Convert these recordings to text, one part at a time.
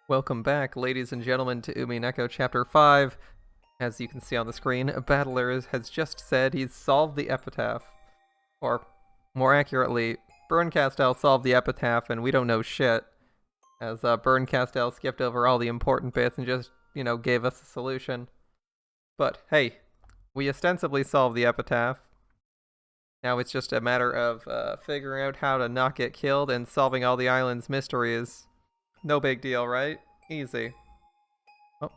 Welcome back, ladies and gentlemen, to Umineko Chapter 5. As you can see on the screen, a battler has just said he's solved the epitaph. Or, more accurately, Burncastel solved the epitaph and we don't know shit. As Burncastel skipped over all the important bits and just, gave us a solution. But hey, we ostensibly solved the epitaph. Now it's just a matter of figuring out how to not get killed and solving all the island's mysteries. No big deal, right? Easy. Oh,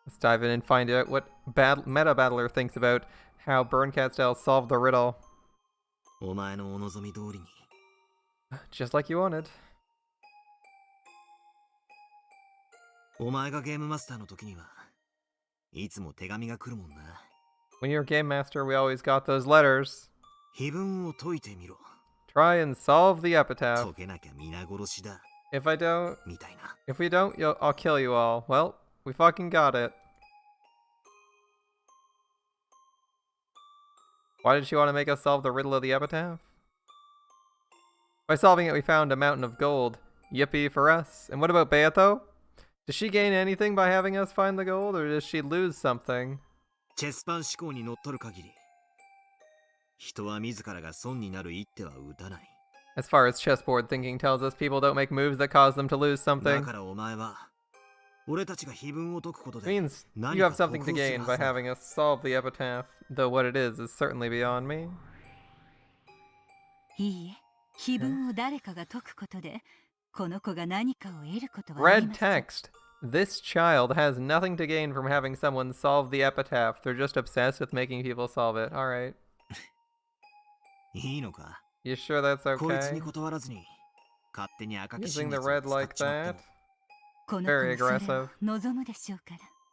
let's dive in and find out what Meta Battler thinks about how Burncastel solved the riddle. Just like you wanted. When you're a game master, we always got those letters. Try and solve the epitaph. If we don't, I'll kill you all. Well, we fucking got it. Why did she want to make us solve the riddle of the epitaph? By solving it, we found a mountain of gold. Yippee for us. And what about Beato? Does she gain anything by having us find the gold, or does she lose something? As far as chessboard thinking tells us, people don't make moves that cause them to lose something. It means you have something to gain by having us solve the epitaph, though what it is certainly beyond me. Red text. This child has nothing to gain from having someone solve the epitaph. They're just obsessed with making people solve it. Alright. You sure that's okay? Using the red like that? Very aggressive.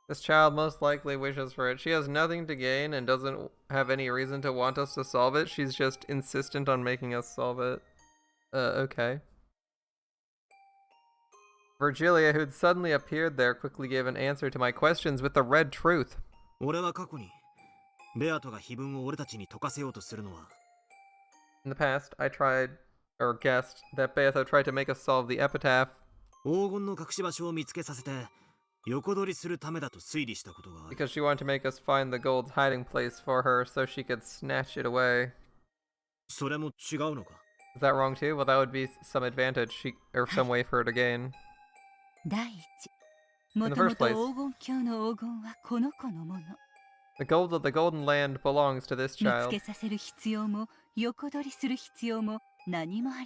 This child most likely wishes for it. She has nothing to gain and doesn't have any reason to want us to solve it. She's just insistent on making us solve it. Okay. Virgilia, who'd suddenly appeared there, quickly gave an answer to my questions with the red truth. In the past, I tried, or guessed, that Beato tried to make us solve the epitaph because she wanted to make us find the gold's hiding place for her so she could snatch it away. Is that wrong too? Well, that would be some advantage or some way for her to gain. In the first place, the gold of the Golden Land belongs to this child.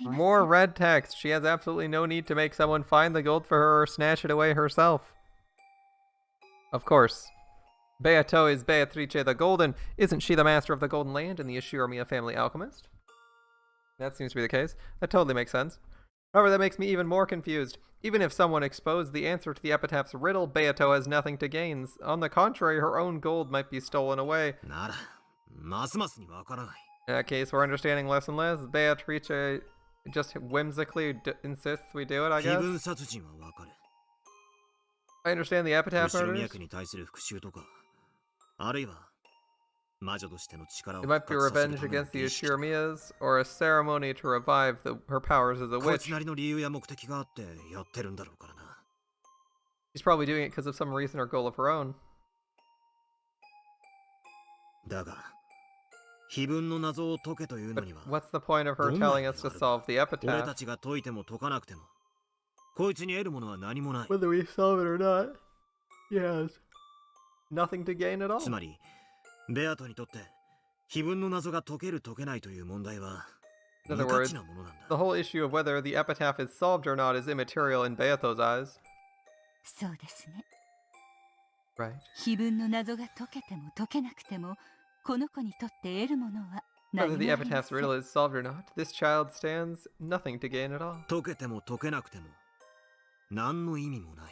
More red text. She has absolutely no need to make someone find the gold for her or snatch it away herself. Of course. Beato is Beatrice the Golden. Isn't she the master of the Golden Land and the Ashuramiya family alchemist? That seems to be the case. That totally makes sense. However, that makes me even more confused. Even if someone exposed the answer to the epitaph's riddle, Beato has nothing to gain. On the contrary, her own gold might be stolen away. In that case, we're understanding less and less. Beatrice just whimsically insists we do it, I guess. I understand the epitaph murders. It might be revenge against the Ashurmiyas, or a ceremony to revive her powers as a witch. She's probably doing it because of some reason or goal of her own. But what's the point of her telling us to solve the epitaph? Whether we solve it or not, she has nothing to gain at all. In other words, the whole issue of whether the epitaph is solved or not is immaterial in Beato's eyes. Right. Whether the epitaph's riddle is solved or not, this child stands nothing to gain at all. I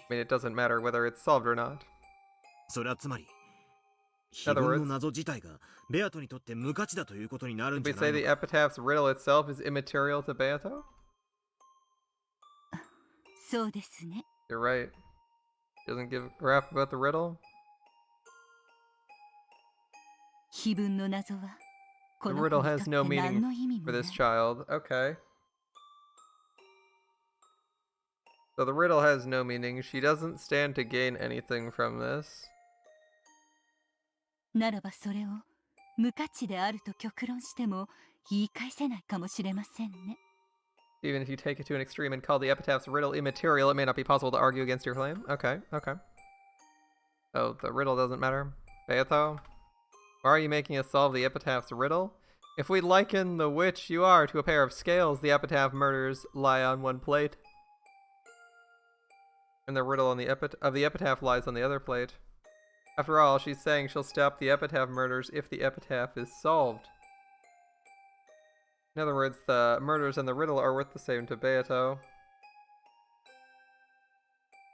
mean, it doesn't matter whether it's solved or not. In other words, did we say the epitaph's riddle itself is immaterial to Beato? You're right. She doesn't give a crap about the riddle? The riddle has no meaning for this child. Okay. So the riddle has no meaning. She doesn't stand to gain anything from this. ならばそれを無価値であると極論しても言い返せないかもしれませんね。 Even if you take it to an extreme and call the epitaph's riddle immaterial, it may not be possible to argue against your claim. Okay, okay. Oh, the riddle doesn't matter. Beato? Why are you making us solve the epitaph's riddle? If we liken the witch you are to a pair of scales, the epitaph murders lie on one plate. And the riddle on the epitaph lies on the other plate. After all, she's saying she'll stop the epitaph murders if the epitaph is solved. In other words, the murders and the riddle are worth the same to Beato.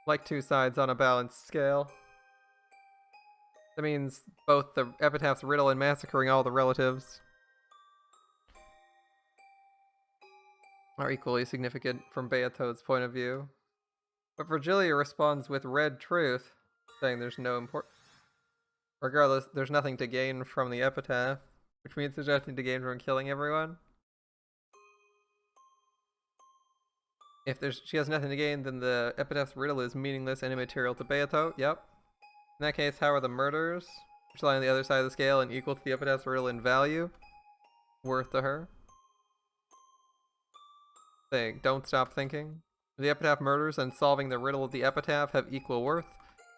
Like two sides on a balanced scale. That means both the epitaph's riddle and massacring all the relatives are equally significant from Beato's point of view. But Virgilia responds with red truth, saying there's no regardless, there's nothing to gain from the epitaph, which means there's nothing to gain from killing everyone. If she has nothing to gain, then the epitaph's riddle is meaningless and immaterial to Beato. Yep. In that case, how are the murders, which lie on the other side of the scale and equal to the epitaph's riddle in value, worth to her? Think. Don't stop thinking. The epitaph murders and solving the riddle of the epitaph have equal worth,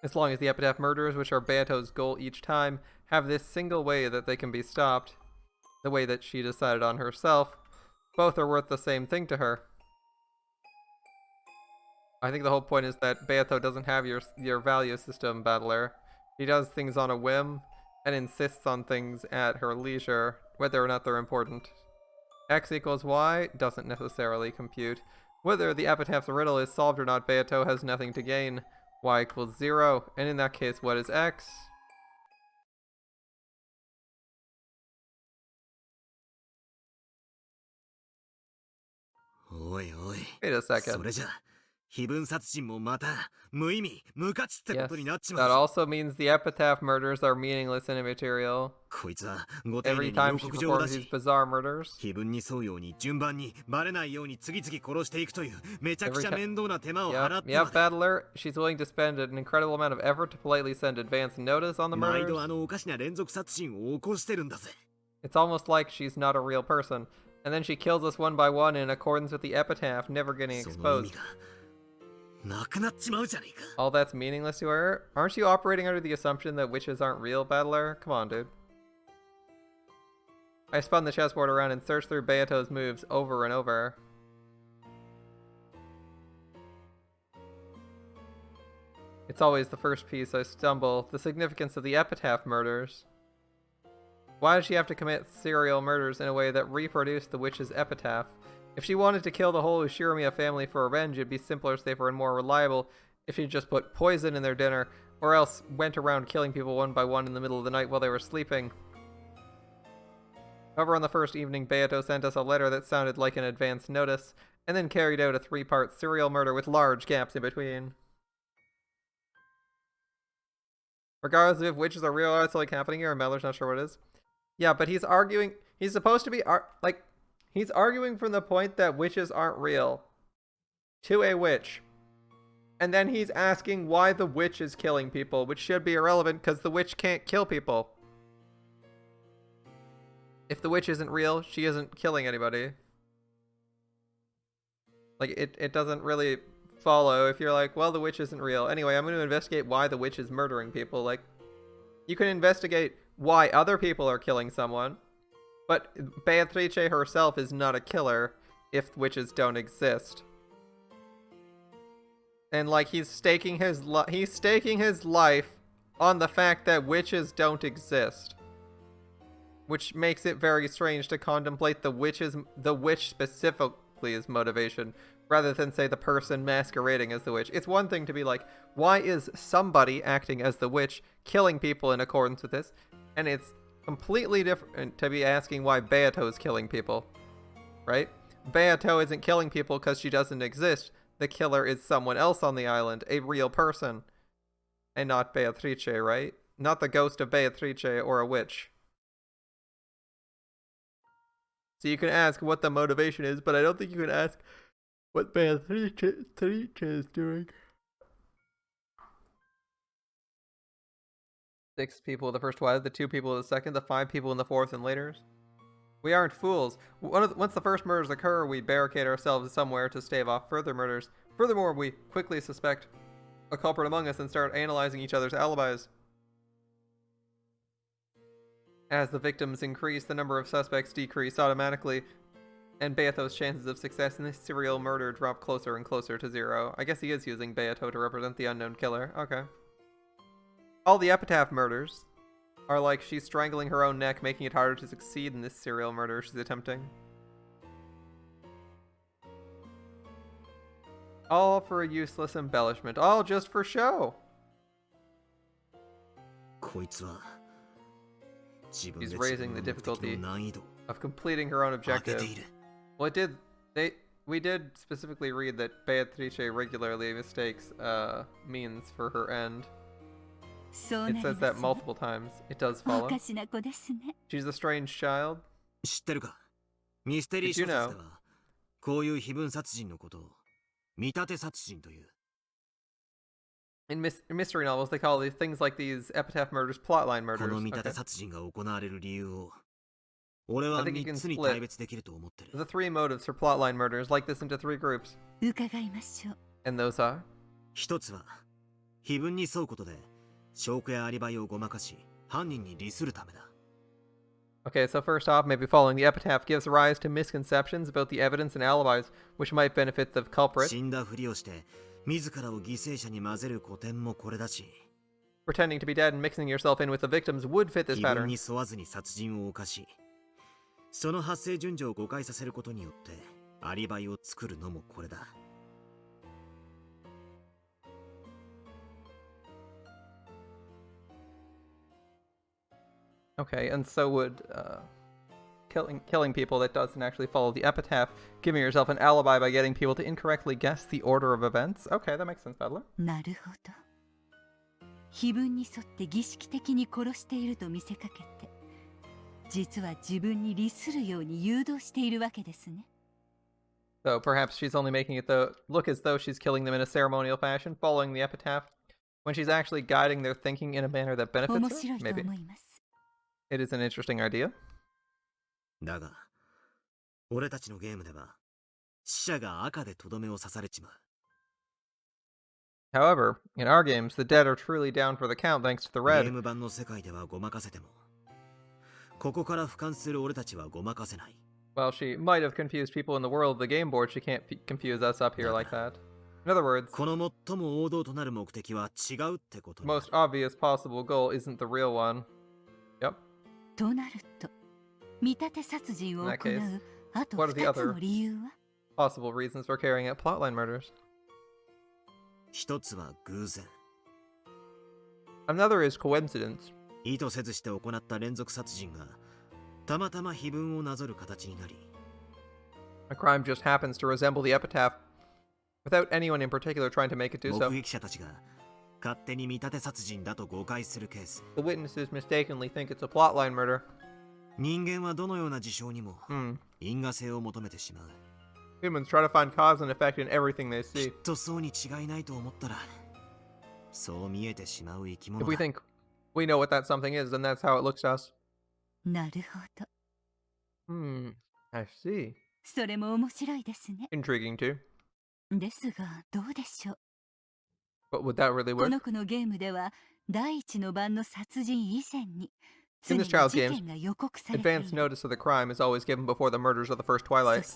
as long as the epitaph murders, which are Beato's goal each time, have this single way that they can be stopped, the way that she decided on herself. Both are worth the same thing to her. I think the whole point is that Beato doesn't have your value system, Battler. He does things on a whim, and insists on things at her leisure, whether or not they're important. X equals Y doesn't necessarily compute. Whether the epitaph's riddle is solved or not, Beato has nothing to gain. Y equals 0, and in that case, what is X? Oi, oi. Wait a second. それじゃ、非分殺人もまた無意味、無価値ってことになっち Yes, まう that ぞ。 also means the epitaph murders are meaningless and immaterial. こいつはご丁寧 Every に time 予 she 告状を出 performs these し、 bizarre murders, 非分に沿うように順番にバレないように次々殺していくというめちゃくちゃ面倒な手間を払ってま Yep, で。 Battler, she's willing to spend an incredible amount of effort to politely send advance notice on the 毎 murders. 度あのおかしな連続殺人を起こしてるんだぜ。 It's almost like she's not a real person. And then she kills us one by one in accordance with the epitaph, never getting その意味 exposed. がなくなっちまうじゃねえか。 All that's meaningless to her? Aren't you operating under the assumption that witches aren't real, Battler? Come on, dude. I spun the chessboard around and searched through Beato's moves over and over. It's always the first piece I stumble. The significance of the epitaph murders. Why did she have to commit serial murders in a way that reproduced the witch's epitaph? If she wanted to kill the whole Ushirimiya family for revenge, it'd be simpler, safer, and more reliable if she just put poison in their dinner, or else went around killing people one by one in the middle of the night while they were sleeping. However, on the first evening, Beato sent us a letter that sounded like an advance notice, and then carried out a 3-part serial murder with large gaps in between. Regardless of if witches are real or it's like happening here, and Meller's not sure what it is. Yeah, but he's arguing, he's supposed to be, he's arguing from the point that witches aren't real to a witch. And then he's asking why the witch is killing people, which should be irrelevant because the witch can't kill people. If the witch isn't real, she isn't killing anybody. Like, it doesn't really follow if you're like, well, the witch isn't real. Anyway, I'm going to investigate why the witch is murdering people. Like, you can investigate why other people are killing someone, but Beatrice herself is not a killer if witches don't exist. And like he's staking his life on the fact that witches don't exist, which makes it very strange to contemplate the witch specifically as motivation rather than say the person masquerading as the witch. It's one thing to be like, why is somebody acting as the witch killing people in accordance with this? And it's completely different to be asking why Beato is killing people, right? Beato isn't killing people because she doesn't exist. The killer is someone else on the island, a real person, and not Beatrice, right? Not the ghost of Beatrice or a witch. So you can ask what the motivation is, but I don't think you can ask what Beatrice is doing. 6 people in the first twilight, the 2 people in the second, the 5 people in the fourth, and later. We aren't fools. Once the first murders occur, we barricade ourselves somewhere to stave off further murders. Furthermore, we quickly suspect a culprit among us and start analyzing each other's alibis. As the victims increase, the number of suspects decrease automatically, and Beato's chances of success in this serial murder drop closer and closer to 0. I guess he is using Beato to represent the unknown killer. Okay. All the epitaph murders are like she's strangling her own neck, making it harder to succeed in this serial murder she's attempting. All for a useless embellishment. All just for show. She's raising the difficulty of completing her own objective. Well, we did specifically read that Beatrice regularly mistakes means for her end. It says that multiple times. It does follow. She's a strange child. Did you know? In mystery novels, they call these things like these epitaph murders plotline murders. Okay. I think you can split the 3 motives for plotline murders like this into 3 groups. And those are? Okay, so first off, maybe following the epitaph gives rise to misconceptions about the evidence and alibis, which might benefit the culprit. Pretending to be dead and mixing yourself in with the victims would fit this pattern. Okay, and so would killing people that doesn't actually follow the epitaph, giving yourself an alibi by getting people to incorrectly guess the order of events. Okay, that makes sense, Battler. なるほど。碑文に沿って儀式的に殺していると見せかけて、実は自分に利するように誘導しているわけですね。So perhaps she's only making it look as though she's killing them in a ceremonial fashion, following the epitaph, when she's actually guiding their thinking in a manner that benefits her? Maybe. It is an interesting idea. However, in our games, the dead are truly down for the count thanks to the red. While she might have confused people in the world of the game board, she can't confuse us up here like that. In other words, the most obvious possible goal isn't the real one. Yep. In that case, what are the other possible reasons for carrying out plotline murders? Another is coincidence. A crime just happens to resemble the epitaph, without anyone in particular trying to make it do so. The witnesses mistakenly think it's a plotline murder. Humans try to find cause and effect in everything they see. If we think we know what that something is, then that's how it looks to us. I see. Intriguing too. But would that really work? In this child's games, advance notice of the crime is always given before the murders of the first twilight.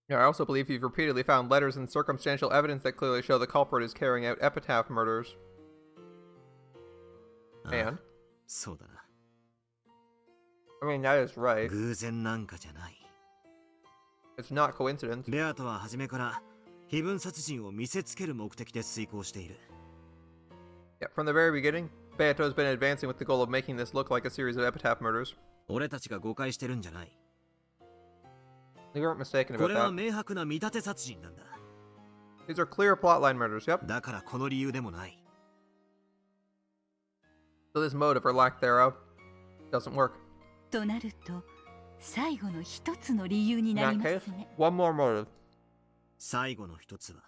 Yeah, I also believe you've repeatedly found letters and circumstantial evidence that clearly show the culprit is carrying out epitaph murders. And? I mean, that is right. It's not coincidence. Yeah, from the very beginning, Beato's been advancing with the goal of making this look like a series of epitaph murders. We weren't mistaken about that. These are clear plotline murders, yep. So this motive, or lack thereof, doesn't work. となると最後の一つの理由に In なり that ま case, すね。 one more motive. 最後の一つは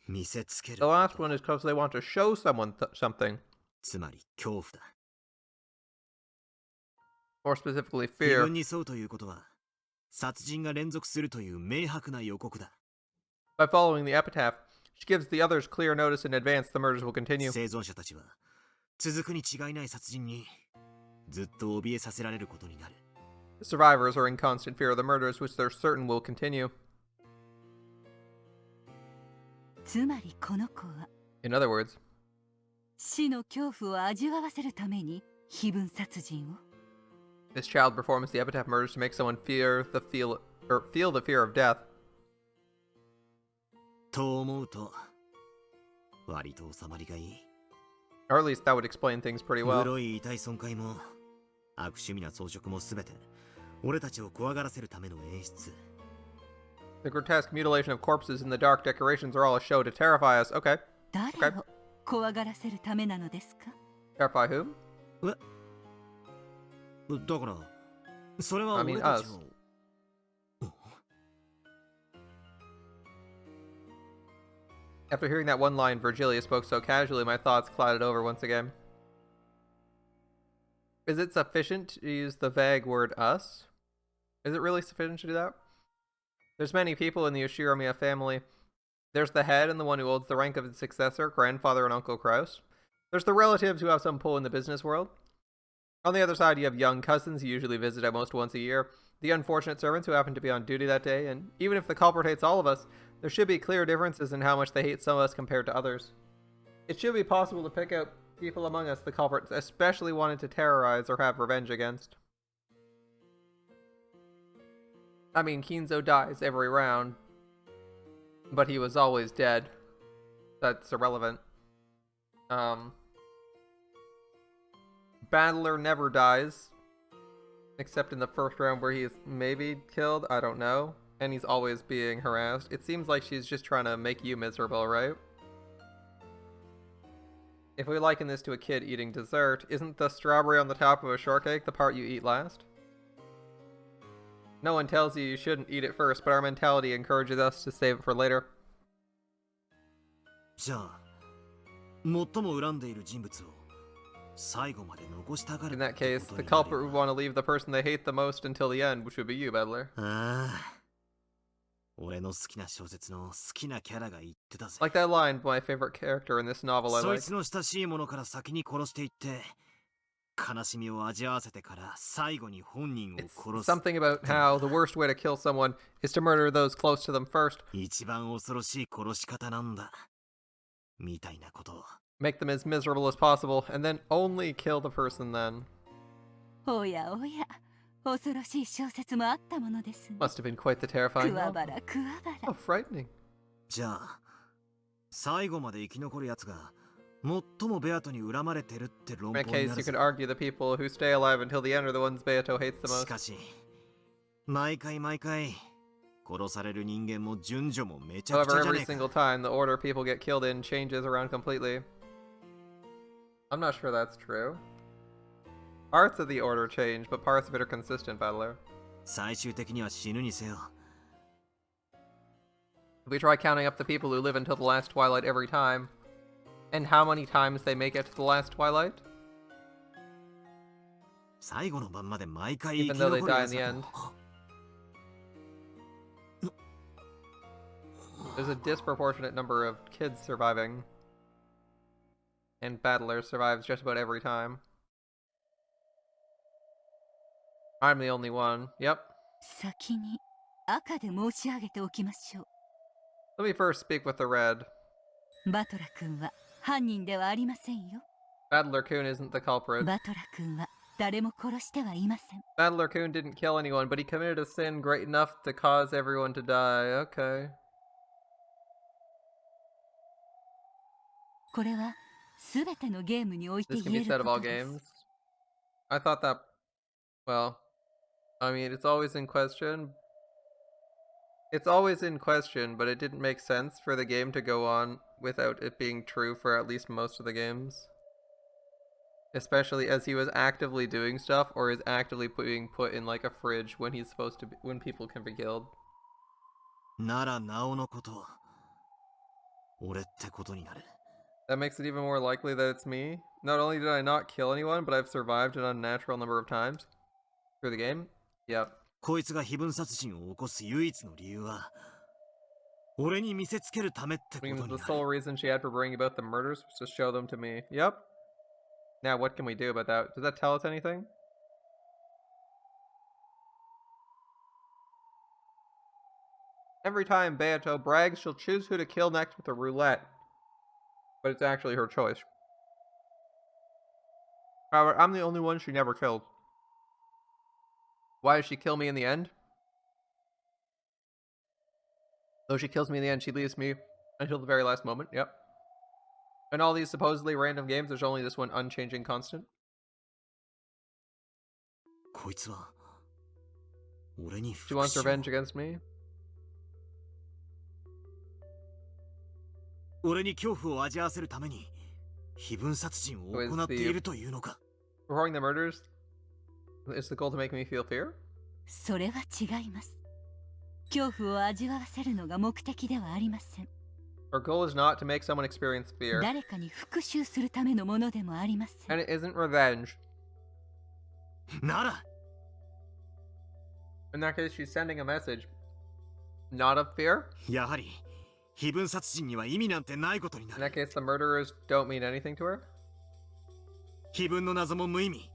見せつける The last one is because they want to show someone something. つまり恐怖だ。 More specifically, 自 fear. 分に沿うということは殺人が連続するという明白な予告だ。 By following the epitaph, she gives the others clear notice in advance the murders will continue. 生存者たちは続くに違いない殺人にずっと怯えさせられることになる。 The survivors are in constant fear of the murders, which they're certain will continue. つまりこの子は In other words, 死の恐怖を味わわせるために非分殺人を。 this child performs the epitaph murders to make someone feel the fear of death. と思うと割と収まりがいい。 Or at least that would explain things pretty well. 黒い遺体損壊も悪趣味な装飾もすべて俺たちを怖がらせるための演出。 The grotesque mutilation of corpses and the dark decorations are all a show to terrify us. Okay. 誰を怖がらせるためなのですか？ Terrify whom? だからそれは I mean 俺たちを us. After hearing that one line Virgilia spoke so casually, my thoughts clouded over once again. Is it sufficient to use the vague word us? Is it really sufficient to do that? There's many people in the Yoshiromiya family. There's the head and the one who holds the rank of his successor, grandfather and Uncle Krauss. There's the relatives who have some pull in the business world. On the other side, you have young cousins who usually visit at most once a year, the unfortunate servants who happen to be on duty that day, and even if the culprit hates all of us, there should be clear differences in how much they hate some of us compared to others. It should be possible to pick out people among us the culprit especially wanted to terrorize or have revenge against. I mean, Kinzo dies every round, but he was always dead. That's irrelevant. Battler never dies, except in the first round where he's maybe killed, I don't know. And he's always being harassed. It seems like she's just trying to make you miserable, right? If we liken this to a kid eating dessert, isn't the strawberry on the top of a shortcake the part you eat last? No one tells you shouldn't eat it first, but our mentality encourages us to save it for later. じゃあ最も恨んでいる人物を最後まで残したがる In that って case, こと the になる culprit よ would want to leave the person they hate the most until the end, which would be you, Battler. ああ俺の好きな小説の好きなキャラが言ってたぜ。 Like that line, my favorite character in this novel I そい like. つの親しいものから先に殺していって悲しみを味わわせてから最後に本人を It's 殺す something about how the worst way to kill someone is to murder those close to them first. 一番恐ろしい殺し方なんだみたいなことを Make them as miserable as possible, and then only kill the person then. おやおや、恐ろしい小説もあったものですね。 Must have been quite the terrifying くわ novel. ばらくわば Oh, ら。 frightening. じゃあ最後まで生き残るやつが最もベアトに恨まれてるって論 In 法 that にな case, る you ぜ could argue the people who stay alive until the end are the ones Beato hates the し most. かし毎回殺される人間も順序もめちゃくち However, ゃじゃ every ねえ single か time the order people get killed in changes around completely. I'm not sure that's true. Parts of the order change, but parts of it are consistent, Battler. 最終的には死ぬにせよ If we try counting up the people who live until the last twilight every time, and how many times they make it to the last twilight, 最後の晩まで毎回生 even き though they 残る die や in つ the だ end, と there's a disproportionate number of kids surviving. And Battler survives just about every time. I'm the only one. Yep. 先に赤で申し上げておきましょ Let me first speak with the red. う。バトラ君は犯人ではありませんよ。 Battler-kun isn't the culprit. バトラ君は誰も殺してはいません。 Battler-kun didn't kill anyone, but he committed a sin great enough to cause everyone to die. Okay. これはすべてのゲームにおいて This can 言 be え said る of こ all とです games. I thought that... Well... I mean, it's always in question. It's always in question, but it didn't make sense for the game to go on without it being true for at least most of the games. Especially as he was actively doing stuff or is actively being put in like a fridge when he's supposed to be, when people can be killed. ならなおのこと、俺ってことになる。 That makes it even more likely that it's me. Not only did I not kill anyone, but I've survived an unnatural number of times through the game. Yep. こいつが非分殺人を起こす唯一の理由は、俺に見せつけるためってことにな Means る。 the sole reason she had for bringing about the murders was to show them to me. Yep. Now what can we do about that? Does that tell us anything? Every time Beato brags, she'll choose who to kill next with a roulette. But it's actually her choice. However, I'm the only one she never killed. Why does she kill me in the end? Though she kills me in the end, she leaves me until the very last moment. Yep. In all these supposedly random games, there's only this one unchanging constant. こいつは俺に She wants revenge against me. 俺に恐怖を味わわせるために非分殺人を行っているというのか。 Performing the murders is the goal to make me feel fear? それは違います。恐怖を味わわせるのが目的ではありません。 Our goal is not to make someone experience fear. 誰かに復讐するためのものでもありません。 And it isn't revenge. なら In that case, she's sending a message. Not of fear? やはり非分殺人には意味なんてないことにな In る。 that case, the murderers don't mean anything to her? 非分の謎も無意味、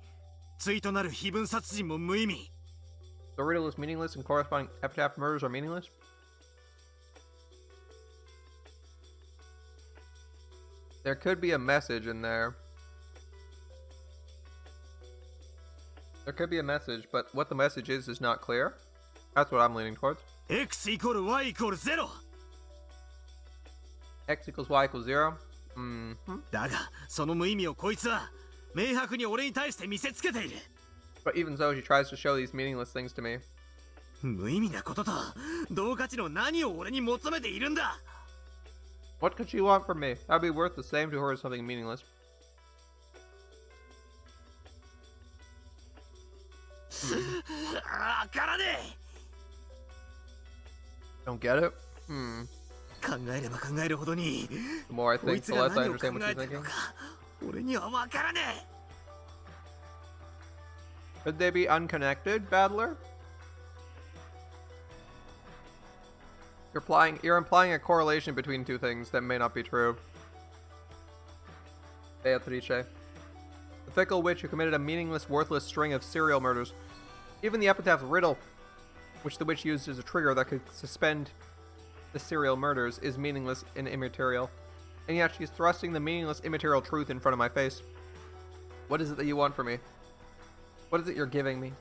対となる非分殺人も無意味。 The riddle is meaningless and corresponding epitaph murders are meaningless? There could be a message in there. There could be a message, but what the message is not clear. That's what I'm leaning towards. X イコール Y イコール0。 X equals Y equals 0. だがその無意味をこいつは明白に俺に対して見せつけている。 But even so, she tries to show these meaningless things to me. 無意味なことと同価値の何を俺に求めているんだ。 What could she want from me? That would be worth the same to her as something meaningless. Hmm. わからねえ。 Don't get it? 考えれば考えるほどに The more I こい think, つ the が less I 何を考 understand what え she's てる thinking. のか俺にはわからねえ。 Could they be unconnected, Battler? You're implying a correlation between two things that may not be true. Beatrice. The fickle witch who committed a meaningless, worthless string of serial murders. Even the epitaph's riddle, which the witch used as a trigger that could suspend the serial murders, is meaningless and immaterial. And yet she's thrusting the meaningless, immaterial truth in front of my face. What is it that you want from me? What is it you're giving me?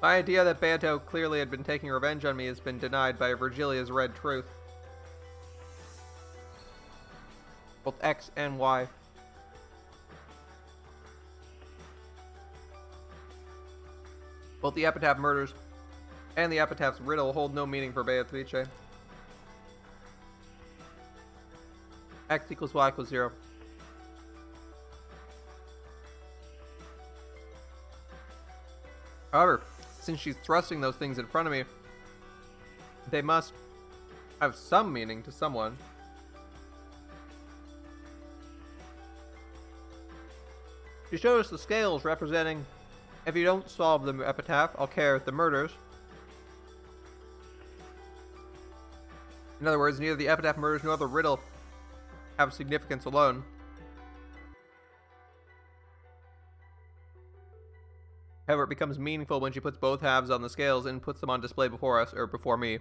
My idea that Beato clearly had been taking revenge on me has been denied by Virgilia's red truth. Both X and Y. Both the epitaph murders and the epitaph's riddle hold no meaning for Beatrice. X equals Y equals 0. However, since she's thrusting those things in front of me, they must have some meaning to someone. She showed us the scales representing, if you don't solve the epitaph, I'll care the murders. In other words, neither the epitaph murders nor the riddle have significance alone. However, it becomes meaningful when she puts both halves on the scales and puts them on display before us, or before me.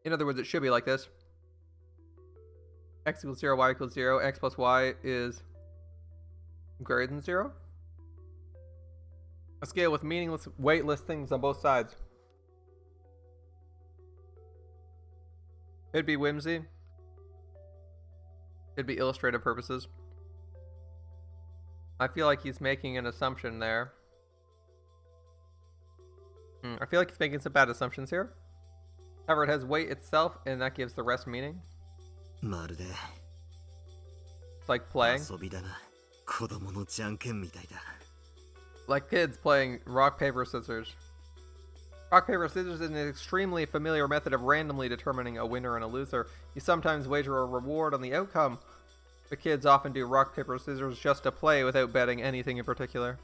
In other words, it should be like this. X equals 0, Y equals 0, X plus Y is greater than 0. A scale with meaningless, weightless things on both sides. Could be whimsy. Could be illustrative purposes. I feel like he's making an assumption there. I feel like he's making some bad assumptions here. However, it has weight itself, and that gives the rest meaning. まるで It's like playing. 遊びだな。子供のじゃんけんみたいだ。 Like kids playing rock, paper, scissors. Rock, paper, scissors is an extremely familiar method of randomly determining a winner and a loser. You sometimes wager a reward on the outcome, but kids often do rock, paper, scissors just to play without betting anything in particular.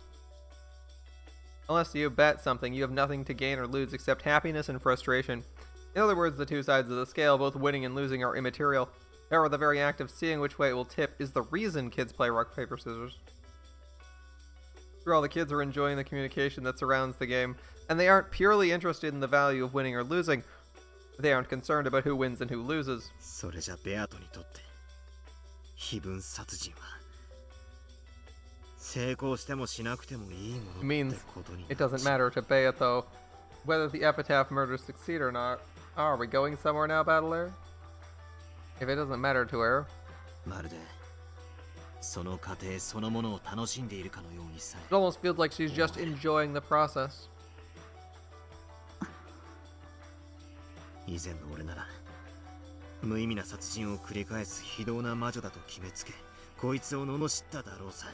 Unless you bet something, you have nothing to gain or lose except happiness and frustration. In other words, the two sides of the scale, both winning and losing, are immaterial. However, the very act of seeing which way it will tip is the reason kids play rock, paper, scissors. After all, the kids are enjoying the communication that surrounds the game, and they aren't purely interested in the value of winning or losing. They aren't concerned about who wins and who loses. それじゃベアトにとって非分殺人は成功してもしなくてもいいも It の means ってことに it なる doesn't matter to Beato whether the epitaph murders succeed or not. Oh, are we going somewhere now, Battler? If it doesn't matter to her. まるでその過程そのものを楽しんでいるかのようにさ It almost feels like she's just enjoying the process. 以前の俺なら無意味な殺人を繰り返す非道な魔女だと決めつけこいつを罵っただろうさ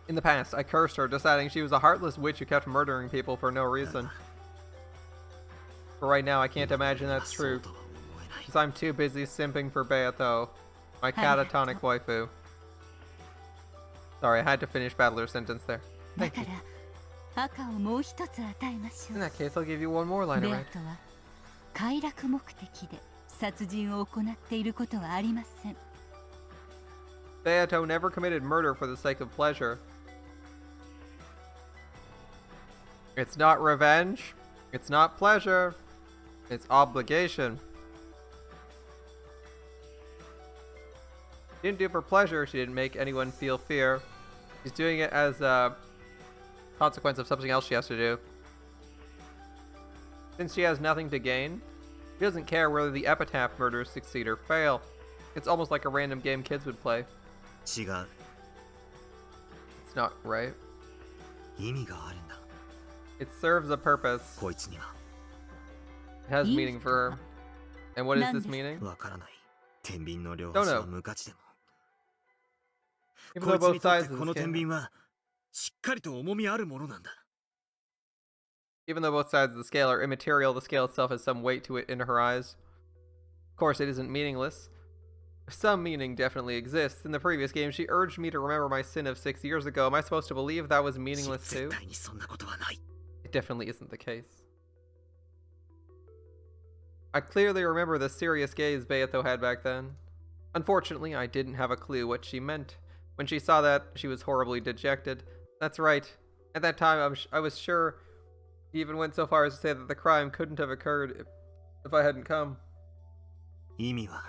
In the past, I cursed her, deciding she was a heartless witch who kept murdering people for no reason. But right now, I can't imagine that's そう true, とは思えない because I'm too busy simping for Beato, my catatonic waifu. Sorry, I had to finish Battler's sentence there. だから赤をもう一つ与えましょ In う。 that case, I'll give you one more line ベ of ア red. トは快楽目的で殺人を行っていることはありません。 Beato never committed murder for the sake of pleasure. It's not revenge. It's not pleasure. It's obligation. She didn't do it for pleasure. She didn't make anyone feel fear. She's doing it as a consequence of something else she has to do. Since she has nothing to gain, she doesn't care whether the epitaph murders succeed or fail. It's almost like a random game kids would play. 違う It's not right. 意味があるんだ It serves a purpose. こいつには It has meaning for her. And what is this meaning? わからない天秤の両 Don't 端 know. は無価値でも Even こ though いつに both とって sides of こ the の天 scale, 秤はしっかりと重みあるものなんだ even though both sides of the scale are immaterial, the scale itself has some weight to it in her eyes. Of course, it isn't meaningless. Some meaning definitely exists. In the previous game, she urged me to remember my sin of 6 years ago. Am I supposed to believe that was meaningless 絶 too? 対にそんなことはない It definitely isn't the case. I clearly remember the serious gaze Beato had back then. Unfortunately, I didn't have a clue what she meant. When she saw that, she was horribly dejected. That's right. At that time, I was sure. He even went so far as to say that the crime couldn't have occurred if I hadn't come. 意味は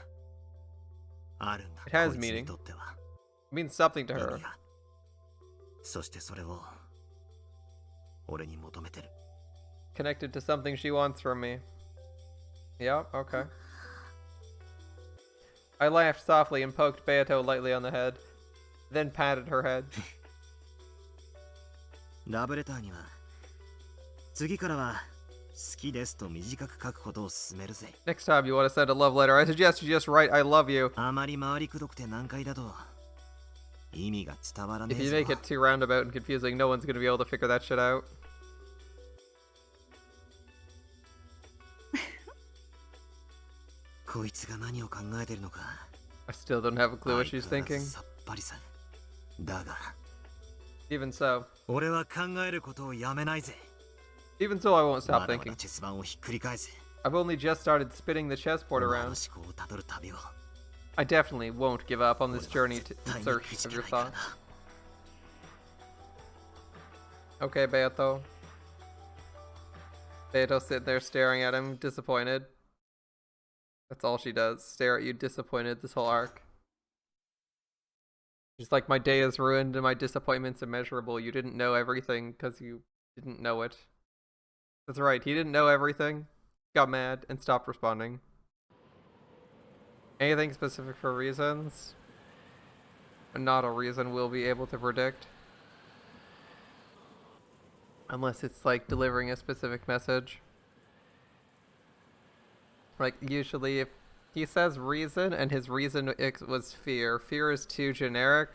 あるんだ It has こいつ meaning. にとっては It means something to 意 her. 味がそしてそれを俺に求めてる Connected to something she wants from me. Yeah, okay. I laughed softly and poked Beato lightly on the head, then patted her head. ラブレターには次からは好きですと短く書くことを勧めるぜ Next time you want to send a love letter, I suggest you just write I love you. あまり回りくどくて難解だと意味が伝わらね If え you ぞ make it too roundabout and confusing, no one's going to be able to figure that shit out. こいつが何を考えてるのか I still don't have a clue what 相 she's 変わら thinking. ずさっぱりさだが Even so. 俺は考えることをやめないぜ Even so, I won't ま stop だま thinking. だチェス盤をひっくり返せ I've only just started spinning the chessboard お前の around. 思考をたどる旅を I definitely won't give up on this 俺は journey 絶 in 対に search くじ of け your ないから thoughts. な Okay, Beato. Beato's sitting there staring at him, disappointed. That's all she does. Stare at you, disappointed this whole arc. She's like, my day is ruined and my disappointment's immeasurable. You didn't know everything because you didn't know it. That's right, he didn't know everything. Got mad and stopped responding. Anything specific for reasons? Not a reason we'll be able to predict. Unless it's like delivering a specific message. Like usually if He says reason, and his reason was fear. Fear is too generic.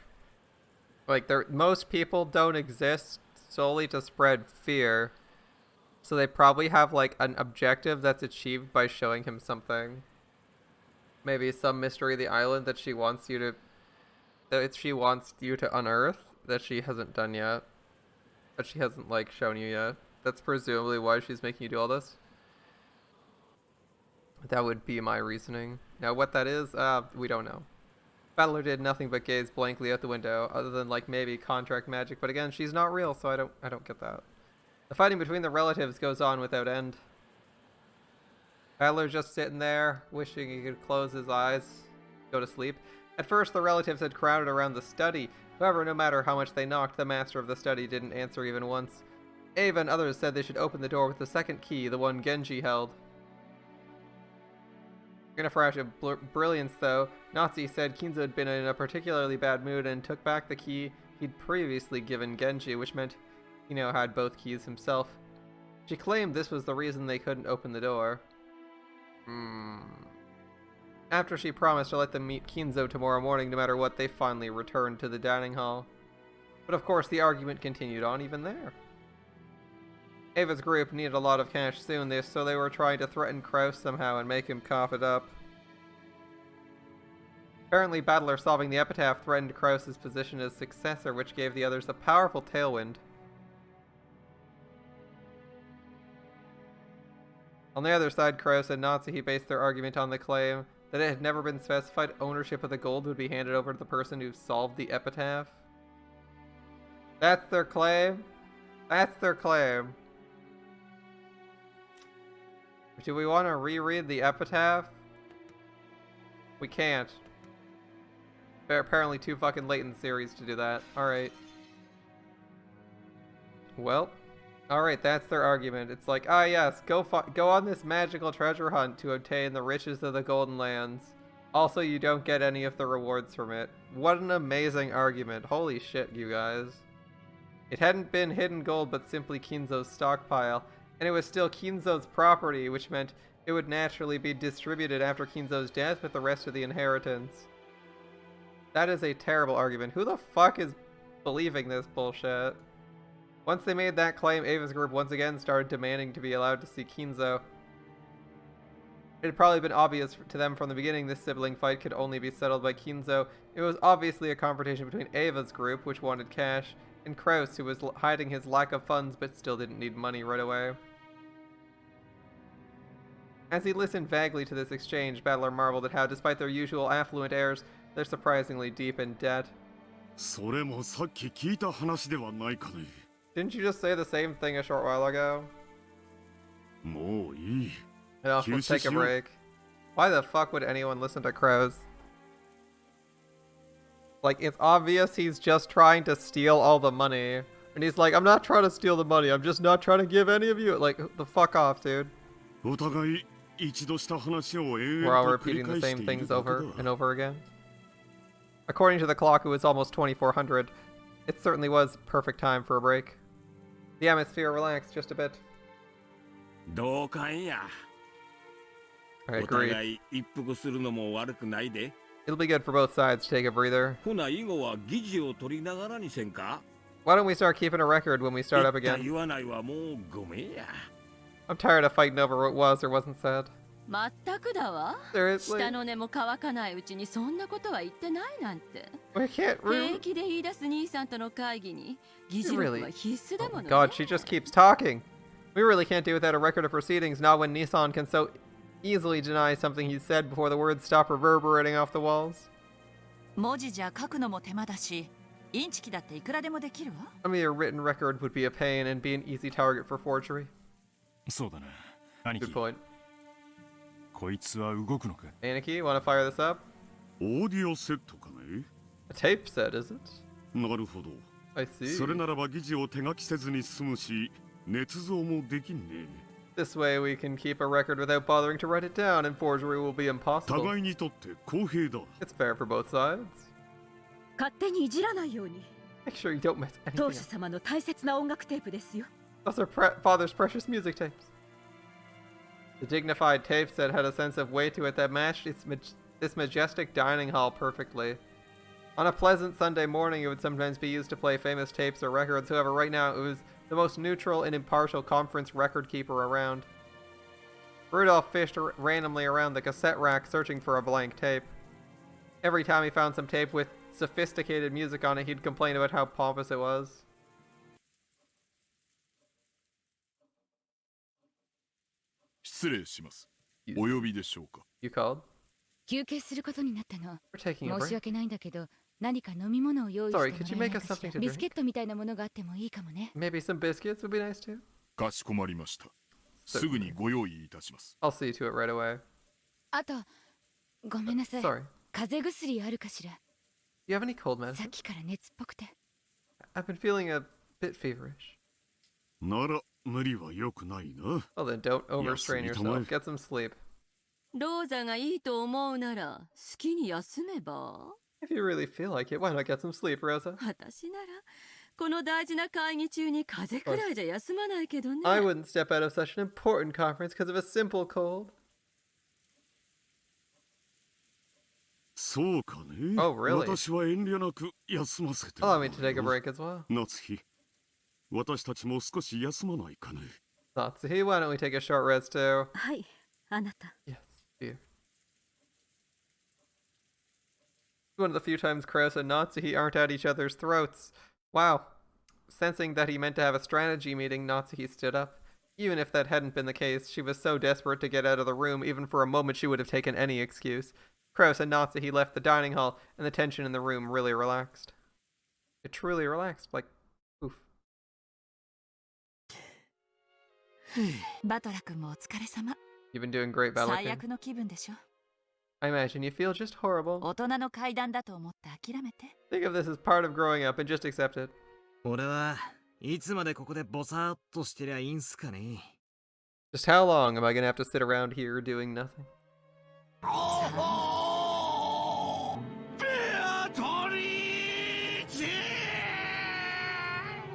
Like, most people don't exist solely to spread fear. So they probably have, like, an objective that's achieved by showing him something. Maybe some mystery of the island that she wants you to... that she wants you to unearth that she hasn't done yet. That she hasn't, like, shown you yet. That's presumably why she's making you do all this. That would be my reasoning. Now, what that is, we don't know. Battler did nothing but gaze blankly out the window, other than, like, maybe contract magic. But again, she's not real, so I don't get that. The fighting between the relatives goes on without end. Battler just sitting there, wishing he could close his eyes, go to sleep. At first, the relatives had crowded around the study. However, no matter how much they knocked, the master of the study didn't answer even once. Ava and others said they should open the door with the second key, the one Genji held. In a flash of brilliance, though, Natsuhi said Kinzo had been in a particularly bad mood and took back the key he'd previously given Genji, which meant he now had both keys himself. She claimed this was the reason they couldn't open the door. After she promised to let them meet Kinzo tomorrow morning no matter what, they finally returned to the dining hall. But of course, the argument continued on even there. Ava's group needed a lot of cash soon, so they were trying to threaten Krauss somehow and make him cough it up. Apparently, Battler solving the epitaph threatened Krauss' position as successor, which gave the others a powerful tailwind. On the other side, Krauss and Natsuhi based their argument on the claim that it had never been specified ownership of the gold would be handed over to the person who solved the epitaph. That's their claim? That's their claim. Do we want to reread the epitaph? We can't. They're apparently too fucking late in the series to do that. Alright. Well. Alright, that's their argument. It's like, ah yes, go on this magical treasure hunt to obtain the riches of the Golden Lands. Also, you don't get any of the rewards from it. What an amazing argument. Holy shit, you guys. It hadn't been hidden gold, but simply Kinzo's stockpile. And it was still Kinzo's property, which meant it would naturally be distributed after Kinzo's death with the rest of the inheritance. That is a terrible argument. Who the fuck is believing this bullshit? Once they made that claim, Ava's group once again started demanding to be allowed to see Kinzo. It had probably been obvious to them from the beginning this sibling fight could only be settled by Kinzo. It was obviously a confrontation between Ava's group, which wanted cash, and Krauss, who was hiding his lack of funds but still didn't need money right away. As he listened vaguely to this exchange, Battler marveled at how, despite their usual affluent airs, they're surprisingly deep in debt. それもさっき聞いた話ではないかね。 Didn't you just say the same thing a short while ago? もういい。 No, let's take a break. Why the fuck would anyone listen to Krauss? Like, it's obvious he's just trying to steal all the money. And he's like, I'm not trying to steal the money, I'm just not trying to give any of you. Like, the fuck off, dude. お互い一度した話を延 We're all 々と繰り repeating the 返し same ている things だけ over だ。 and over again. According to the clock, it was almost 2400. It certainly was perfect time for a break. The atmosphere relaxed just a bit. 同感や。 I お agree. 互い一服するのも悪くないで。 It'll be good for both sides to take a breather. ほな以後は議事を取りながらにせんか。 Why don't we start keeping a record when we start up 言った again? 言わないはもうごめんや。 I'm tired of fighting over what was or wasn't said. まったくだわ。 Seriously? 下の根も乾かないうちにそんなことは言ってないなんて。 We can't 平 really... 気で言い出す兄さんとの会議に議事録は必須だ Oh も my のね。 god, she just keeps talking. We really can't do without a record of proceedings, not when Nissan can so easily deny something he said before the words stop reverberating off the walls. 文字じゃ書くのも手間だし、インチキだっていくらでもできるわ。 I mean, a written record would be a pain and be an easy target for forgery. そうだな。兄 Good 貴、 point. こいつは動くのか。 Aniki, wanna fire this up? オーディオセットかね。 A tape set, is it? なるほど。 I see. それならば議事を手書きせずに済むし、捏造もできんね。 This way we can keep a record without bothering to write it down, and forgery will be impossible. 互いにとって公平だ。 It's fair for both sides. 勝手にいじらないように。 Make sure you don't miss 当 anything 主 else. 様の大切な音楽テープですよ。 Those are father's precious music tapes. The dignified tapeset had a sense of weight to it that matched this majestic dining hall perfectly. On a pleasant Sunday morning, it would sometimes be used to play famous tapes or records. However, right now, it was the most neutral and impartial conference record keeper around. Rudolph fished randomly around the cassette rack searching for a blank tape. Every time he found some tape with sophisticated music on it, he'd complain about how pompous it was. 失礼します。お呼びでしょうか。 You called? 休憩することになったの。 We're taking a 申し break. 訳ないんだけど、何か飲み物を用意してもら Sorry, え could な you い make us かし something ら。 to ビスケ drink? ットみたいなものがあってもいいかもね。 Maybe some biscuits would be nice too? かしこまりました。すぐにご用意いたします。 I'll see to it right away. あと、ごめんなさい。 Sorry. 風邪薬あるかしら。 Do you have any cold さっ medicine? きから熱っぽくて。 I've been feeling a bit feverish. なら無理は良くないな。 Well then, don't overstrain Yes, yourself. Get some sleep. ローザがいいと思うなら好きに休めば。 If you really feel like it, why not get some sleep, Rosa? 私ならこの大事な会議中に風邪くらいじゃ休まないけどね。 I wouldn't step out of such an important conference because of a simple cold. そうかね。 Oh, really? 私は遠慮なく休ませて。 Allow me to take a break as well. 夏日。私たちも少し休まないかね。 Natsuhi, why don't we take a short rest too? はい、あなた。 Yes, dear. One of the few times Krauss and Natsuhi aren't at each other's throats. Wow. Sensing that he meant to have a strategy meeting, Natsuhi stood up. Even if that hadn't been the case, she was so desperate to get out of the room, even for a moment she would have taken any excuse. Krauss and Natsuhi left the dining hall, and the tension in the room really relaxed. It truly relaxed, like, oof. バトラ君もお疲れ様。 You've been doing great, 最 Balakin. 悪の気分でしょ。 I imagine you feel just horrible. 大人の階段だと思って諦めて。 Think of this as part of growing up and just accept it. 俺はいつまでここでボサーっとしてりゃいいんすかね。 Just how long am I gonna have to sit around here doing nothing?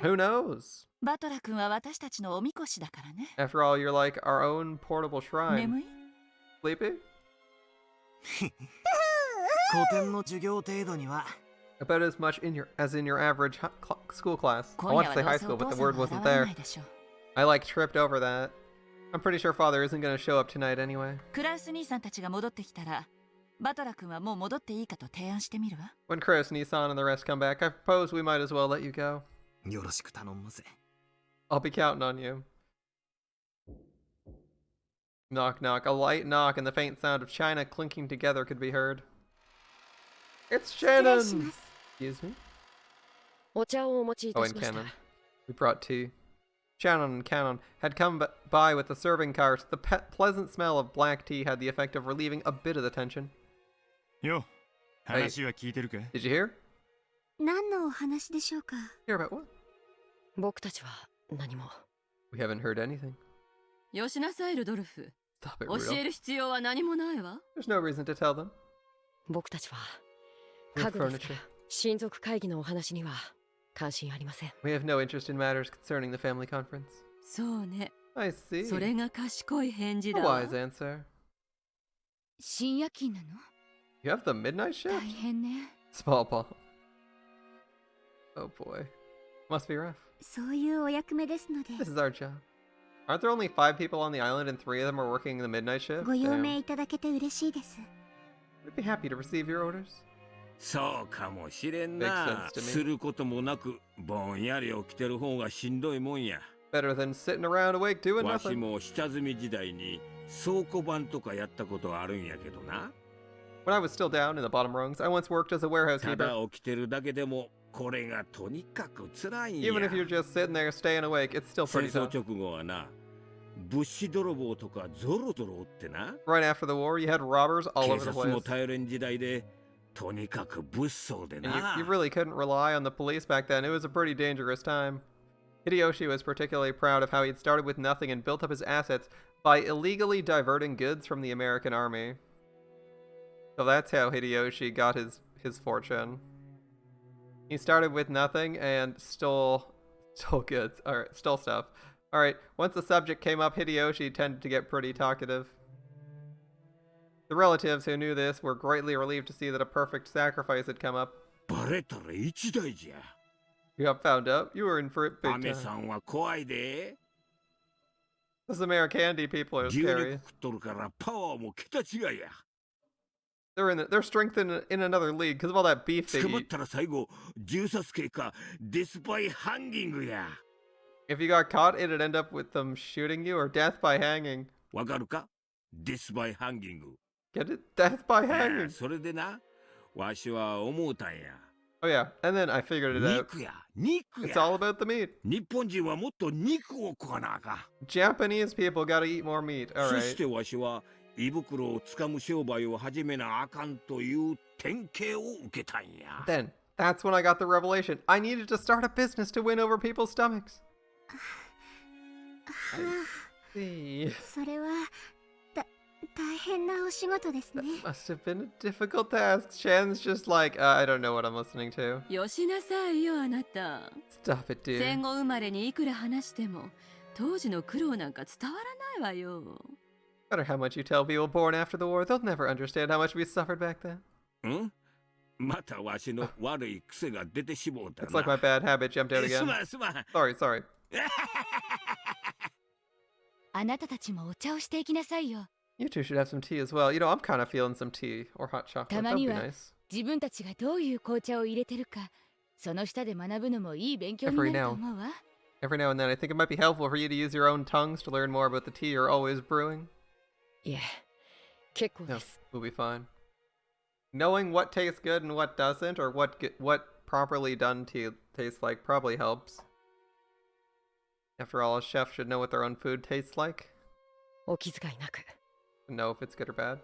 Who knows? バトラ君は私たちのおみこしだからね。 After all, you're like our own portable shrine. 眠い？ Sleepy? 古典の授業程度には。 About as much as in your average school class. I 今 want 夜 to は say ど high うせ school, お but 父 the さん word は wasn't 現れ there. ないでしょ。 I like tripped over that. I'm pretty sure father isn't gonna show up tonight anyway. クラウス兄さんたちが戻ってきたら、バトラ君はもう戻っていいかと提案してみるわ。 When Chris, Nissan, and the rest come back, I propose we might as well let you go. よろしく頼むぜ。 I'll be counting on you. Knock, knock. A light knock and the faint sound of china clinking together could be heard. It's 失礼し Shannon! ます。 Excuse me? お茶をお持ちい Oh, たし and ました。 Cannon. We brought tea. Shannon and Cannon had come by with the serving cart. The pleasant smell of black tea had the effect of relieving a bit of the tension. よ、話は聞いてるか？ Did you hear? 何のお話でしょうか。 Hear about what? 僕たちは何も。We haven't heard anything. よしなさいルドルフ。 Stop it, 教え Rudolph. る必要は何もないわ。 There's no reason to tell them. 僕たちは We're 家具ですか furniture. ら親族会議のお話には関心ありません。 We have no interest in matters concerning the family conference. そうね。 I see. それが賢い返事 A だわ。 wise answer. 深夜勤なの？ You have the midnight 大 shift? 変ね。 Small ball. Oh boy. Must be rough. そういうお役目ですので、 This is our job. Aren't there only 5 people on the island and 3 of them are working the midnight shift? ご用 Damn. 命いただけて嬉しいです。 We'd be happy to receive your orders. そうかもしれん Makes な。 sense to me. することもなくぼんやり起きてる方がしんどいもんや。 Better than sitting around awake doing わし nothing. も下積み時代に倉庫番とかやったことあるんやけどな。 When I was still down in the bottom rungs, I once worked as a warehouse ただ keeper. 起きてるだけでもこれがとにかく辛いんや。 Even if you're just sitting there staying awake, it's still 戦 pretty 争 tough. 直後はな、物資泥棒とかゾロゾロおってな。 Right after the war, you had robbers all 警 over the 察も place. 頼れん時代でとにかく物騒で And な。 you really couldn't rely on the police back then. It was a pretty dangerous time. Hideyoshi was particularly proud of how he'd started with nothing and built up his assets by illegally diverting goods from the American army. So that's how Hideyoshi got his fortune. He started with nothing and stole goods, or stole stuff Alright, once the subject came up, Hideyoshi tended to get pretty talkative. The relatives who knew this were greatly relieved to see that a perfect sacrifice had come up. バレたら一大じゃ。 You got found out, you were in for it ア big メさ time. んは怖いで。 The Samara Candy people are 牛肉 scary. 食っとるからパワーも桁違いや。 They're strengthened in another league because of all that beef they 捕まっ eat. たら最後、銃殺刑かデスバイハンギングや。 If you got caught, it'd end up with them shooting you or death by hanging. わかるか？デスバイハンギング。 Get it? Death by ああ hanging. それでな、わしは思うたんや。 Oh yeah, and then I figured it out. 肉や、肉 It's all や。 about the meat. 日本人はもっと肉を食わなあかん。 Japanese people gotta eat more meat. そ Alright. してわしは胃袋をつかむ商売を始めなあかんという典型を受けたんや。 Then, that's when I got the revelation. I needed to start a business to win over people's stomachs. I see. それは大変なお仕事ですね。 Must have been a difficult task. Shan's just like, I don't know what I'm listening to. よしなさいよあなた。 Stop it, dude. 戦後生まれにいくら話しても当時の苦労なんか伝わらないわよ。 No matter how much you tell people born after the war, they'll never understand how much we suffered back then. ん？またわしの悪い癖が出てしもうたな。 It's like my bad habit jumped out す again. まんすまん。 Sorry. あなたたちもお茶をしていきなさいよ。 You two should have some tea as well. You know, I'm kind of feeling some tea or hot chocolate. That'd be たまには nice. 自分たちがどういう紅茶を入れてるか、その下で学ぶのもいい勉強になると思うわ。 Every now and then, I think it might be helpful for you to use your own tongues to learn more about the tea you're always brewing. いえ、結構 No, です。 we'll be fine. Knowing what tastes good and what doesn't, or what properly done tea tastes like, probably helps. After all, a chef should know what their own food tastes like, お気遣いなく。 and know if it's good or bad.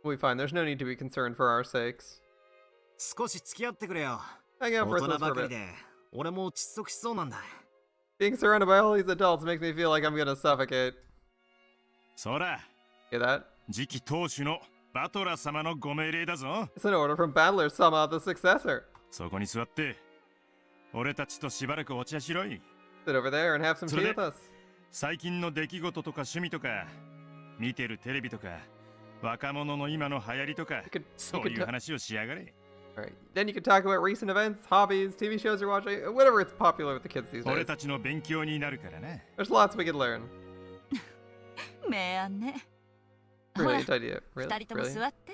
We'll be fine. There's no need to be concerned for our sakes. 少し付き合ってくれよ。 Hang out 大 with 人 us for ば a かり bit. で俺も窒息しそうなんだ。 Being surrounded by all these adults makes me feel like I'm gonna suffocate. そら Hear that? 次期当主のバトラ様のご命令だぞ。 It's an order from Battler, somehow the successor. そこに座って俺たちとしばらくお茶しろい。 Sit over there and have some tea with us. 最近の出来事とか趣味とか見てるテレビとか若者の今の流行りとか You could, そう you い could う話をしやがれ。 Alright. Then you could talk about recent events, hobbies, TV shows you're watching, whatever it's popular with the kids these 俺 days. たちの勉強になるからな。 There's lots we could learn. 明暗ね。 Brilliant idea. 二 Really? 人とも Brilliant. 座って。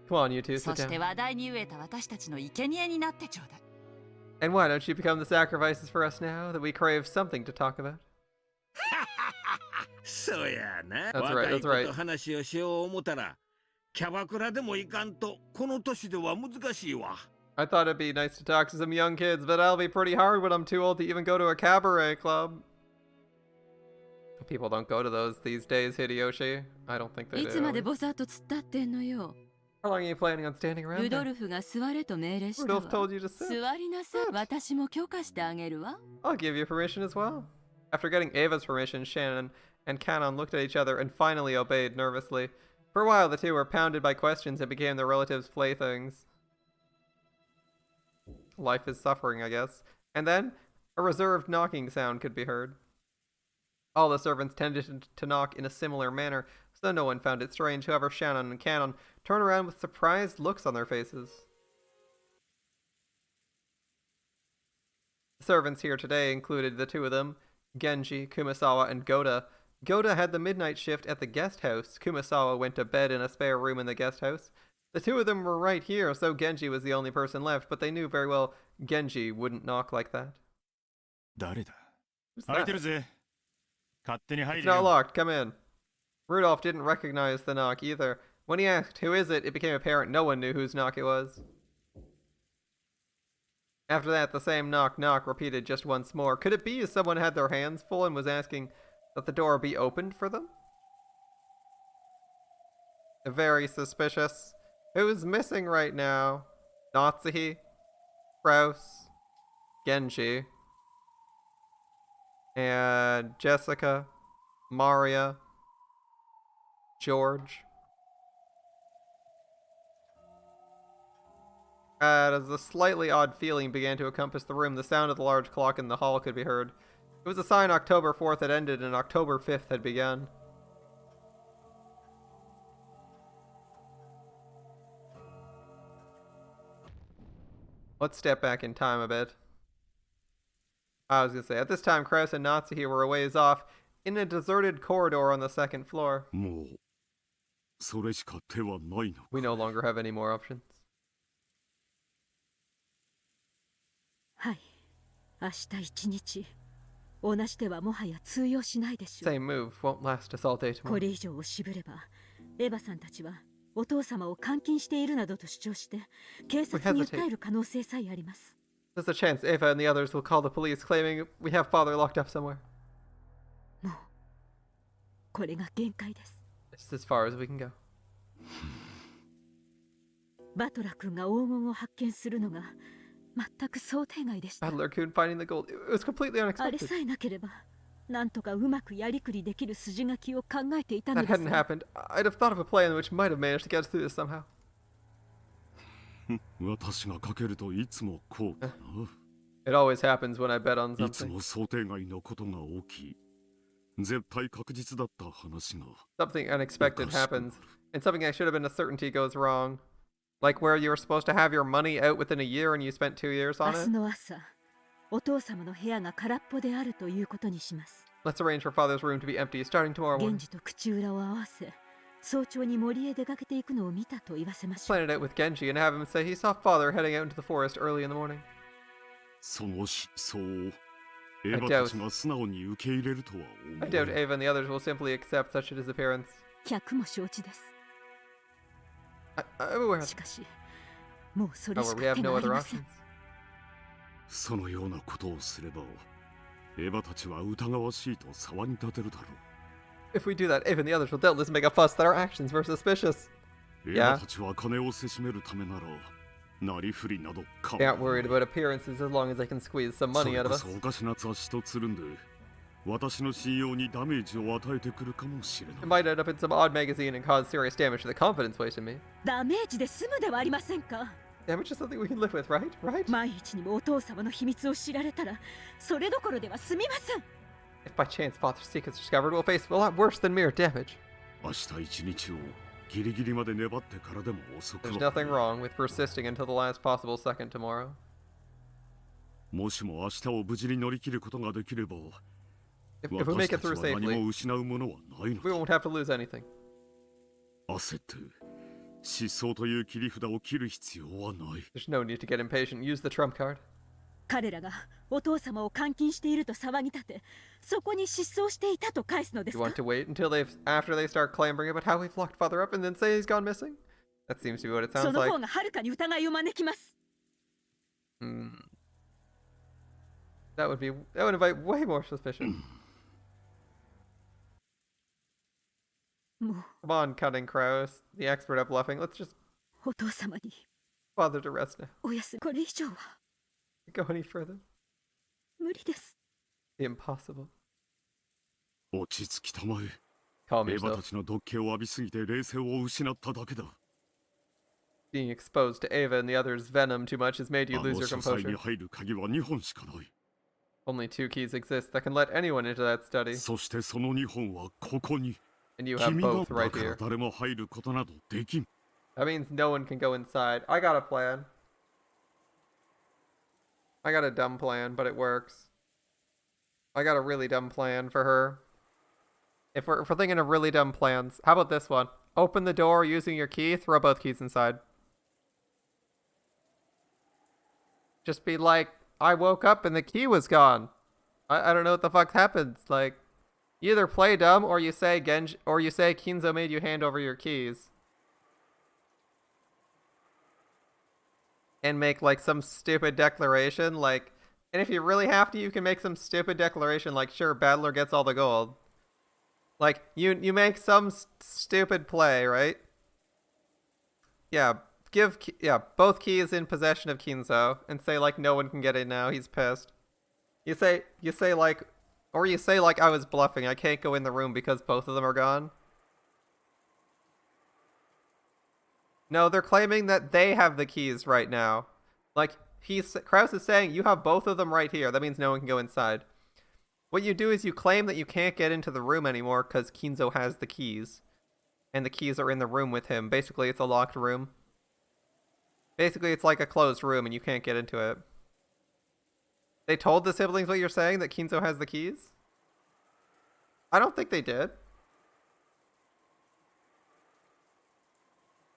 Come on, you two, そ sit して down. 話題に飢えた私たちの生贄になってちょうだい。 And why don't you become the sacrifices for us now that we crave something to talk about? そうやな。 That's right, 若い that's 子 right. と話をしよう思ったら、キャバクラでもいかんと、この年では難しいわ。 I thought it'd be nice to talk to some young kids, but that'll be pretty hard when I'm too old to even go to a cabaret club. People don't go to those these days, Hideyoshi. I don't think they いつまで do. ぼさっと突っ立ってんのよ。 How long are you planning on standing around ルド there? ルフが座れと命令したわ。 Rudolph told you to sit. 座りなさい。私も許可してあげるわ。 I'll give you permission as well. After getting Ava's permission, Shannon and Canon looked at each other and finally obeyed nervously. For a while, the two were pounded by questions and became their relatives' playthings. Life is suffering, I guess. And then, a reserved knocking sound could be heard. All the servants tended to knock in a similar manner, so no one found it strange. However, Shannon and Canon turned around with surprised looks on their faces. The servants here today included the two of them, Genji, Kumasawa, and Goda. Goda had the midnight shift at the guest house. Kumasawa went to bed in a spare room in the guest house. The two of them were right here, so Genji was the only person left, but they knew very well Genji wouldn't knock like that. 誰だ Who's 開い that? てるぜ。勝手に入 It's る not よ。 locked, come in. Rudolph didn't recognize the knock either. When he asked, who is it, it became apparent no one knew whose knock it was. After that, the same knock knock repeated just once more. Could it be someone had their hands full and was asking that the door be opened for them? Very suspicious. Who's missing right now? Natsuhi, Krauss, Genji, and Jessica, Maria, George. As a slightly odd feeling began to encompass the room, the sound of the large clock in the hall could be heard. It was a sign October 4th had ended and October 5th had begun. Let's step back in time a bit. I was gonna say, at this time, Krauss and Natsuhi were a ways off, in a deserted corridor on the second floor. もうそれしか手はないのか。 We no longer have any more options. はい。明日一日同じ手はもはや通用しないでしょう。 Same move won't last us all day こ tomorrow. れ以上を渋ればエヴァさんたちはお父様を監禁しているなどと主張して警察に訴える可能性さえあります。 There's a chance Eva and the others will call the police claiming we have father locked up somewhere. もうこれが限界です。 Just as far as we can go. バトラ君が黄金を発見するのが全く想定外でした。 Battler-kun finding the gold, it was completely あれ unexpected. さえなければなんとかうまくやりくりできる筋書きを考えていたの That です hadn't が happened. I'd have thought of a plan which might have managed to get us through this somehow. 私がかけるといつもこうかな。 It always happens when I bet on いつ something. も想定外のことが起き、絶対確実だった話が。 Something unexpected happens, and something that should have been a certainty goes wrong. Like where you were supposed to have your money out within a year and you spent 2 years 明 on 日 it. の朝お父様の部屋が空っぽであるということにします。 Let's arrange for father's room to be empty starting tomorrow 源 morning. 氏と口裏を合わせ早朝に森へ出かけていくのを見たと言わせましょう。 Plan it out with Genji and have him say he saw father heading out into the forest early in the morning. その思想をエヴァたちが素直に受け入れるとは思 I え doubt ない。 Ava and the others will simply accept such a disappearance. 客も承知です。 I'm aware. しかしもうそれし However, か we have 手が no あり other ません options.。そのようなことをすれば、エヴァたちは疑わしいと騒ぎ立てるだろう。 If we do that, Ava and the others will doubtless make a fuss that our actions were suspicious. エヴァたちは金をせしめるためなら、なりふりなど構 They わ aren't な worried い。 about appearances as long as they can squeeze some そ money れ out of こ us. そおかしな雑誌とつるんで、私の信用にダメージを与えてくるかもしれ It ない。 might end up in some odd magazine and cause serious damage to the confidence placed in me. ダメージで済むではありませんか。 Damage is something we can live with, right? Right? 万一にもお父様の秘密を知られたらそれどころでは済みません。 If by chance father's secret's discovered, we'll face a lot worse than mere damage. 明日一日をギリギリまで粘ってからでも遅く There's は nothing wrong with persisting until the last possible second tomorrow. もしも明日を無事に乗り切ることができれば、 If we 私 make た it ち through は何 safely, も失うものはないの we だ。 won't have to lose anything. 焦って失踪という切り札を切る必要はない。 There's no need to get impatient. Use the trump card. 彼らがお父様を監禁していると騒ぎ立てそこに失踪していたと返すのです You か。 want to wait until after they start clamoring about how we've locked father up and then say he's gone missing? That seems to be what it そ sounds の like. 方がはるかに疑いを招きます。 That would invite way more suspicion. もう Come on, cunning Krauss, the expert at bluffing. Let's just お父様に father to rest now. おやすみ。これ以上は Go any further? 無理です。 Impossible. 落ち着きたまえ。 Calm エヴァ yourself. たちの毒気を浴びすぎて冷静を失っただけだ。 Being exposed to Ava and the others' venom too much has made you あ lose の your 書斎に composure. 入る鍵は2本しかない。 Only 2 keys exist that can let anyone into that study, そしてその2本はここに。 and you have 君が both だ right から here. 誰も入ることなどできん。 That means no one can go inside. I got a plan. I got a dumb plan, but it works. I got a really dumb plan for her. If we're thinking of really dumb plans, how about this one? Open the door using your key, throw both keys inside. Just be like, I woke up and the key was gone. I don't know what the fuck happens. Like, you either play dumb or you say Kinzo made you hand over your keys. And make like some stupid declaration, like, and if you really have to, you can make some stupid declaration, like, sure, Battler gets all the gold. Like, you make some stupid play, right? Yeah, both keys in possession of Kinzo, and say like no one can get in now. He's pissed. You say like, or you say like I was bluffing. I can't go in the room because both of them are gone. No, they're claiming that they have the keys right now. Like, Krauss is saying, you have both of them right here. That means no one can go inside. What you do is you claim that you can't get into the room anymore because Kinzo has the keys. And the keys are in the room with him. Basically, it's a locked room. Basically, it's like a closed room and you can't get into it. They told the siblings what you're saying, that Kinzo has the keys? I don't think they did.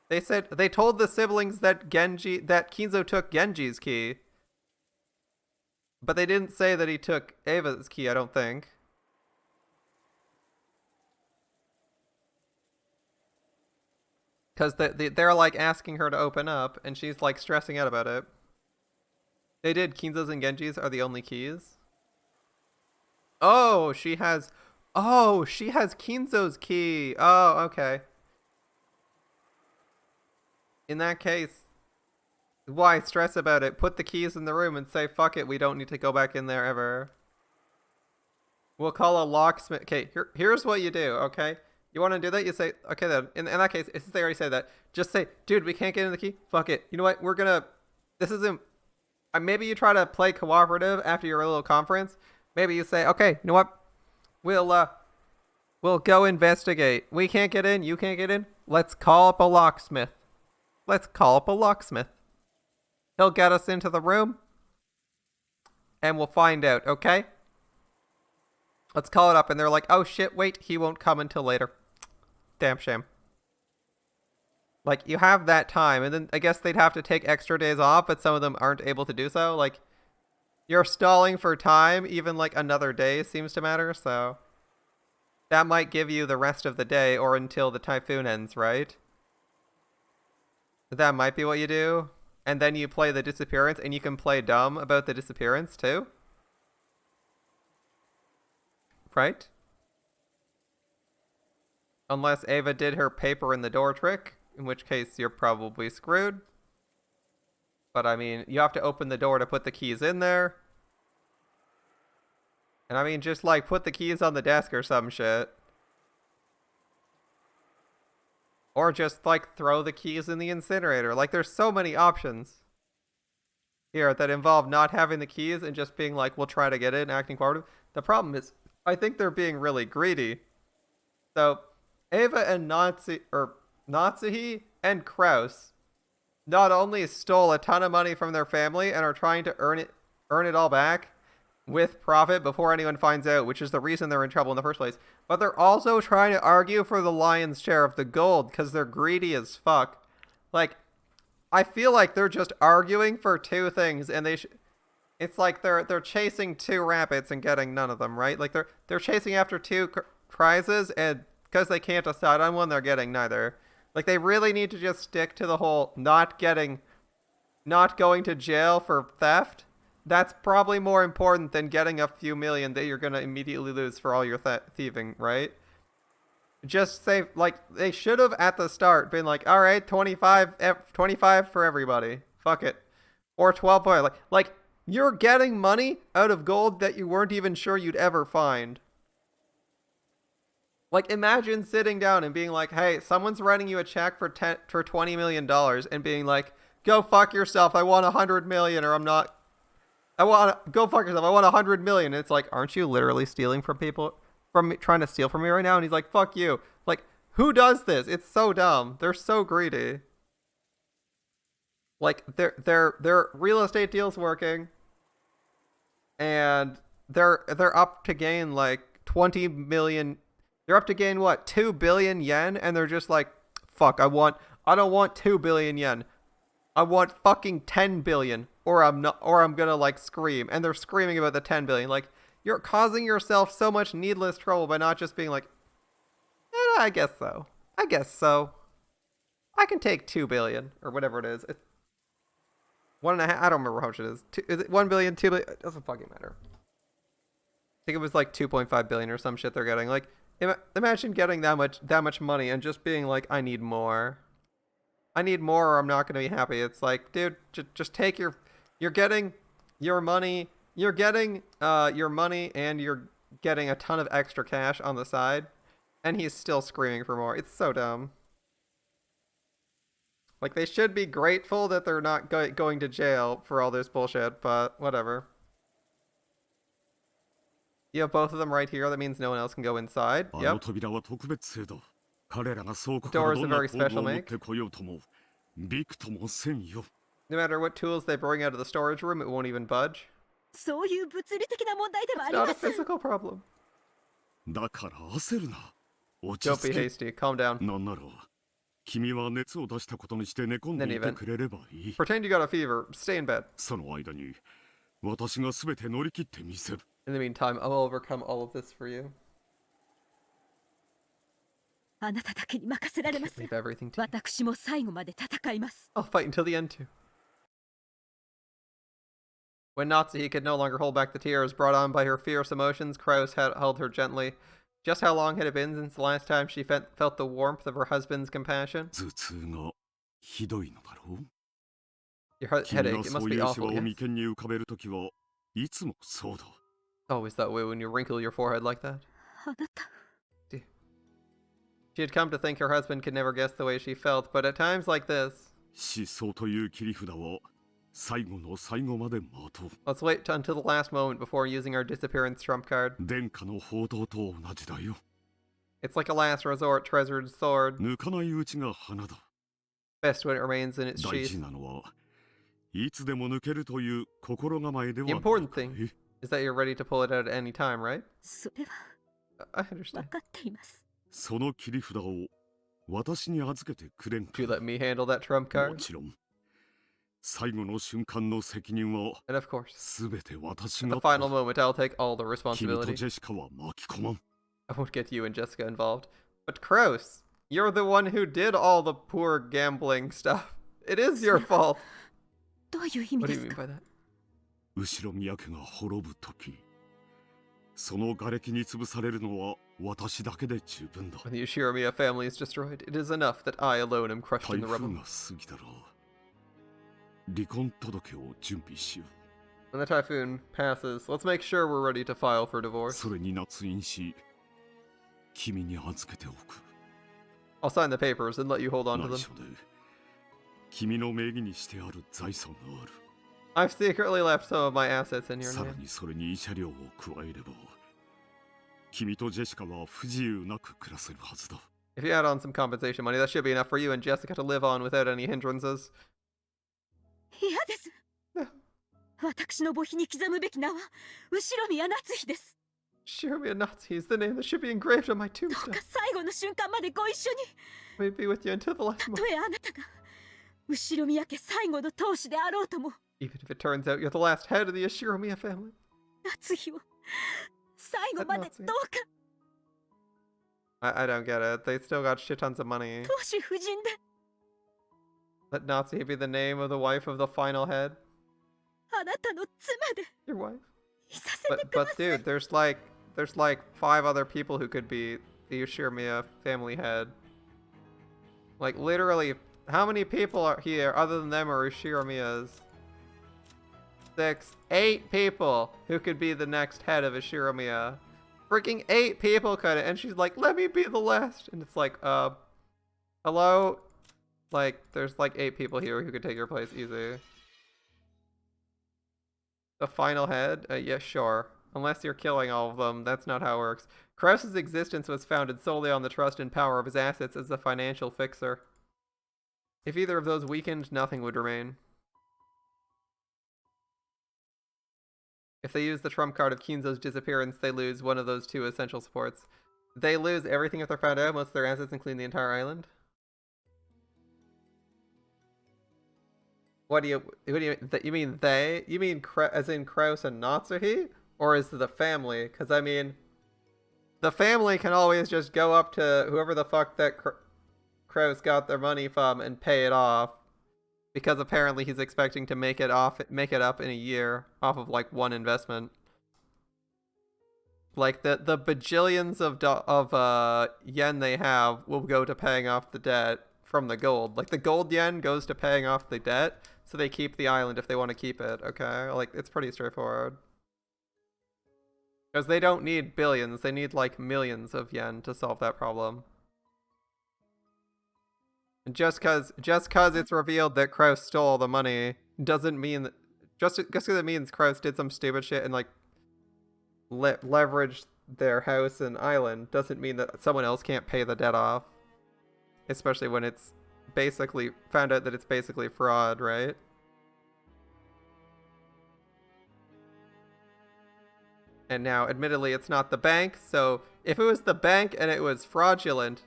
They told the siblings that Kinzo took Genji's key. But they didn't say that he took Ava's key, I don't think. Because they're like asking her to open up, and she's like stressing out about it. They did. Kinzo's and Genji's are the only keys. Oh, she has Kinzo's key. Oh, okay. In that case, why stress about it? Put the keys in the room and say, fuck it, we don't need to go back in there ever. We'll call a locksmith. Okay, here's what you do, okay? You want to do that? You say, okay then, in that case, since they already said that, just say, dude, we can't get in the key? Fuck it. You know what? This isn't, maybe you try to play cooperative after your little conference. Maybe you say, okay, you know what? We'll go investigate. We can't get in, you can't get in. Let's call up a locksmith. He'll get us into the room, and we'll find out, okay? Let's call it up. And they're like, oh shit, wait, he won't come until later. Damn shame. Like, you have that time, and then I guess they'd have to take extra days off, but some of them aren't able to do so. Like, you're stalling for time, even like another day seems to matter, so that might give you the rest of the day or until the typhoon ends, right? That might be what you do. And then you play the disappearance, and you can play dumb about the disappearance too. Right? Unless Ava did her paper in the door trick, in which case you're probably screwed. But I mean, you have to open the door to put the keys in there. And I mean, just like put the keys on the desk or some shit. Or just like throw the keys in the incinerator. Like, there's so many options here that involve not having the keys and just being like, we'll try to get in, acting cooperative. The problem is, I think they're being really greedy. So, Ava and Natsuhi and Krauss not only stole a ton of money from their family and are trying to earn it all back with profit before anyone finds out, which is the reason they're in trouble in the first place, but they're also trying to argue for the lion's share of the gold because they're greedy as fuck. Like, I feel like they're just arguing for two things, and it's like they're chasing two rabbits and getting none of them, right? Like, they're chasing after two prizes, and because they can't decide on one, they're getting neither. Like, they really need to just stick to the whole not going to jail for theft. That's probably more important than getting a few million that you're going to immediately lose for all your thieving, right? Just say, like, they should have at the start been like, all right, 25 for everybody. Fuck it. Or 12. Like, you're getting money out of gold that you weren't even sure you'd ever find. Like, imagine sitting down and being like, hey, someone's writing you a check for $20 million and being like, go fuck yourself. I want 100 million, or I'm not. Go fuck yourself. I want 100 million. And it's like, aren't you literally stealing from people, trying to steal from me right now? And he's like, fuck you. Like, who does this? It's so dumb. They're so greedy. Like, their real estate deal's working, and they're up to gain like 20 million. They're up to gain what, 2 billion yen, and they're just like, fuck, I don't want 2 billion yen. I want fucking 10 billion, or I'm gonna like scream. And they're screaming about the 10 billion. Like, you're causing yourself so much needless trouble by not just being like, I guess so. I can take 2 billion, or whatever it is. It's 1.5, I don't remember how much it is. Is it 1 billion, 2 billion? It doesn't fucking matter. I think it was like 2.5 billion or some shit they're getting. Like, imagine getting that much money and just being like, I need more. Or I'm not going to be happy. It's like, dude, just take you're getting your money. You're getting your money, and you're getting a ton of extra cash on the side. And he's still screaming for more. It's so dumb. Like, they should be grateful that they're not going to jail for all this bullshit, but whatever. You have both of them right here. That means no one else can go inside. あの Yep. 扉は特別製だ。彼らが倉庫 The か door ら is ど a んな very 工具 special を持っ make. てこようとも、びくともせんよ。 No matter what tools they bring out of the storage room, it won't even budge. そういう物理的な問題ではあ It's り not ま a せん。 physical problem. だから焦るな。落ち Don't be 着け。 hasty. Calm down. なんなら、君は熱を出したことにして寝込んでいてくれればいい。 Pretend you got a fever. Stay in bed. その間に、私が全て乗り切ってみせる。 In the meantime, I'll overcome all of this for you. あなただけに任せられま Can't せん。 leave everything to you. 私も最後まで戦います。 I'll fight until the end too. When Natsuhi could no longer hold back the tears brought on by her fierce emotions, Krauss held her gently. Just how long had it been since the last time she felt the warmth of her husband's compassion? 頭痛がひどいのだろう。 Your 君 headache, が it そ must う be いうシワ awful. を Yes? 眉間に浮かべるときはいつもそうだ。 Always that way when you wrinkle your forehead like that. あなた、 She had come to think her husband could never guess the way she felt, but at times like this... 失踪という切り札は最後の最後まで待とう。 Let's wait until the last moment before using our disappearance trump card. 殿下の報道と同じだよ。 It's like a last resort treasured sword. 抜かないうちが花だ。 Best when it remains in its 大 sheath. 事なのはいつでも抜けるという心構えでは The ない important かい。 thing is that you're ready to pull it out at any time, right? それは I 分 understand. かっています。その切り札を私に預けてくれんか Would you let me handle that trump も card? ちろん。最後の瞬間の責任は And of course, すべて私 at が the final moment, I'll take all the 君と responsibility. ジェシカは巻き込まん。 I won't get you and Jessica involved. But Krauss, you're the one who did all the poor gambling stuff. It is your fault. どういう意味 What で do す you mean か？ by that? 後ろ宮家が滅ぶとき、その瓦礫に潰されるのは私だけで十分だ。 When the Ushiramiya family is destroyed, it is enough that I alone am crushed 台 in the 風 rubble. が過ぎたら、離婚届を準備しよう。 When the typhoon passes, let's make sure we're ready to file for divorce. それに捺印し、君に預けておく。 I'll sign the papers and let you hold on to 内 them. 緒で、君の名義にしてある財産がある。 I've secretly left some of my assets in your さら name. にそれに慰謝料を加えれば、君とジェシカは不自由なく暮らせるはずだ。 If you add on some compensation money, that should be enough for you and Jessica to live on without any hindrances. 嫌です。私の墓碑に刻むべき名は後ろ宮夏日です。 Shiramiya Natsuhi is the name that should be engraved on my どう tombstone. か最後の瞬間までご一緒に。 We'd be with you until the last た moment. とえあなたが後ろ宮家最後の当主であろうとも、 Even if it turns out you're the last head of the Ushiramiya family. 夏日を最後までどうか I don't get it. They still got shit tons of money. 当主夫人で Let Natsuhi be the name of the wife of the final head. あなたの妻で Your wife. いさせて But くだ but さい。 dude, there's like 5 other people who could be the Ushiramiya family head. Like literally, how many people are here other than them are Ushiramiya's? 6, 8 people who could be the next head of Ushiramiya. Freaking 8 people could, and she's like, let me be the last. And it's like, hello? Like, there's like 8 people here who could take your place easy. The final head? Yeah, sure. Unless you're killing all of them, that's not how it works. Krauss's existence was founded solely on the trust and power of his assets as a financial fixer. If either of those weakened, nothing would remain. If they use the trump card of Kinzo's disappearance, they lose one of those 2 essential supports. They lose everything if they're found out, most of their assets, including the entire island. What do you mean they? You mean as in Krauss and Natsuhi? Or is it the family? Because I mean, the family can always just go up to whoever the fuck that Krauss got their money from and pay it off. Because apparently he's expecting to make it up in a year off of like 1 investment. Like the bajillions of yen they have will go to paying off the debt from the gold. Like the gold yen goes to paying off the debt, so they keep the island if they want to keep it, okay? Like it's pretty straightforward. Because they don't need billions, they need like millions of yen to solve that problem. And just cause it's revealed that Krauss stole all the money doesn't mean that just because it means Krauss did some stupid shit and like leveraged their house and island doesn't mean that someone else can't pay the debt off. Especially when it's basically found out that it's basically fraud, right? And now, admittedly, it's not the bank, so if it was the bank and it was fraudulent,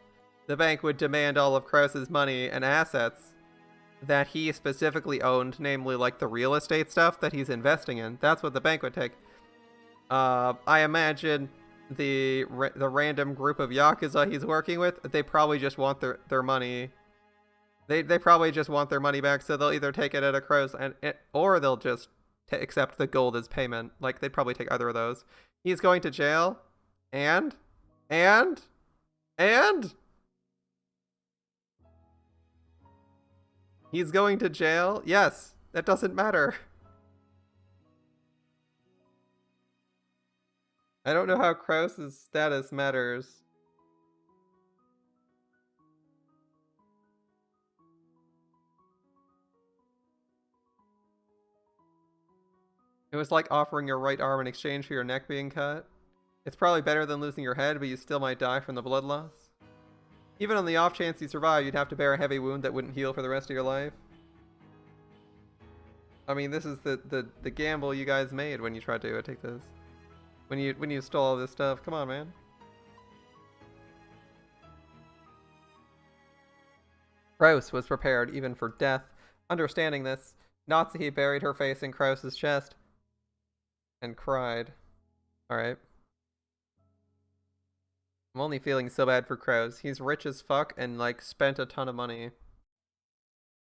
the bank would demand all of Krauss's money and assets that he specifically owned, namely like the real estate stuff that he's investing in. That's what the bank would take. I imagine the random group of Yakuza he's working with, they probably just want their money. They probably just want their money back, so they'll either take it out of Krauss or they'll just accept the gold as payment. Like, they'd probably take either of those. He's going to jail, and he's going to jail? Yes, that doesn't matter. I don't know how Krauss's status matters. It was like offering your right arm in exchange for your neck being cut. It's probably better than losing your head, but you still might die from the blood loss. Even on the off chance you survive, you'd have to bear a heavy wound that wouldn't heal for the rest of your life. I mean, this is the gamble you guys made when you tried to take this. When you stole all this stuff. Come on, man. Krauss was prepared even for death. Understanding this, Natsuhi buried her face in Krauss's chest and cried. Alright. I'm only feeling so bad for Krauss. He's rich as fuck and like spent a ton of money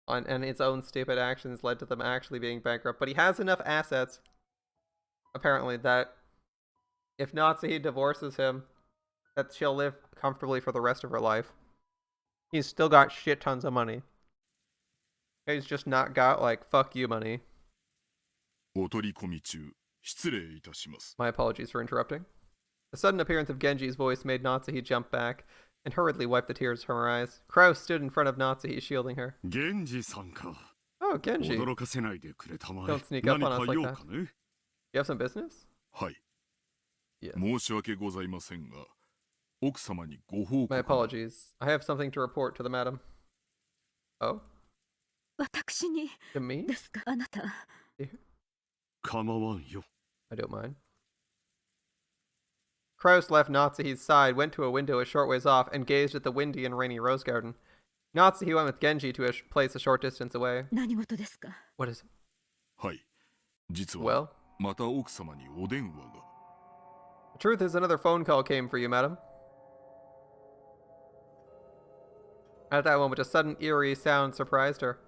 on, and his own stupid actions led to them actually being bankrupt. But he has enough assets, apparently, that if Natsuhi divorces him, that she'll live comfortably for the rest of her life. He's still got shit tons of money. He's just not got like fuck you money. My apologies for interrupting. The sudden appearance of Genji's voice made Natsuhi jump back and hurriedly wipe the tears from her eyes. Krauss stood in front of Natsuhi, shielding her. Oh, Genji. Don't sneak up on us like that. You have some business? Yes. My apologies. I have something to report to the madam. Oh? To me? I don't mind. Krauss left Natsuhi's side, went to a window a short ways off, and gazed at the windy and rainy rose garden. Natsuhi went with Genji to a place a short distance away. What is it? Well? The truth is, another phone call came for you, madam. At that moment, a sudden eerie sound surprised her.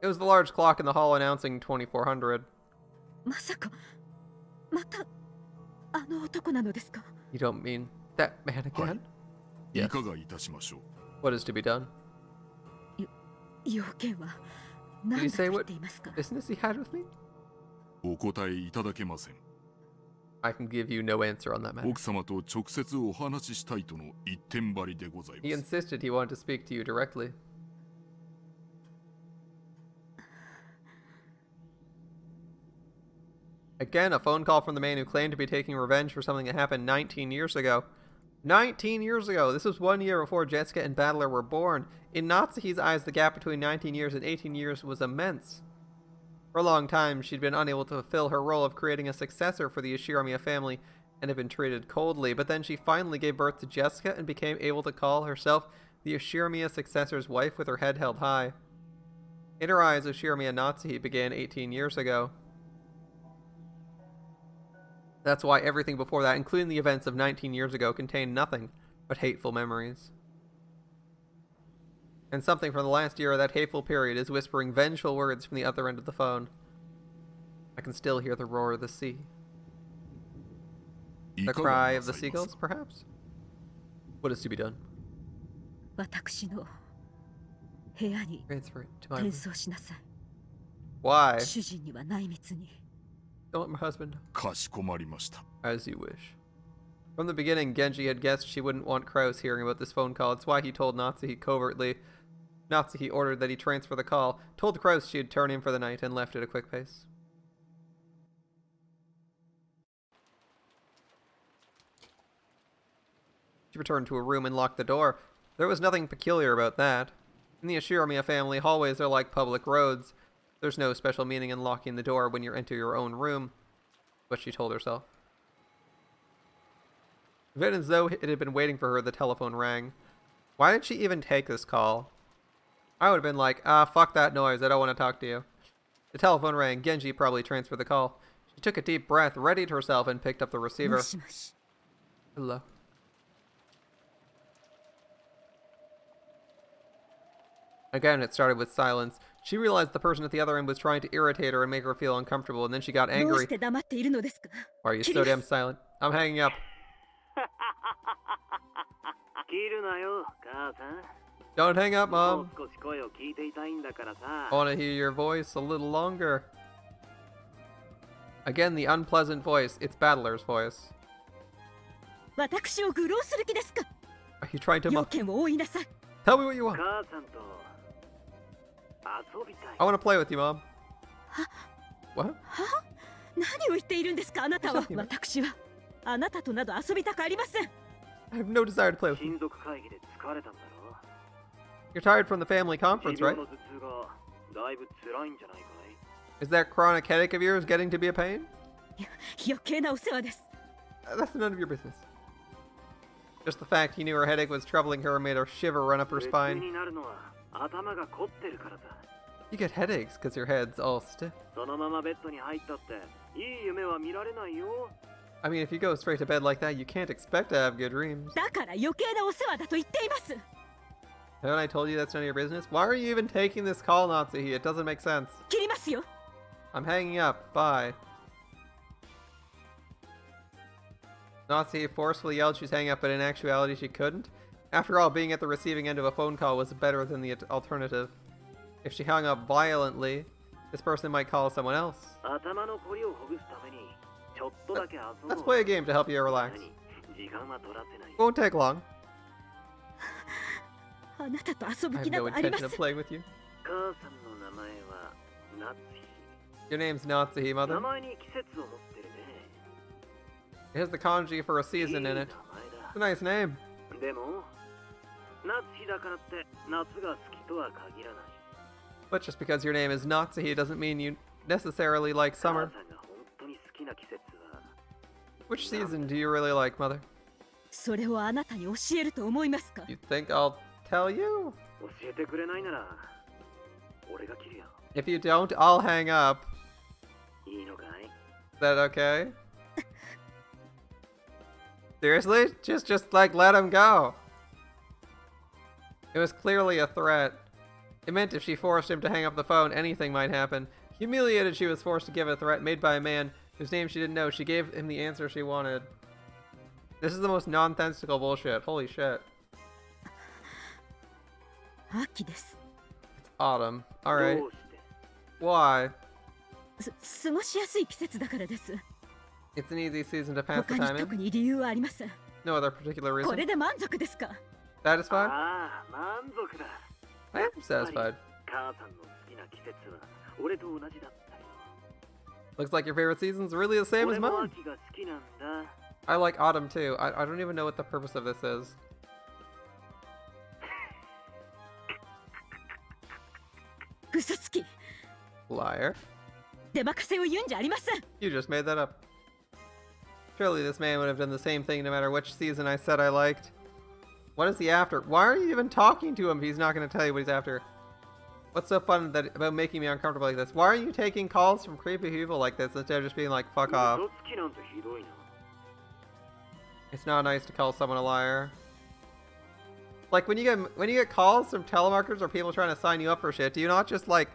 It was the large clock in the hall announcing 2400. You don't mean that man again? Yes. What is to be done? Did he say what business he had with me? I can give you no answer on that matter. He insisted he wanted to speak to you directly. Again, a phone call from the man who claimed to be taking revenge for something that happened 19 years ago. 19 years ago! This was 1 year before Jessica and Battler were born. In Natsuhi's eyes, the gap between 19 years and 18 years was immense. For a long time, she'd been unable to fulfill her role of creating a successor for the Yoshiramiya family and had been treated coldly, but then she finally gave birth to Jessica and became able to call herself the Yoshiramiya successor's wife with her head held high. In her eyes, Yoshiramiya Natsuhi began 18 years ago. That's why everything before that, including the events of 19 years ago, contained nothing but hateful memories. And something from the last year of that hateful period is whispering vengeful words from the other end of the phone. I can still hear the roar of the sea. The cry of the seagulls, perhaps? What is to be done? Transfer it to my room. Why? Don't let my husband know. As you wish. From the beginning, Genji had guessed she wouldn't want Krauss hearing about this phone call. It's why he told Natsuhi covertly. Natsuhi ordered that he transfer the call, told Krauss she'd turn in for the night, and left at a quick pace. She returned to her room and locked the door. There was nothing peculiar about that. In the Ashiramiya family, hallways are like public roads. There's no special meaning in locking the door when you enter your own room, but she told herself. Then, as though it had been waiting for her, the telephone rang. Why did she even take this call? I would have been like, fuck that noise, I don't want to talk to you. The telephone rang. Genji probably transferred the call. She took a deep breath, readied herself, and picked up the receiver. もしもし Hello. Again, it started with silence. She realized the person at the other end was trying to irritate her and make her feel uncomfortable, and then she got どう angry. して黙っているのですか Why are you so damn silent? I'm hanging up. 切るなよ、母さん。 Don't hang up, もう Mom. 少し声を聞いていたいんだからさ。 I want to hear your voice a little longer. Again, the unpleasant voice. It's Battler's voice. 私を愚弄する気ですか Are you trying to 要 mock? 件を追いなさい Tell me what you want. 母さんと遊びたい。 I want to play with you, Mom. What? 何を言っているんですかあなたは私はあなたとなど遊びたくありません I have no desire to play with you. 親族会議で疲れたんだろ。 You're tired from the family 持 conference, 病 right? の頭痛がだいぶ辛いんじゃないかい。 Is that chronic headache of yours getting to be a pain? 余計なお世話です That's none of your business. Just the fact he knew her headache was troubling her made a shiver run up her 頭痛 spine. になるのは頭が凝ってるからだ。 You get headaches because your head's all stiff. そのままベッドに入ったっていい夢は見られないよ。 I mean, if you go straight to bed like that, you can't expect to have good dreams. だから余計なお世話だと言っています Haven't I told you that's none of your business? Why are you even taking this call, Natsuhi? It doesn't make sense. 切りますよ I'm hanging up. Bye. Natsuhi forcefully yelled she's hanging up, but in actuality she couldn't. After all, being at the receiving end of a phone call was better than the alternative. If she hung up violently, this person might call someone else. 頭のこりをほぐすためにちょっとだけ遊ぼう。 Let's play a game to help you relax. 何時間は取らせない。 Won't take long. あなたと遊 I ぶ have 気な no どありま intention せ of ん playing with you. 母さんの名前はナツヒ。 Your name's Natsuhi, 名 mother. 前に季節を持ってるね。 It has the kanji for a いい season 名 in 前 it. だ。 It's a nice name. でもナツヒだからって夏が好きとは限らない。 But just because your name is Natsuhi doesn't mean you necessarily like 母 summer. さんが本当に好きな季節は Which season do you really like, mother? それをあなたに教えると思いますか You think I'll tell you? 教えてくれないなら俺が切るよ。 If you don't, I'll hang up. いいのかい？ Is that okay? Seriously? Just like let him go. It was clearly a threat. It meant if she forced him to hang up the phone, anything might happen. Humiliated, she was forced to give a threat made by a man whose name she didn't know. She gave him the answer she wanted. This is the most nonsensical bullshit. Holy shit. 秋です It's autumn. Alright. どうして？ Why? 過ごしやすい季節だからです It's an easy season to pass 他 the に time 特 in. に理由はありません No other particular これ reason. で満足ですか Satisfied? ああ、満足だ。 I am satisfied. 母さんの好きな季節は俺と同じだったよ。 Looks like your favorite season's really the same 俺 as も mine. 秋が好きなんだ。 I like autumn too. I don't even know what the purpose of this is. 嘘つき Liar. 出任せを言うんじゃありません You just made that up. Surely this man would have done the same thing no matter which season I said I liked. What is he after? Why are you even talking to him if he's not going to tell you what he's after? What's so fun about making me uncomfortable like this? Why are you taking calls from creepy people like this instead of just being like, fuck off? 嘘つきなんてひどいな。 It's not nice to call someone a liar. Like when you get calls from telemarketers or people trying to sign you up for shit, do you not just like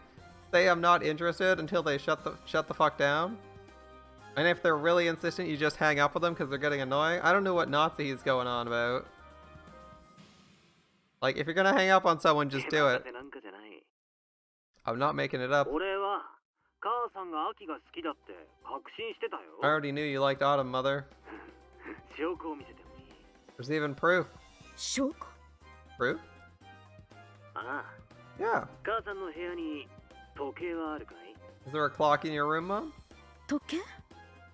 say I'm not interested until they shut the fuck down? And if they're really insistent, you just hang up with them because they're getting annoying? I don't know what Nazi he's going on about. Like if you're gonna hang up on someone, just do it. 手任せなんかじゃない。 I'm not making it up. 俺は母さんが秋が好きだって確信してた I よ。 already knew you liked autumn, mother. 証拠を見せてもいい。 There's even proof. 証拠 Proof? ああ、Yeah. 母さんの部屋に時計はあるかい？ Is there a clock in your room, Mom? 時計？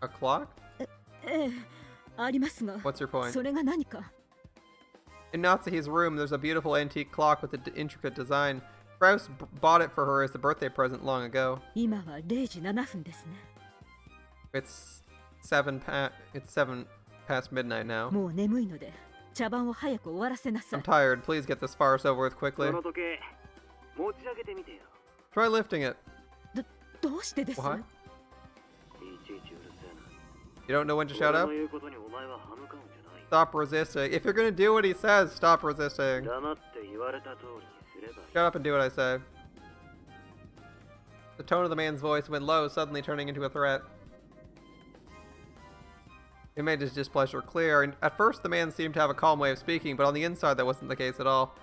A clock? ええ、ありますが。 What's your point? それが何か？ In Natsuhi's room, there's a beautiful antique clock with an intricate design. Krauss bought it for her as a birthday present long ago. 今は0時7分ですね。 It's 7 past midnight now. もう眠いので茶番を早く終わらせなさ I'm い。 tired. Please get this farce over with そ quickly. の時計持ち上げてみてよ。 Try lifting it. どうしてです？ What? いちいちうるせえな。 You don't know when to shut 俺 up? の言うことにお前は歯向かうんじゃない。 Stop resisting. If you're gonna do what he says, stop resisting. 黙って言われた通りにすればいい。 Shut up and do what I say. The tone of the man's voice went low, suddenly turning into a threat. It made his displeasure clear, and at first the man seemed to have a calm way of speaking, but on the inside that wasn't the case at all.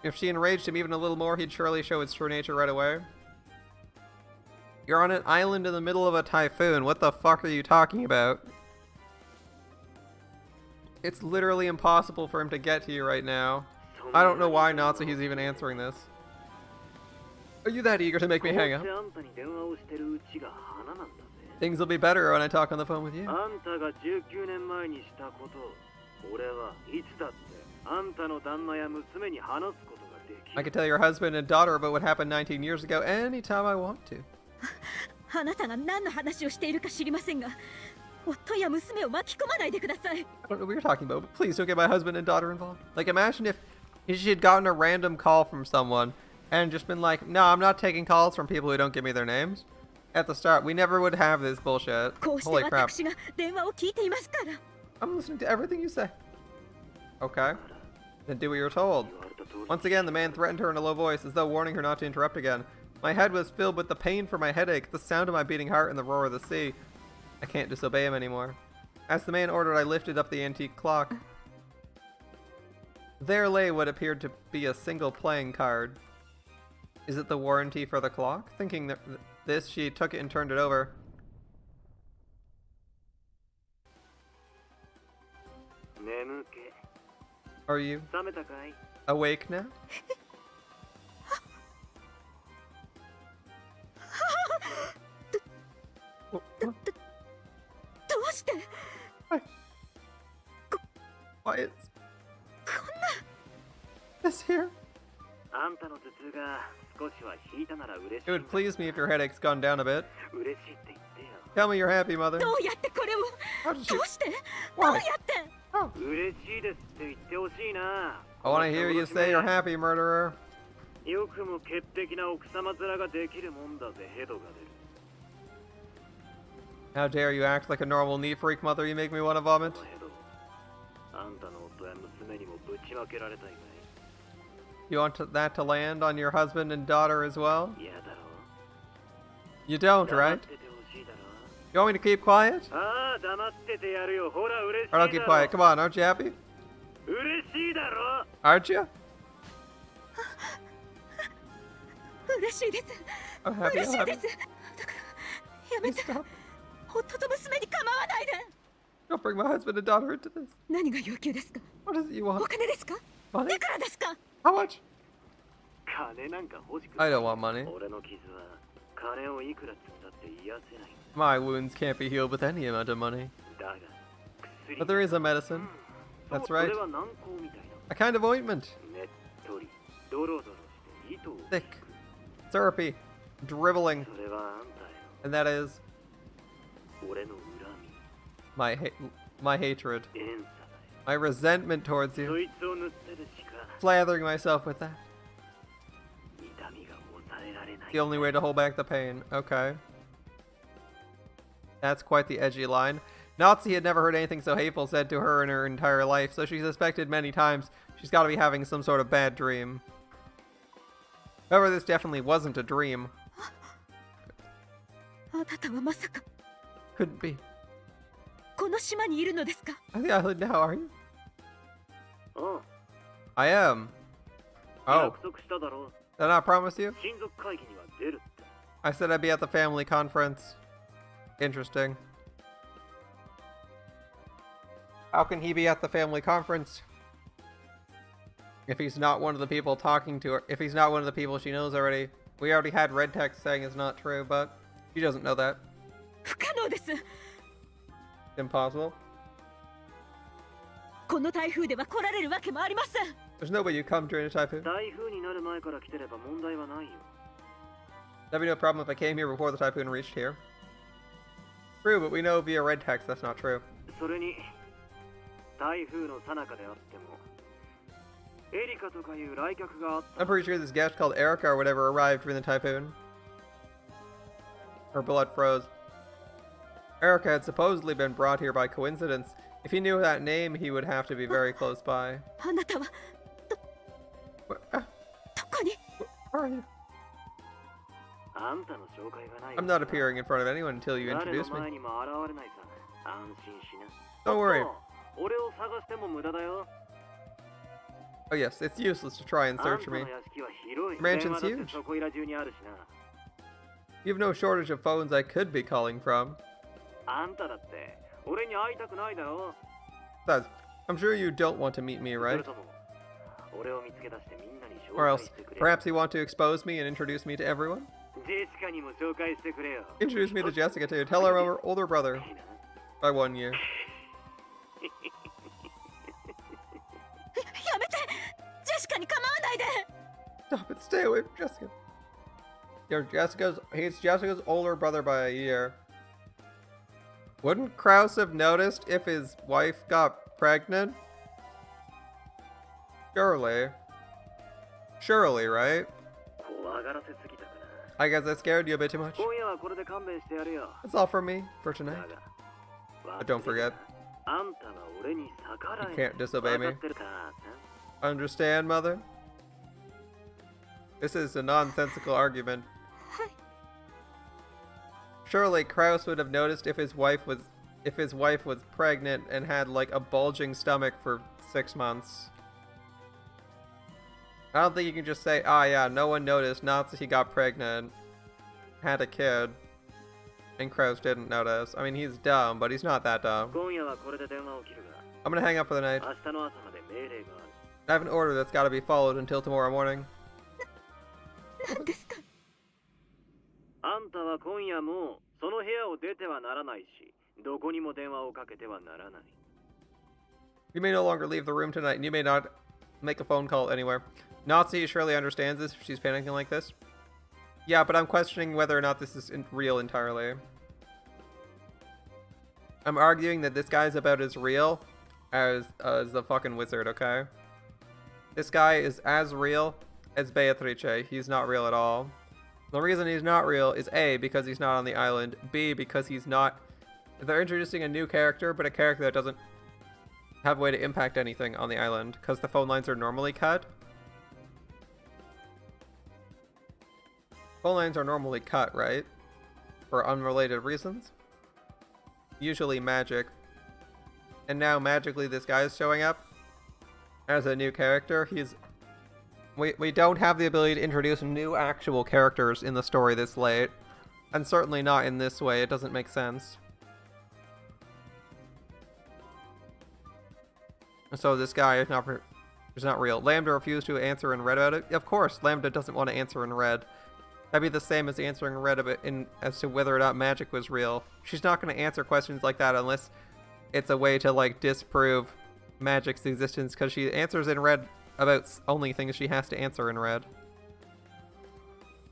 If she enraged him even a little more, he'd surely show his true nature right away. You're on an island in the middle of a typhoon. What the fuck are you talking about? It's literally impossible for him to get to you right now. I don't know why Natsuhi's even answering this. Are you that eager to make me hang up? こうしてあんたに電話をしてるうちが花なんだぜ。 Things will be better when I talk on the phone with you. あんたが19年前にしたことを俺はいつだってあんたの旦那や娘に話すことができ I る。 could tell your husband and daughter about what happened 19 years ago anytime I want to. あなたが何の話をしているか知りませんが、夫や娘を巻き込まないでください。 I don't know what you're talking about, but please don't get my husband and daughter involved. Like, imagine if she had gotten a random call from someone and just been like, no, I'm not taking calls from people who don't give me their names. At the start, we never would have this bullshit. こうして Holy crap. 私が電話を聞いていますから。 I'm listening to everything you say. Okay. Then do what you're told. Once again, the man threatened her in a low voice, as though warning her not to interrupt again. My head was filled with the pain from my headache, the sound of my beating heart, and the roar of the sea. I can't disobey him anymore. As the man ordered, I lifted up the antique clock. There lay what appeared to be a single playing card. Is it the warranty for the clock? Thinking that this, she took it and turned it over. Are you awake now? どうして？ Why is this here? あんたの頭痛が少しは引いたなら嬉しい。 It would please me if your headache's gone down a bit. 嬉しいって言ってよ。 Tell me you're happy, mother. どうやってこれを？ How did ど you? うして？ど Why? うやって？ 嬉しいですって言ってほしいな。 I want to hear you say you're happy, murderer. よくも潔癖な奥様面ができるもんだぜ、ヘドが出る。 How dare you act like a normal neat freak, mother? You make me want to vomit. ヘド、あんたの夫や娘にもぶちまけられたいかい？ You want that to land on your husband and daughter as well? 嫌だろ？ You don't, 黙 right? っててほしいだろ？ You want me to keep quiet? ああ、黙っててやるよ。ほら、嬉しい Or だ I'll ろ。 keep quiet. Come on, aren't you happy? 嬉しいだろ？ Aren't you? 嬉しいです。 I'm happy. 嬉 I'm しい happy. です。だからやめ Please て。 stop. 夫と娘に構わないで。 Don't bring my husband and daughter into this. 何が要求ですか？ What is it you お want? 金ですか？ Money? いくらですか？ How much? 金なんか欲しく I don't want money. 俺の傷は金をいくら積んだって癒せない。 My wounds can't be healed with any amount of money. だが、薬 But there is a medicine. そう That's そ right. れは軟膏みたい A kind of ointment. な。ねっとり、ドロドロして糸を引く。 Thick, syrupy, dribbling. それはあんたよ。 And that is 俺の恨 my hatred. み、怨嗟だよ。 My resentment towards そ you. いつを塗ってるしか Slathering myself with that. 痛みが抑えられない。 The only way to hold back the pain. Okay. That's quite the edgy line. Natsuhi had never heard anything so hateful said to her in her entire life, so she suspected many times she's got to be having some sort of bad dream. However, this definitely wasn't a dream. あなたはまさか Couldn't be. この島にいるのですか？ On the island now, are you? うん。 I am. Oh, 約束しただろう。 did I not promise you? 親族会議には出るって。 I said I'd be at the family conference. Interesting. How can he be at the family conference? If he's not one of the people talking to her, if he's not one of the people she knows already, we already had red text saying it's not true, but she doesn't know that. 不可能です。 Impossible. この台風では来られるわけもありません。 There's no way you come during a typhoon. 台風になる前から来てれば問題はないよ。 That'd be no problem if I came here before the typhoon reached here. True, but we know via red text that's not true. それに台風の最中であってもエリカとかいう来客があった。 I'm pretty sure this guest called Erica or whatever arrived during the typhoon. Her blood froze. Erica had supposedly been brought here by coincidence. If he knew that name, he would have to be very close by. あなたは Where どこに are you? あんたの紹介がない。 I'm not appearing in front of anyone until you 誰の introduce 前 me. にも現れないさ。安心しな。 Don't worry. 俺を探しても無駄だよ。 Oh yes, it's useless to try and あん search た for の me. 屋敷は広い。 Mansion's 電話だって huge. そこいら中にあるしな。 You have no shortage of phones I could be calling from. あんただって俺に会いたくないだろ。 Besides, I'm sure you don't want to meet me, それ right? とも俺を見つけ出してみんなに紹 Or 介 else, してくれ。 perhaps you want to expose me and introduce me to everyone? ジェシカにも紹介してくれよ。 Introduce me to Jessica too. Tell her I'm her older brother いいな。 by 1 year. やめてジェシカに構わないで Stop it, stay away from Jessica. He's Jessica's older brother by a year. Wouldn't Krauss have noticed if his wife got pregnant? Surely. Surely, right? 怖がらせすぎたかな。 I guess I scared you a bit too much. 今夜はこれで勘弁してやるよ。 That's all from me for だ tonight. が But don't forget, あんたが俺に逆ら you え。 can't disobey 分 me. かってるかな。 Understand, mother? This is a nonsensical argument. Surely Krauss would have noticed if his wife was pregnant and had like a bulging stomach for 6 months. I don't think you can just say, "Ah, yeah, no one noticed. Natsuhi got pregnant, had a kid, and Krauss didn't notice." I mean, he's dumb, but he's not that dumb. 今夜はこれで電話を切るが、 I'm gonna hang up for the night. 明日の朝まで命令がある。 I have an order that's gotta be followed until tomorrow morning. 何ですかあんたは今夜もその部屋を出てはならないし、どこにも電話をかけてはならない。 You may no longer leave the room tonight, and you may not make a phone call anywhere. Natsuhi surely understands this if she's panicking like this. Yeah, but I'm questioning whether or not this is real entirely. I'm arguing that this guy's about as real as the fucking wizard, okay? This guy is as real as Beatrice. He's not real at all. The reason he's not real is A, because he's not on the island, B, because he's not... They're introducing a new character, but a character that doesn't have a way to impact anything on the island, because the phone lines are normally cut. Phone lines are normally cut, right? For unrelated reasons. Usually magic. And now magically this guy is showing up as a new character. We don't have the ability to introduce new actual characters in the story this late. And certainly not in this way. It doesn't make sense. So this guy is not real. Lambda refused to answer in red about it. Of course, Lambda doesn't want to answer in red. That'd be the same as answering red as to whether or not magic was real. She's not going to answer questions like that unless it's a way to like disprove magic's existence, because she answers in red about only things she has to answer in red.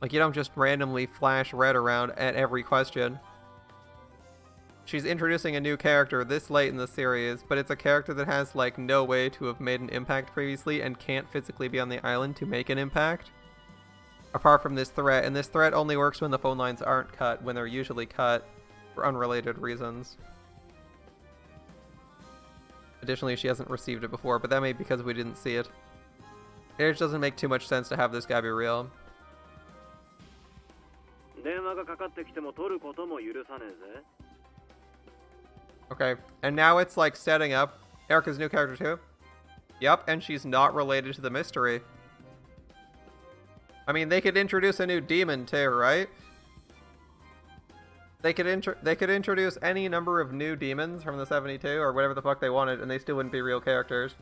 Like, you don't just randomly flash red around at every question. She's introducing a new character this late in the series, but it's a character that has like no way to have made an impact previously and can't physically be on the island to make an impact. Apart from this threat, and this threat only works when the phone lines aren't cut, when they're usually cut for unrelated reasons. Additionally, she hasn't received it before, but that may be because we didn't see it. It just doesn't make too much sense to have this guy be real. 電話がかかってきても取ることも許さねえぜ。 Okay, and now it's like setting up Erica's new character too. Yep, and she's not related to the mystery. I mean, they could introduce a new demon too, right? They could introduce any number of new demons from the 72 or whatever the fuck they wanted, and they still wouldn't be real characters.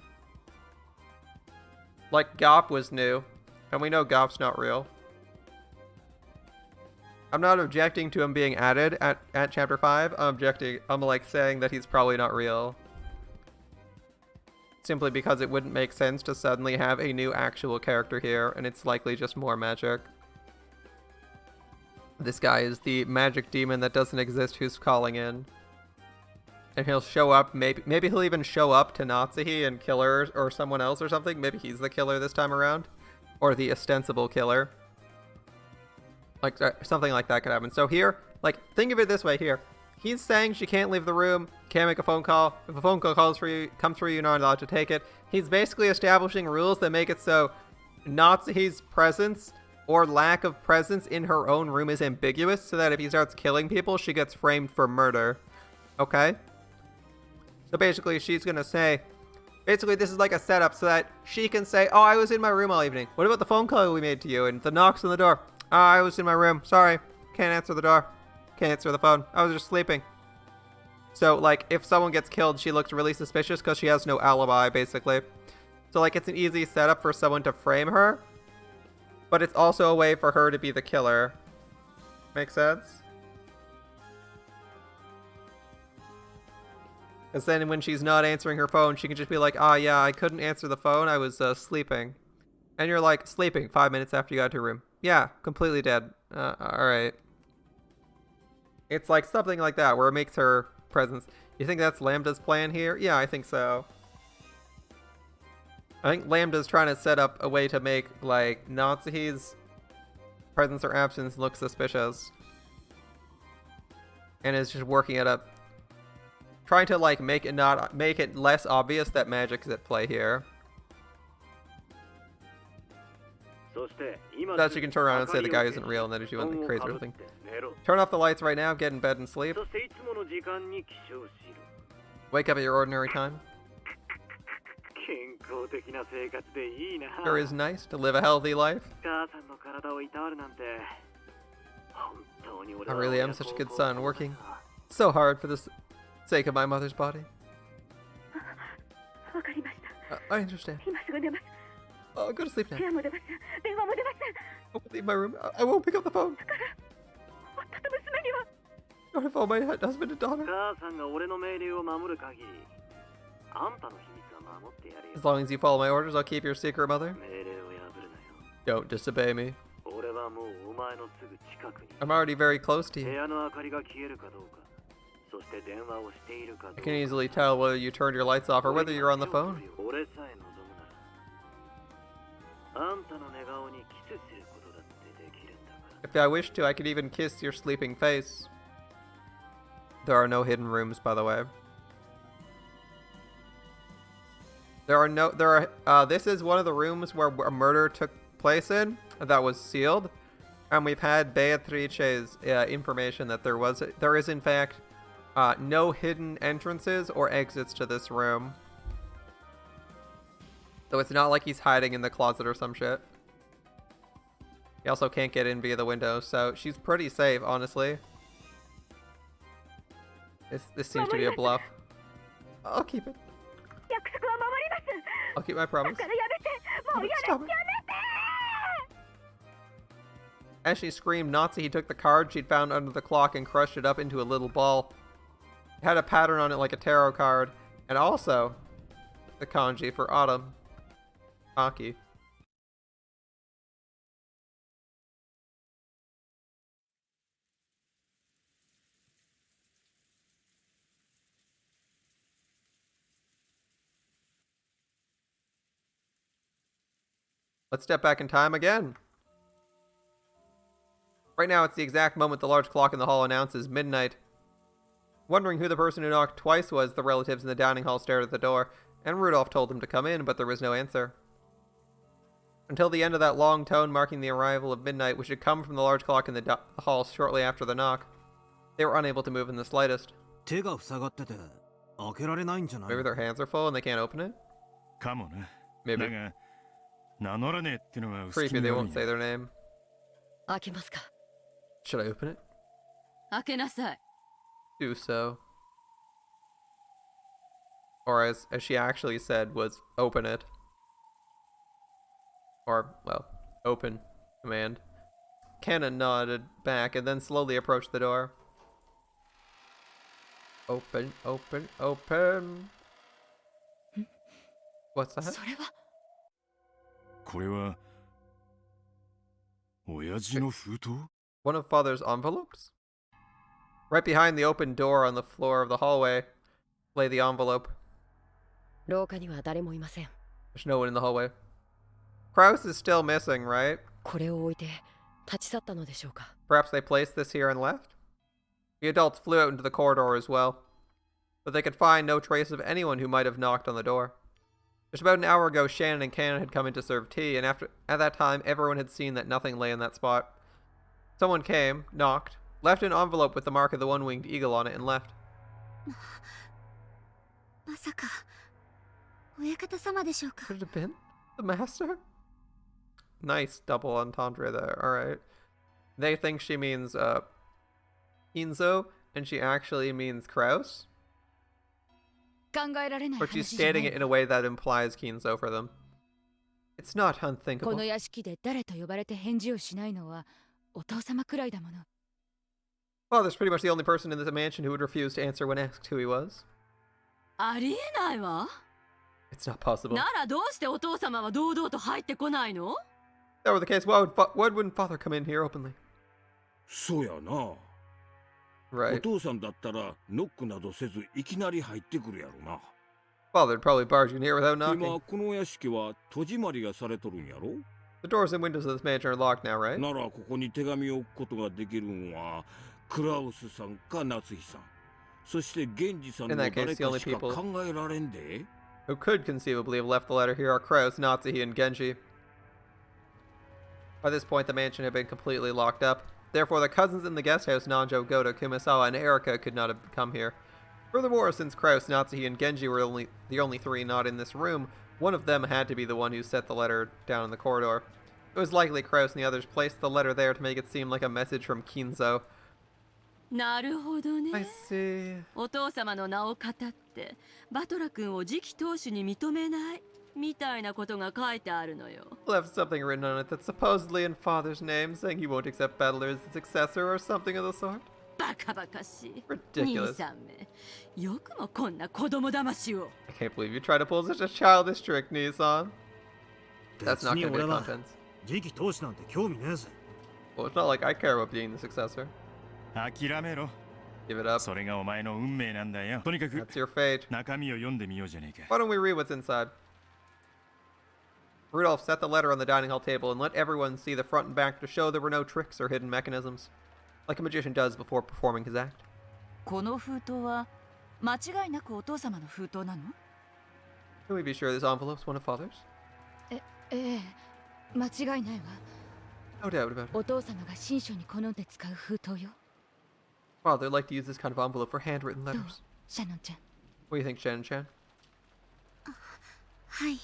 Like, Gop was new, and we know Gop's not real. I'm not objecting to him being added at Chapter 5. I'm like saying that he's probably not real. Simply because it wouldn't make sense to suddenly have a new actual character here, and it's likely just more magic. This guy is the magic demon that doesn't exist who's calling in. And he'll show up, maybe he'll even show up to Natsuhi and kill her or someone else or something. Maybe he's the killer this time around. Or the ostensible killer. Like, something like that could happen. So here, like, think of it this way here. He's saying she can't leave the room, can't make a phone call. If a phone call comes through, you're not allowed to take it. He's basically establishing rules that make it so Natsuhi's presence or lack of presence in her own room is ambiguous, so that if he starts killing people, she gets framed for murder. Okay? So basically, she's gonna say, basically this is like a setup so that she can say, oh, I was in my room all evening. What about the phone call we made to you and the knocks on the door? Oh, I was in my room. Sorry. Can't answer the door. Can't answer the phone. I was just sleeping. So, like, if someone gets killed, she looks really suspicious because she has no alibi, basically. So, like, it's an easy setup for someone to frame her. But it's also a way for her to be the killer. Make sense? Because then when she's not answering her phone, she can just be like, ah, yeah, I couldn't answer the phone. I was sleeping. And you're like, sleeping 5 minutes after you got to your room. Yeah, completely dead. Alright. It's like something like that, where it makes her presence. You think that's Lambda's plan here? Yeah, I think so. I think Lambda's trying to set up a way to make, like, Natsuhi's presence or absence look suspicious. And is just working it up. Trying to, like, make it less obvious that magic's at play here. That you can turn around and say the guy isn't real and that if you want the crazy or thing. Turn off the lights right now, get in bed and sleep. Wake up at your ordinary time. Sure is nice to live a healthy life. I really am such a good son, working so hard for the sake of my mother's body. I understand. I'll go to sleep now. I won't leave my room. I won't pick up the phone. Don't involve my husband and daughter. As long as you follow my orders, I'll keep your secret, mother. Don't disobey me. I'm already very close to you. I can easily tell whether you turned your lights off or whether you're on the phone. If I wish to, I could even kiss your sleeping face. There are no hidden rooms, by the way. This is one of the rooms where a murder took place in that was sealed, and we've had Beatrice's information that there is in fact no hidden entrances or exits to this room. So it's not like he's hiding in the closet or some shit. He also can't get in via the window, so she's pretty safe, honestly. This seems to be a bluff. I'll keep it. I'll keep my promise. Stop it. As she screamed, Natsuhi took the card she'd found under the clock and crushed it up into a little ball. It had a pattern on it like a tarot card, and also the kanji for autumn. Aki. Let's step back in time again. Right now, it's the exact moment the large clock in the hall announces midnight. Wondering who the person who knocked twice was, the relatives in the dining hall stared at the door, and Rudolph told them to come in, but there was no answer. Until the end of that long tone marking the arrival of midnight, which had come from the large clock in the hall shortly after the knock, they were unable to move in the slightest. Maybe their hands are full and they can't open it? Maybe. Creepy, they won't say their name. Should I open it? Do so. Or as she actually said, was open it. Or, well, open command. Kana nodded back and then slowly approached the door. Open, open, open. What's that? それはこれは親父の封筒？ One of Father's envelopes? Right behind the open door on the floor of the hallway lay the envelope. 廊下には誰もいません。 There's no one in the hallway. Krauss is still missing, right? これを置いて立ち去ったのでしょうか。 Perhaps they placed this here and left? The adults flew out into the corridor as well, but they could find no trace of anyone who might have knocked on the door. Just about an hour ago, Shannon and Cannon had come in to serve tea, and at that time, everyone had seen that nothing lay in that spot. Someone came, knocked, left an envelope with the mark of the one-winged eagle on it, and left. まさか親方様でしょうか。 Could it have been the master? Nice double entendre there. Alright. They think she means, Kinzo, and she actually means Krauss? 考えられない But she's 話じゃな stating い it in a way that implies Kinzo for them. It's not こ unthinkable. の屋敷で誰と呼ばれて返事をしないのはお父様くらいだもの。 Father's pretty much the only person in this mansion who would refuse to answer when asked who he was. ありえないわ。 It's not possible. ならどうしてお父様は堂々と入ってこないの？ If that were the case, why wouldn't Father come in here openly? そうやな。お Right. 父さんだったらノックなどせずいきなり入ってくるやろな。 Father'd probably barge in here without knocking. 今この屋敷は戸締まりがされとるんやろ。 The doors and windows of this mansion are locked now, right? ならここに手紙を置くことができるんはクラウスさんか夏日さん、そして源氏さんの In that 誰 case, the か only しか people 考えられんで。 who could conceivably have left the letter here are Krauss, Natsuhi, and Genji. By this point, the mansion had been completely locked up. Therefore, the cousins in the guest house, Nanjo, Goto, Kumasawa, and Erika could not have come here. Furthermore, since Krauss, Natsuhi, and Genji were the only three not in this room, one of them had to be the one who set the letter down in the corridor. It was likely Krauss and the others placed the letter there to make it seem like a message from Kinzo. なるほどね。 I see. お父様の名を語ってバトラ君を次期当主に認めないみたいなことが書いてあるのよ。 Left something written on it that's supposedly in Father's name, saying he won't accept Battler as his successor or something of the sort. バカバカしい。 Ridiculous. 兄さんめ、よくもこんな子供騙しを。 I can't believe you tried to pull such a childish trick, Nissan. That's 別 not に going to be 俺 the は contents. 次期当主なんて興味ねえぜ。 Well, it's not like I care about being the successor. 諦めろ。 Give it up. それがお前の運命なんだよ。とにかく That's your fate. 中身を読んでみようじゃねえか。 Why don't we read what's inside? Rudolph set the letter on the dining hall table and let everyone see the front and back to show there were no tricks or hidden mechanisms, like a magician does before performing his act. この封筒は間違いなくお父様の封筒なの？ Can we be sure this envelope's one of Father's? ええ、間違いないわ。 No doubt about it. お父様が信書に好んで使う封筒よ。 Father liked to use this kind of envelope for handwritten どう letters. シャノンちゃん。 What do you think, Shannon-chan? はい。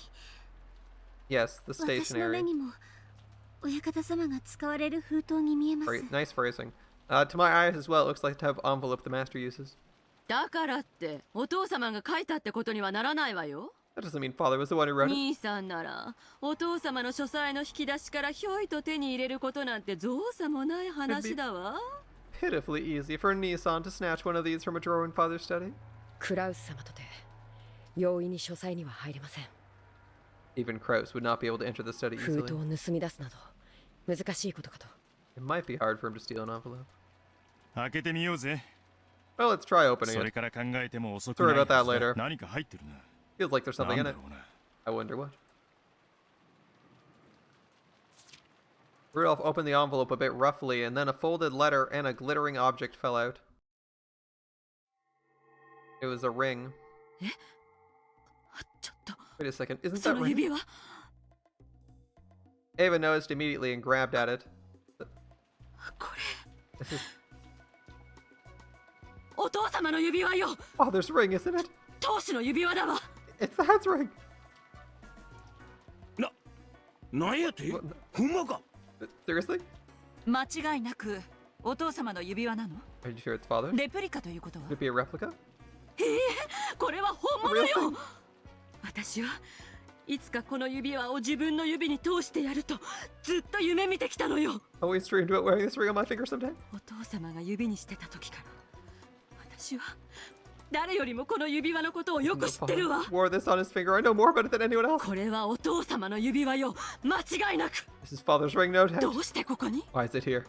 Yes, the 私の目 stationery. にも親方様が使われる封筒に見えます。 Nice phrasing. To my eyes as well, it looks like the type of envelope the master uses. だからってお父様が書いたってことにはならないわよ。 That doesn't mean Father was the one who wrote it. 兄さんならお父様の書斎の引き出しからひょいと手に入れることなんて造作もない話だわ。 Pitifully easy for Nissan to snatch one of these from a drawer in Father's study. クラウス様とて容易に書斎には入れません。 Even Krauss would not be able to enter the study 封 easily. 筒を盗み出すなど難しいことかと。 It might be hard for him to steal an envelope. 開けてみようぜ。 Well, let's try opening それ it. から考えても遅く Sorry ない about that はずだ later. 何か入ってるな。 Feels like there's な something ん in だ it. ろうな。 I wonder what. Rudolph opened the envelope a bit roughly, and then a folded letter and a glittering object fell out. It was a ring. ちょっと Wait a second, isn't そ that の ring? 指輪。 Ava noticed immediately and grabbed at it. これ This is お父様の指輪よ。 Father's ring, isn't it? 当主の指輪だわ。 It's the head's ring. なんやて What- ほんまか。 Seriously? 間違いなくお父様の指輪なの？ Are you sure it's Father's? レプリカということは Could it be a replica? これは本物 Real よ thing? 私はいつかこの指輪を自分の指に通してやるとずっと夢見てきたのよ。 Always dreamed about wearing this ring on my finger someday. お父様が指にしてた時から私は誰よりもこの指輪のことをよく知ってるわ。 Wore this on his finger. I know more about it than anyone else. これはお父様の指輪よ、間違いなく。 This is father's ring, no ど doubt. うしてここに？ Why is it here?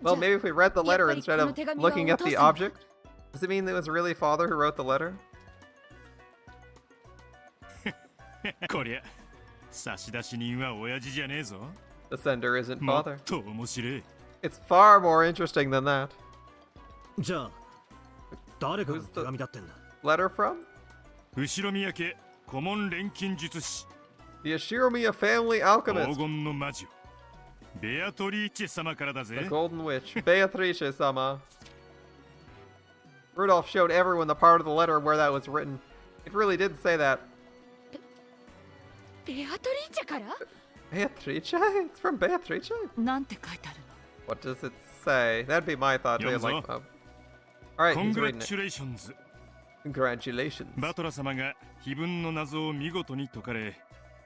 Well, maybe if we read the letter instead of looking at the object. Does it mean that it was really father who wrote the letter? こりゃ差出人は親父じゃねえぞ。 The sender isn't もっ father. と面白い。 It's far more interesting than that. じゃあ誰からの手紙だってんだ。 Letter from? 後ろ宮家顧問錬金術師 The Ashiromiya family 黄 alchemist. 金の魔女ベアトリーチェ様からだ The ぜ。 Golden Witch. Beatrice-sama. Rudolph showed everyone the part of the letter where that was written. It really did say that. ベアトリーチェから？ Beatrice? It's from Beatrice? なんて書いてあるの？ What does it say? That'd be my thought. Too. Like, Alright, he's reading it. Congratulations Congratulations. バトラ様が碑文の謎を見事に解かれ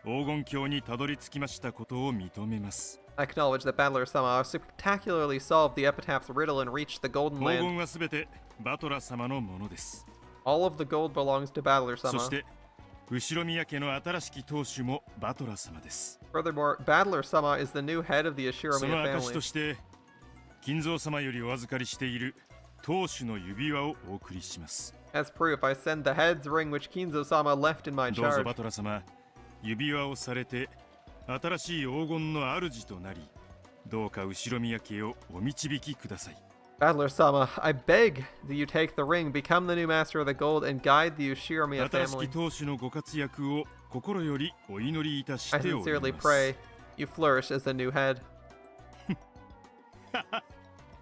黄金鏡にたどり着きましたことを認めます。 I acknowledge that Battler Sama spectacularly solved the epitaph's riddle and reached the Golden 黄 Land. 金はすべてバトラ様のものです。 All of the gold belongs to Battler そ Sama. して後ろ宮家の新しき当主もバトラ様です。 Furthermore, Battler Sama is the new head of the その Ashiromiya 証と family. して金蔵様よりお預かりしている当主の指輪をお送りします。 As proof, I send the head's ring which Kinzo Sama left in my どうぞ charge. バトラ様、指輪をされて新しい黄金の主となり、どうか後ろ宮家をお導きください。 Battler Sama, I beg that you take the ring, become the new master of the gold, and guide the Ashiromiya 新しき family. 当主のご活躍を心よりお祈りいたし I ており sincerely ます。 pray you flourish as the new head.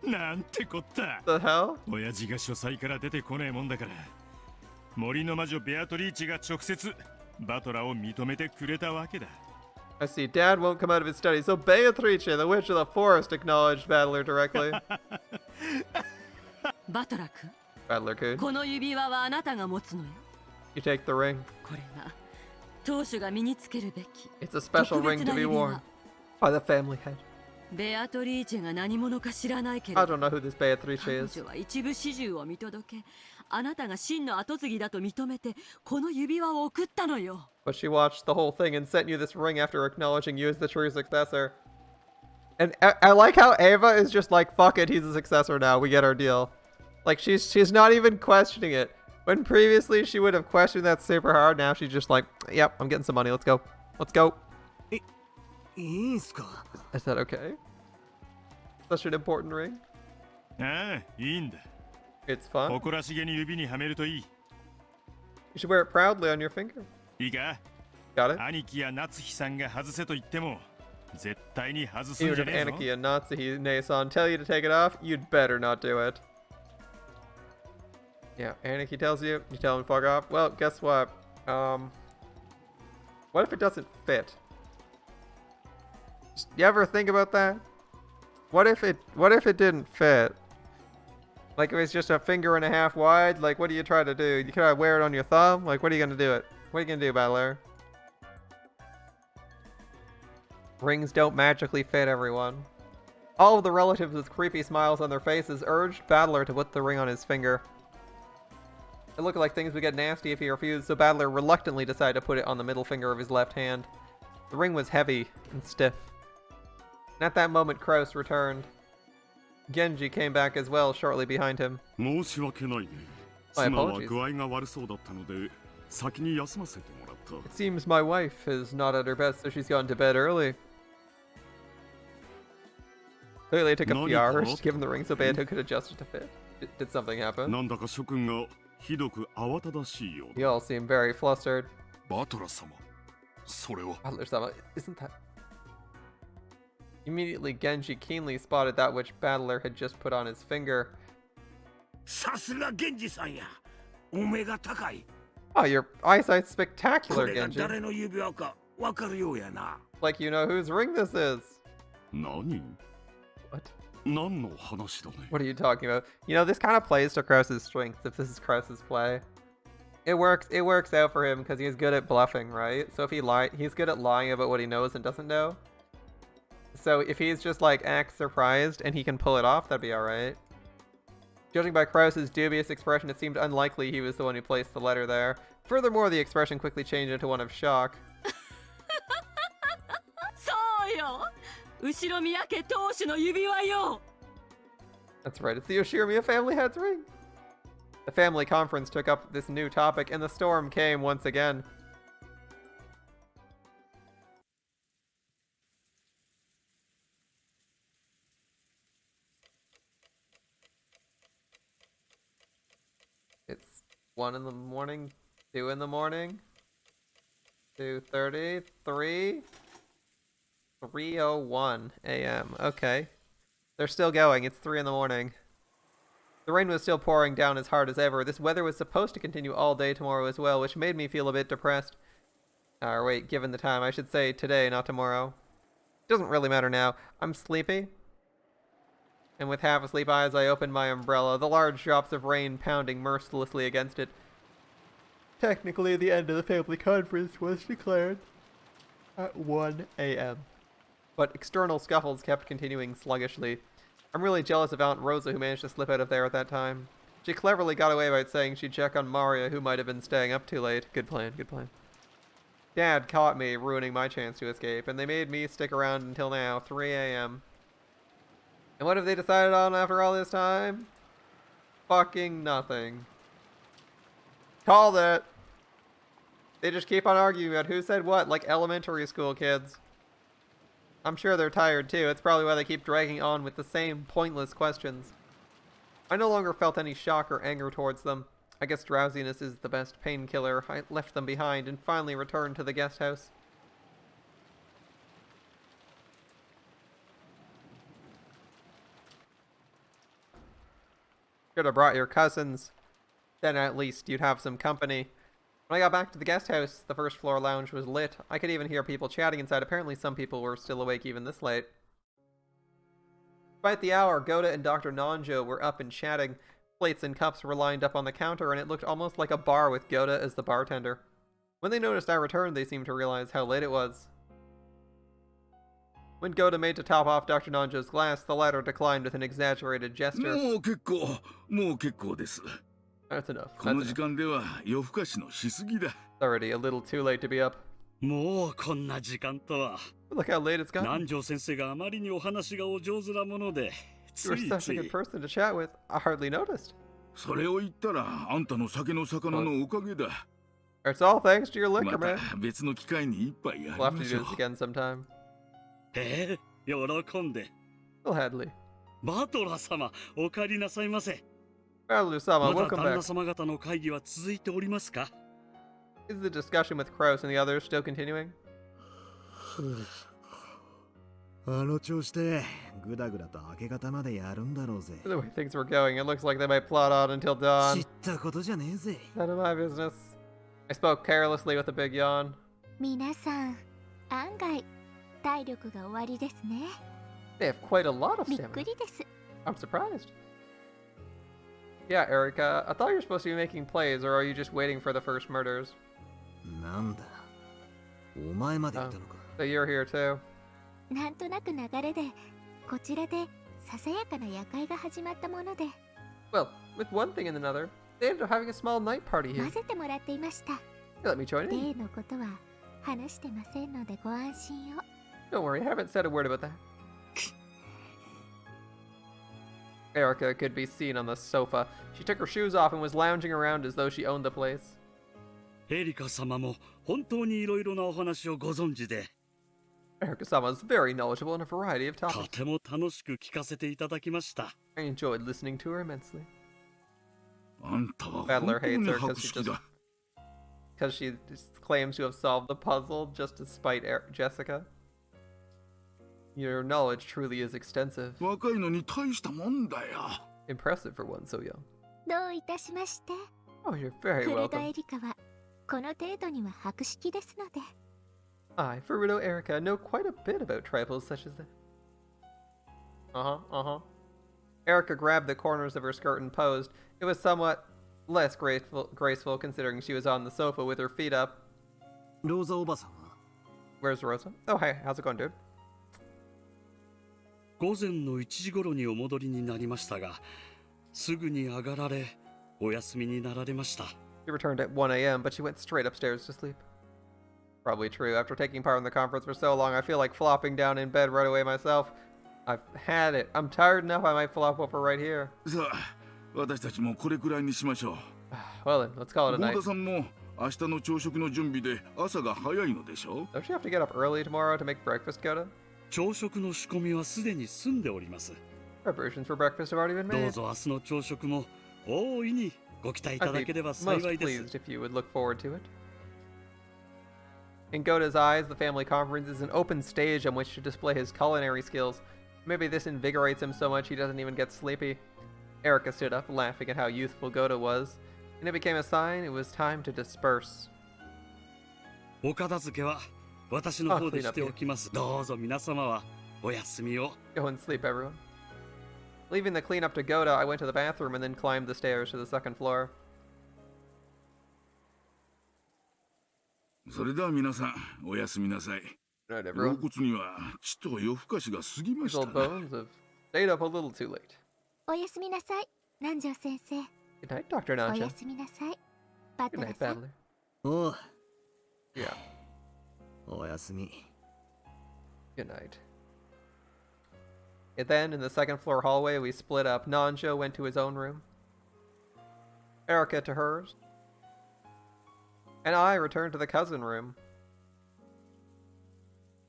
なんてこった。 The hell? 親父が書斎から出てこねえもんだから、森の魔女ベアトリーチが直接バトラを認めてくれたわけだ。 I see Dad won't come out of his study, so Beatrice, the witch of the forest, acknowledged Battler directly. バトラ君、 Battler could. この指輪はあなたが持つのよ。 You take the ring. これが当主が身につけるべき It's a special ring to be worn by the family head. ベアトリーチェが何者か知らないけれ I ど don't know who this Beatrice 彼 is. 女は一部始終を見届け、あなたが真の跡継ぎだと認めてこの指輪を送ったのよ。 But she watched the whole thing and sent you this ring after acknowledging you as the true successor. And I like how Ava is just like, fuck it, he's a successor now, we get our deal. Like, she's not even questioning it. When previously she would have questioned that super hard, now she's just like, yep, I'm getting some money, let's go. Let's go. いいんすか。 Is that okay? Such an important ring? ああ、いいんだ。 It's fun. 誇らしげに指にはめるといい。 You should wear it proudly on your finger. いいか Got it? 兄貴や夏日さんが外せと言っても絶対に外すん Even じゃ if ねえぞ。 Aniki and Natsuhi Nason tell you to take it off, you'd better not do it. Yeah, Aniki tells you, you tell him to fuck off. Well, guess what? What if it doesn't fit? You ever think about that? What if it didn't fit? Like if it's just a finger and a half wide, like what do you try to do? You try to wear it on your thumb? Like what are you gonna do it? What are you gonna do, Battler? Rings don't magically fit everyone. All of the relatives with creepy smiles on their faces urged Battler to put the ring on his finger. It looked like things would get nasty if he refused, so Battler reluctantly decided to put it on the middle finger of his left hand. The ring was heavy and stiff. And at that moment, Krauss returned. Genji came back as well shortly behind him. 申し訳ないね。 My 妻は apologies. 具合が悪そうだったので先に休ませてもらった。 It seems my wife is not at her best, so she's gone to bed early. Clearly it took a few hours to give him the ring so Beato could adjust it to fit. Did something happen? なんだか諸君がひどく慌ただしいよう You だ。 all seem very flustered. バトラ様、それは。 Battler-sama, isn't that... Immediately, Genji keenly spotted that which Battler had just put on his finger. さすが源氏さんや。お目が高い。 Oh, your eyesight's こ spectacular, れが Genji. 誰の指輪かわかるようやな。 Like you know whose ring this is. 何？ What? 何の話だね。 What are you talking about? You know, this kind of plays to Krauss's strengths if this is Krauss's play. It works out for him because he's good at bluffing, right? So if he's good at lying about what he knows and doesn't know. So if he's just like acts surprised and he can pull it off, that'd be alright. Judging by Krauss's dubious expression, it seemed unlikely he was the one who placed the letter there. Furthermore, the expression quickly changed into one of shock. そうよ。後ろ宮家当主の指輪よ。 That's right, it's the Yoshirimiya family hat's ring. The family conference took up this new topic, and the storm came once again. It's 1 in the morning, 2 in the morning, 2:30, 3:01 a.m. Okay. They're still going. It's 3 in the morning. The rain was still pouring down as hard as ever. This weather was supposed to continue all day tomorrow as well, which made me feel a bit depressed. Or wait, given the time, I should say today, not tomorrow. It doesn't really matter now. I'm sleepy. And with half-asleep eyes, I opened my umbrella, the large drops of rain pounding mercilessly against it. Technically, the end of the family conference was declared at 1 a.m. But external scuffles kept continuing sluggishly. I'm really jealous of Aunt Rosa, who managed to slip out of there at that time. She cleverly got away by saying she'd check on Maria, who might have been staying up too late. Good plan, good plan. Dad caught me, ruining my chance to escape, and they made me stick around until now, 3 a.m. And what have they decided on after all this time? Fucking nothing. Called it! They just keep on arguing about who said what, like elementary school kids. I'm sure they're tired too. It's probably why they keep dragging on with the same pointless questions. I no longer felt any shock or anger towards them. I guess drowsiness is the best painkiller. I left them behind and finally returned to the guest house. Should have brought your cousins. Then at least you'd have some company. When I got back to the guest house, the first floor lounge was lit. I could even hear people chatting inside. Apparently some people were still awake even this late. Despite the hour, Goda and Dr. Nanjo were up and chatting. Plates and cups were lined up on the counter, and it looked almost like a bar with Goda as the bartender. When they noticed I returned, they seemed to realize how late it was. When Goda made to top off Dr. Nanjo's glass, the latter declined with an exaggerated gesture. もう結構です。 That's enough. この時間では夜更かしのしすぎだ。 It's already a little too late to be up. もうこんな時間とは。 Look how late it's gotten. 南條先生があまりにお話がお上手なもので、 You were such a good person to chat with. I hardly noticed. それを言ったらあんたの酒の魚のおかげだ。 It's all thanks to your liquor, ま man. た別の機会に一杯やり We'll have ま to し do ょう this。again sometime. 喜んで。 Well, Hadley. バトラー様、お帰りなさいませ。 Hadley-sama, まだ welcome 旦那 back. 様方の会議は続いておりますか？ Is the discussion with Krauss and the others still continuing? あの調子でグダグダと明け方までやるんだろうぜ。 The way things were going, it looks like they might plot on until 知 dawn. ったことじゃねえぜ。 None of my business. I spoke carelessly with a big yawn. 皆さん、案外体力が終わりですね。 They have quite a lot of びっく stamina. りです。 I'm surprised. Yeah, Erica, I thought you were supposed to be making plays, or are you just waiting for the first murders? なんだ。お前まで言ったのか。 So you're here too. なんとなく流れで、こちらでささやかな夜会が始まったもので、 Well, with one thing and another, they ended up having a small night party here. 混ぜてもらっていました。 Let me join in. 例のことは話してませんのでご安心を。 Don't worry, I haven't said a word about that. Erica could be seen on the sofa. She took her shoes off and was lounging around as though she owned the place. エリカ様も本当にいろいろなお話をご存知で、 Erica-sama is very knowledgeable in a variety of と topics. ても楽しく聞かせていただきました。 I enjoyed listening to her immensely. あんたは Battler 本当 hates に her 博 because she 識 just だ。 because she just claims to have solved the puzzle just to spite Jessica. Your knowledge truly is extensive. 若いのに大したもんだよ。 Impressive for one so young. どういたしまして。 Oh, you're very フルド welcome. エリカはこの程度には博識ですので。 I, Furuto Erica, know quite a bit about trifles such as that. Erica grabbed the corners of her skirt and posed. It was somewhat less graceful considering she was on the sofa with her feet up. ローザおばさんは Where's Rosa? Oh, hey, how's it going, dude? 午前の1時頃にお戻りになりましたが、すぐに上がられ、お休みになられました。She returned at 1 a.m., but she went straight upstairs to sleep. Probably true. After taking part in the conference for so long, I feel like flopping down in bed right away myself. I've had it. I'm tired enough I might flop over right here. さあ、私たちもこれくらいにしましょう。Well then, let's call it a 郷 night. 田さんも明日の朝食の準備で朝が早いのでしょ Don't you have to get up early tomorrow to make breakfast, Koda? 朝食の仕込みはすでに済んでおります。 Preparations for breakfast have already been どう made. ぞ明日の朝食も大いにご期待いた I'd だ be ければ most 幸いです。 pleased if you would look forward to it. In Goda's eyes, the family conference is an open stage on which to display his culinary skills. Maybe this invigorates him so much he doesn't even get sleepy. Erica stood up, laughing at how youthful Goda was, and it became a sign it was time to disperse. お片付けは私の方でしておきます。どうぞ皆様はお休みを。 Go and sleep, everyone. Leaving the cleanup to Goda, I went to the bathroom and then climbed the stairs to the second floor. それでは皆さん、おやすみなさい。 Good night, 肋 everyone. 骨には血と夜更かしが過ぎま These した old な。 bones have stayed up a little too late. おやすみなさい、南條先生。 Good night, Dr. お Nanja. やすみなさい、バト Good ラ night, さん。 Battler. おう、 Yeah, おやすみ。 good night. And then, in the second floor hallway, we split up. Nanja went to his own room, Erica to hers, and I returned to the cousin room.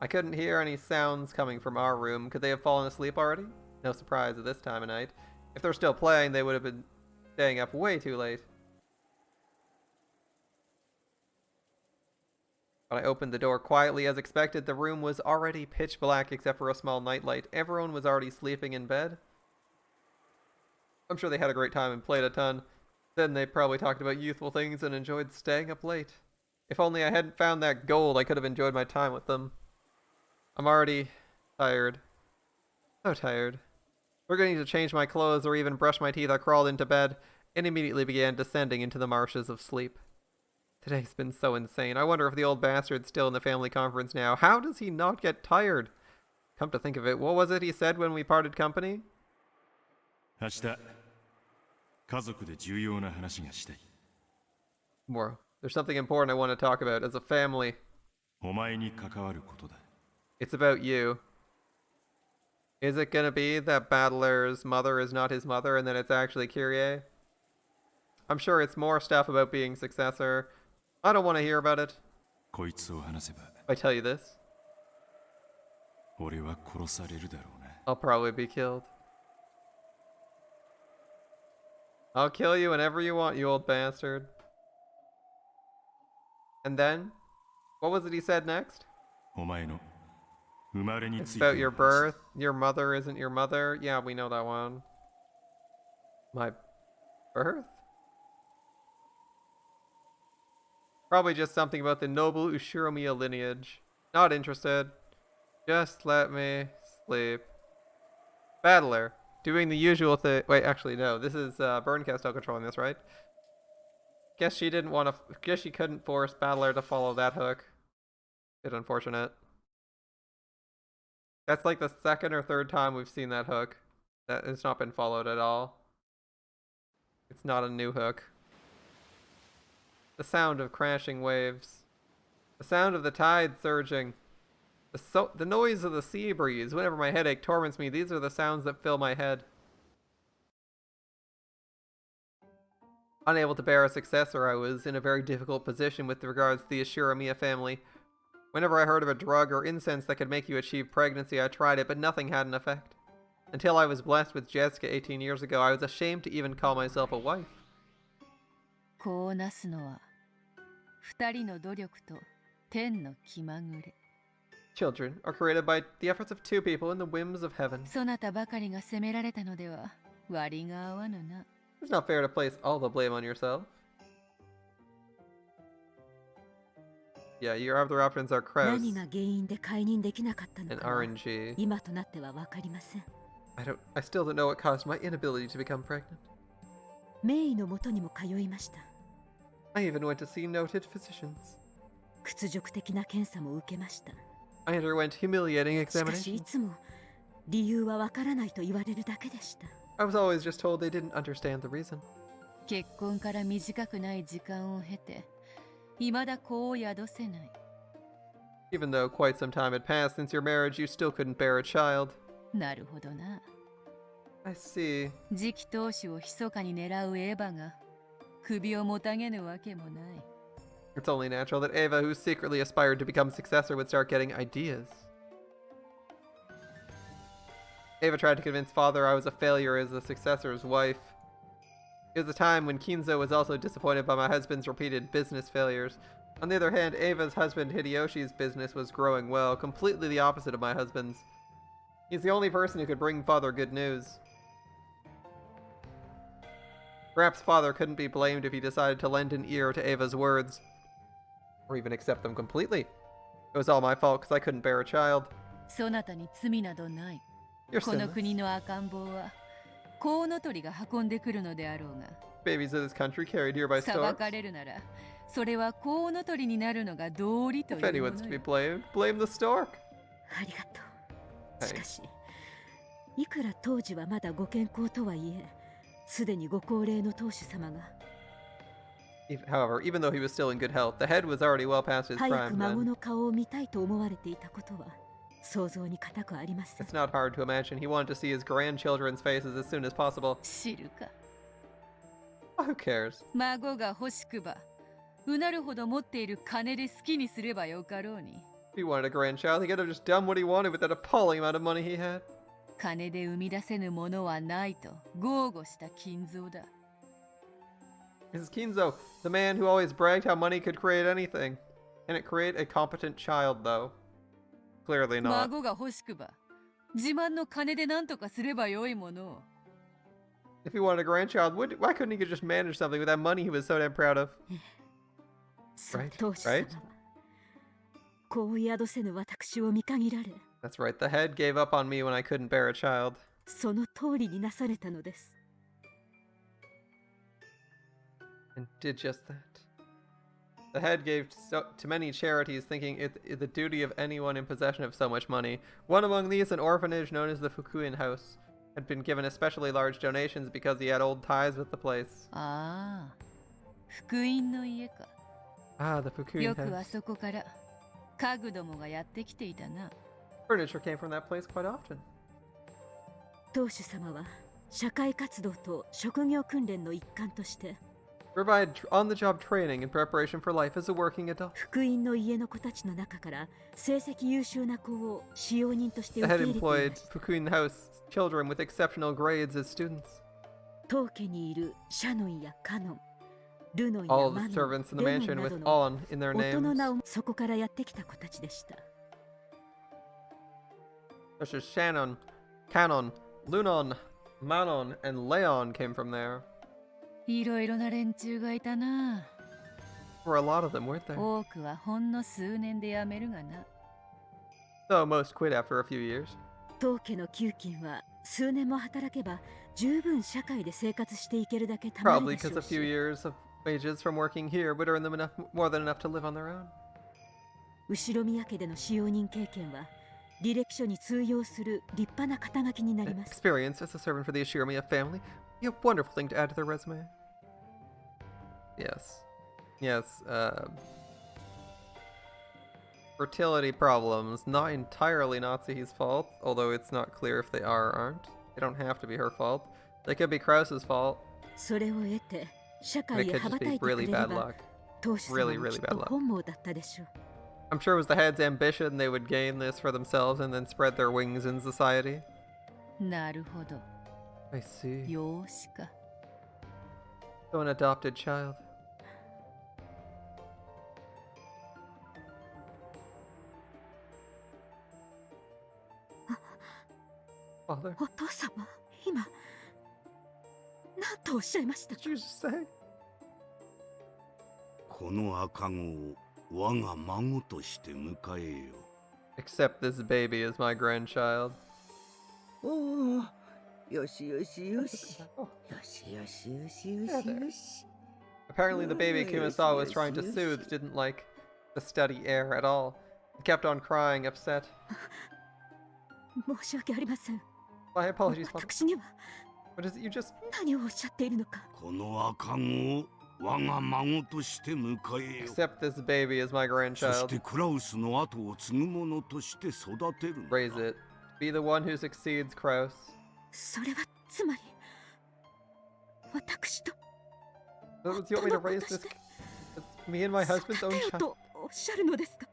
I couldn't hear any sounds coming from our room. Could they have fallen asleep already? No surprise at this time of night. If they're still playing, they would have been staying up way too late. When I opened the door quietly as expected, the room was already pitch black except for a small nightlight. Everyone was already sleeping in bed. I'm sure they had a great time and played a ton. Then they probably talked about youthful things and enjoyed staying up late. If only I hadn't found that gold, I could have enjoyed my time with them. I'm already tired. So tired. Forgetting to change my clothes or even brush my teeth, I crawled into bed and immediately began descending into the marshes of sleep. Today's been so insane. I wonder if the old bastard's still in the family conference now. How does he not get tired? Come to think of it, what was it he said when we parted company? 明日家族で重要な話がしたい。 More. There's something important I want to talk about as a family. お前に関わることだ。 It's about you. Is it gonna be that Battler's mother is not his mother and that it's actually Kyrie? I'm sure it's more stuff about being successor. I don't want to hear about it. こいつを話せば If I tell you this, 俺は殺されるだろうな。 I'll probably be killed. I'll kill you whenever you want, you old bastard. And then, what was it he said next? お前の生まれに It's ついて about の your 話 birth. Your mother isn't your mother. Yeah, we know that one. My birth? Probably just something about the noble Ushiromiya lineage. Not interested. Just let me sleep. Battler. Doing the usual thing. Wait, actually, no. This is Burncastle controlling this, right? Guess she didn't want to. Guess she couldn't force Battler to follow that hook. Bit unfortunate. That's like the second or third time we've seen that hook. That it's not been followed at all. It's not a new hook. The sound of crashing waves. The sound of the tide surging. The noise of the sea breeze. Whenever my headache torments me, these are the sounds that fill my head. Unable to bear a successor, I was in a very difficult position with regards to the Ashiramiya family. Whenever I heard of a drug or incense that could make you achieve pregnancy, I tried it, but nothing had an effect. Until I was blessed with Jessica 18 years ago, I was ashamed to even call myself a wife. 子をなすのは二人の努力と天の気まぐれ。 Children are created by the efforts of two people and the whims of heaven. そなたばかりが責められたのでは割が合わぬな。 It's not fair to place all the blame on yourself. Yeah, your other options are Krauss 何が原因で解任できなかったの and かは RNG. 今となっては分かりません。 I still don't know what caused my inability to become pregnant. 名医のもとにも通いました。 I even went to see noted physicians. 屈辱的な検査も受けました。 I underwent humiliating しかしい examinations. つも理由はわからないと言われるだけでした。 I was always just told they didn't understand the reason. 結婚から短くない時間を経て未だ子を宿せない。 Even though quite some time had passed since your marriage, you still couldn't bear a child. なるほどな。 I see. 次期当主を密かに狙うエヴァが首をもたげぬわけもない。 It's only natural that Ava, who secretly aspired to become successor, would start getting ideas. Ava tried to convince father I was a failure as the successor's wife. It was a time when Kinzo was also disappointed by my husband's repeated business failures. On the other hand, Ava's husband Hideyoshi's business was growing well, completely the opposite of my husband's. He's the only person who could bring father good news. Perhaps father couldn't be blamed if he decided to lend an ear to Ava's words. Or even accept them completely. It was all my fault because I couldn't bear a child. そなたに罪などない。 You're この sinless. 国の赤ん坊はコウノトリが運んでくるのであろうが。 Babies of this country carried here by 裁 storks. かれるならそれはコウノトリになるのが道理とい If うも anyone's to の be よ。 blamed, blame the stork. ありがとう。しかし、いくら当時はまだご健康とはいえ、すでにご高齢の当主様が However, even though he was still in good health, the head was already well past his 早く prime 孫 then. の顔を見たいと思われていたことは想像に難くありません。 It's not hard to imagine he wanted to see his grandchildren's faces as soon as possible. 知るか。 Who cares? 孫が欲しくばうなるほど持っている金で好きにすればよかろうに。 If he wanted a grandchild, he could have just done what he wanted with that appalling amount of money he had. 金で生み出せぬものはないと豪語した金蔵だ。 This is Kinzo, the man who always bragged how money could create anything. Can it create a competent child, though? Clearly not. 孫が欲しくば自慢の金で何とかすればよいものを。 If he wanted a grandchild, why couldn't he just manage something with that money he was so damn proud of? そう Right, 当主様は right. 子を宿せぬ私を見限られ、 That's right, the head gave up on me when I couldn't bear a child. その通りになされたのです。 And did just that. The head gave to many charities, thinking it the duty of anyone in possession of so much money. One among these, an orphanage known as the Fukuin House, had been given especially large donations because he had old ties with the place. ああ、福音の家か。 Ah, the Fukuin よくあ House. そこから家具どもがやってきていたな。 Furniture came from that place quite often. 当主様は社会活動と職業訓練の一環として Provide on-the-job training in preparation for life as a working adult. 福音の家の子たちの中から成績優秀な子を使用人として The 受け head 入れてい employed ました。 Fukuin House children with exceptional grades as students. 当家にいるシャノンやカノン、ルノンや All マ of the ノン、 servants in the レモン mansion な with どの on in their 音の names, 名をそこからやってきた子たちでした。 such as Shannon, Canon, Lunon, Manon, and Leon came from there. いろいろな連中がいたな。 There were a lot of them, weren't there? 多くはほんの数年で辞めるがな。 Though most quit after a few years. 当家の給金は数年も働けば十分社会で生活していけるだけたまる Probably でしょ because う a few し、 years of wages from working here would earn them enough, more than enough to live on their own. 後宮家での使用人経験は履歴書に通用する立派な肩書きになります。 Experience as a servant for the Ashiramiya family. A wonderful thing to add to their resume. Yes. Yes, fertility problems, not entirely Natsuhi's fault, although it's not clear if they are or aren't. They don't have to be her fault. They could be Krauss's fault. それを得て社 And 会 it へ could 羽 just ばた be いてくれ really れ bad ば luck. 当主様 Really, も really きっ bad と luck. 本望だったでしょう。 I'm sure it was the head's ambition they would gain this for themselves and then spread their wings in society. なるほど。 I see. 養子か。 So an adopted child. Father, お父様、今何とおっしゃいました？ did you just say? この赤子を我が孫として迎えよ。 Accept this baby as my grandchild. ああ、Apparently the baby Kumasawa was trying to soothe didn't like the steady air at all. It kept on crying, upset. 申し訳ありません。 My apologies, Father. 私には What is it you just... 何をおっしゃっているのか。この赤子を我が孫として迎えよ。 Accept this baby as my そし grandchild. てクラウスの後を継ぐ者として育てるのだ。 Raise it. Be the one who succeeds Krauss. それはつまり私と So you want me to raise this... It's me and my husband's own 育てよ child? とおっしゃるのですか。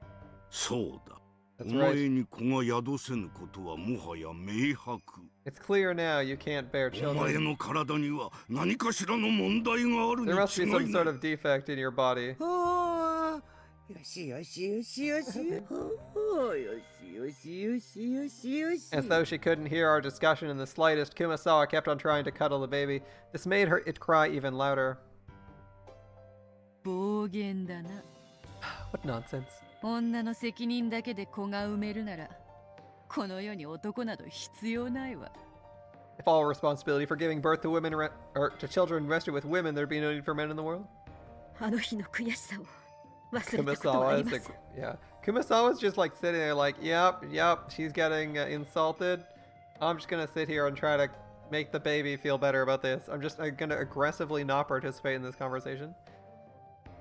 そうだ。お That's 前 right. に子が宿せぬことはもはや明白。 It's clear now you can't bear お前 children. の体には何かしらの問題があるに There must be 違い some な sort い。 of defect in your body. ああ、よしよしよしよし。おーよしよしよしよしよし。 As though she couldn't hear our discussion in the slightest, Kumasawa kept on trying to cuddle the baby. This made it cry even louder. 暴言だな。 What nonsense. 女の責任だけで子が産めるなら、この世に男など必要ないわ。 If all responsibility for giving birth to women or to children rested with women, there'd be no need for men in the world. あの日の悔しさを忘れたことはあ Kumasawa り is ま like, せん。 yeah. Kumasawa's just like sitting there like, yep, she's getting insulted. I'm just gonna sit here and try to make the baby feel better about this. I'm gonna aggressively not participate in this conversation.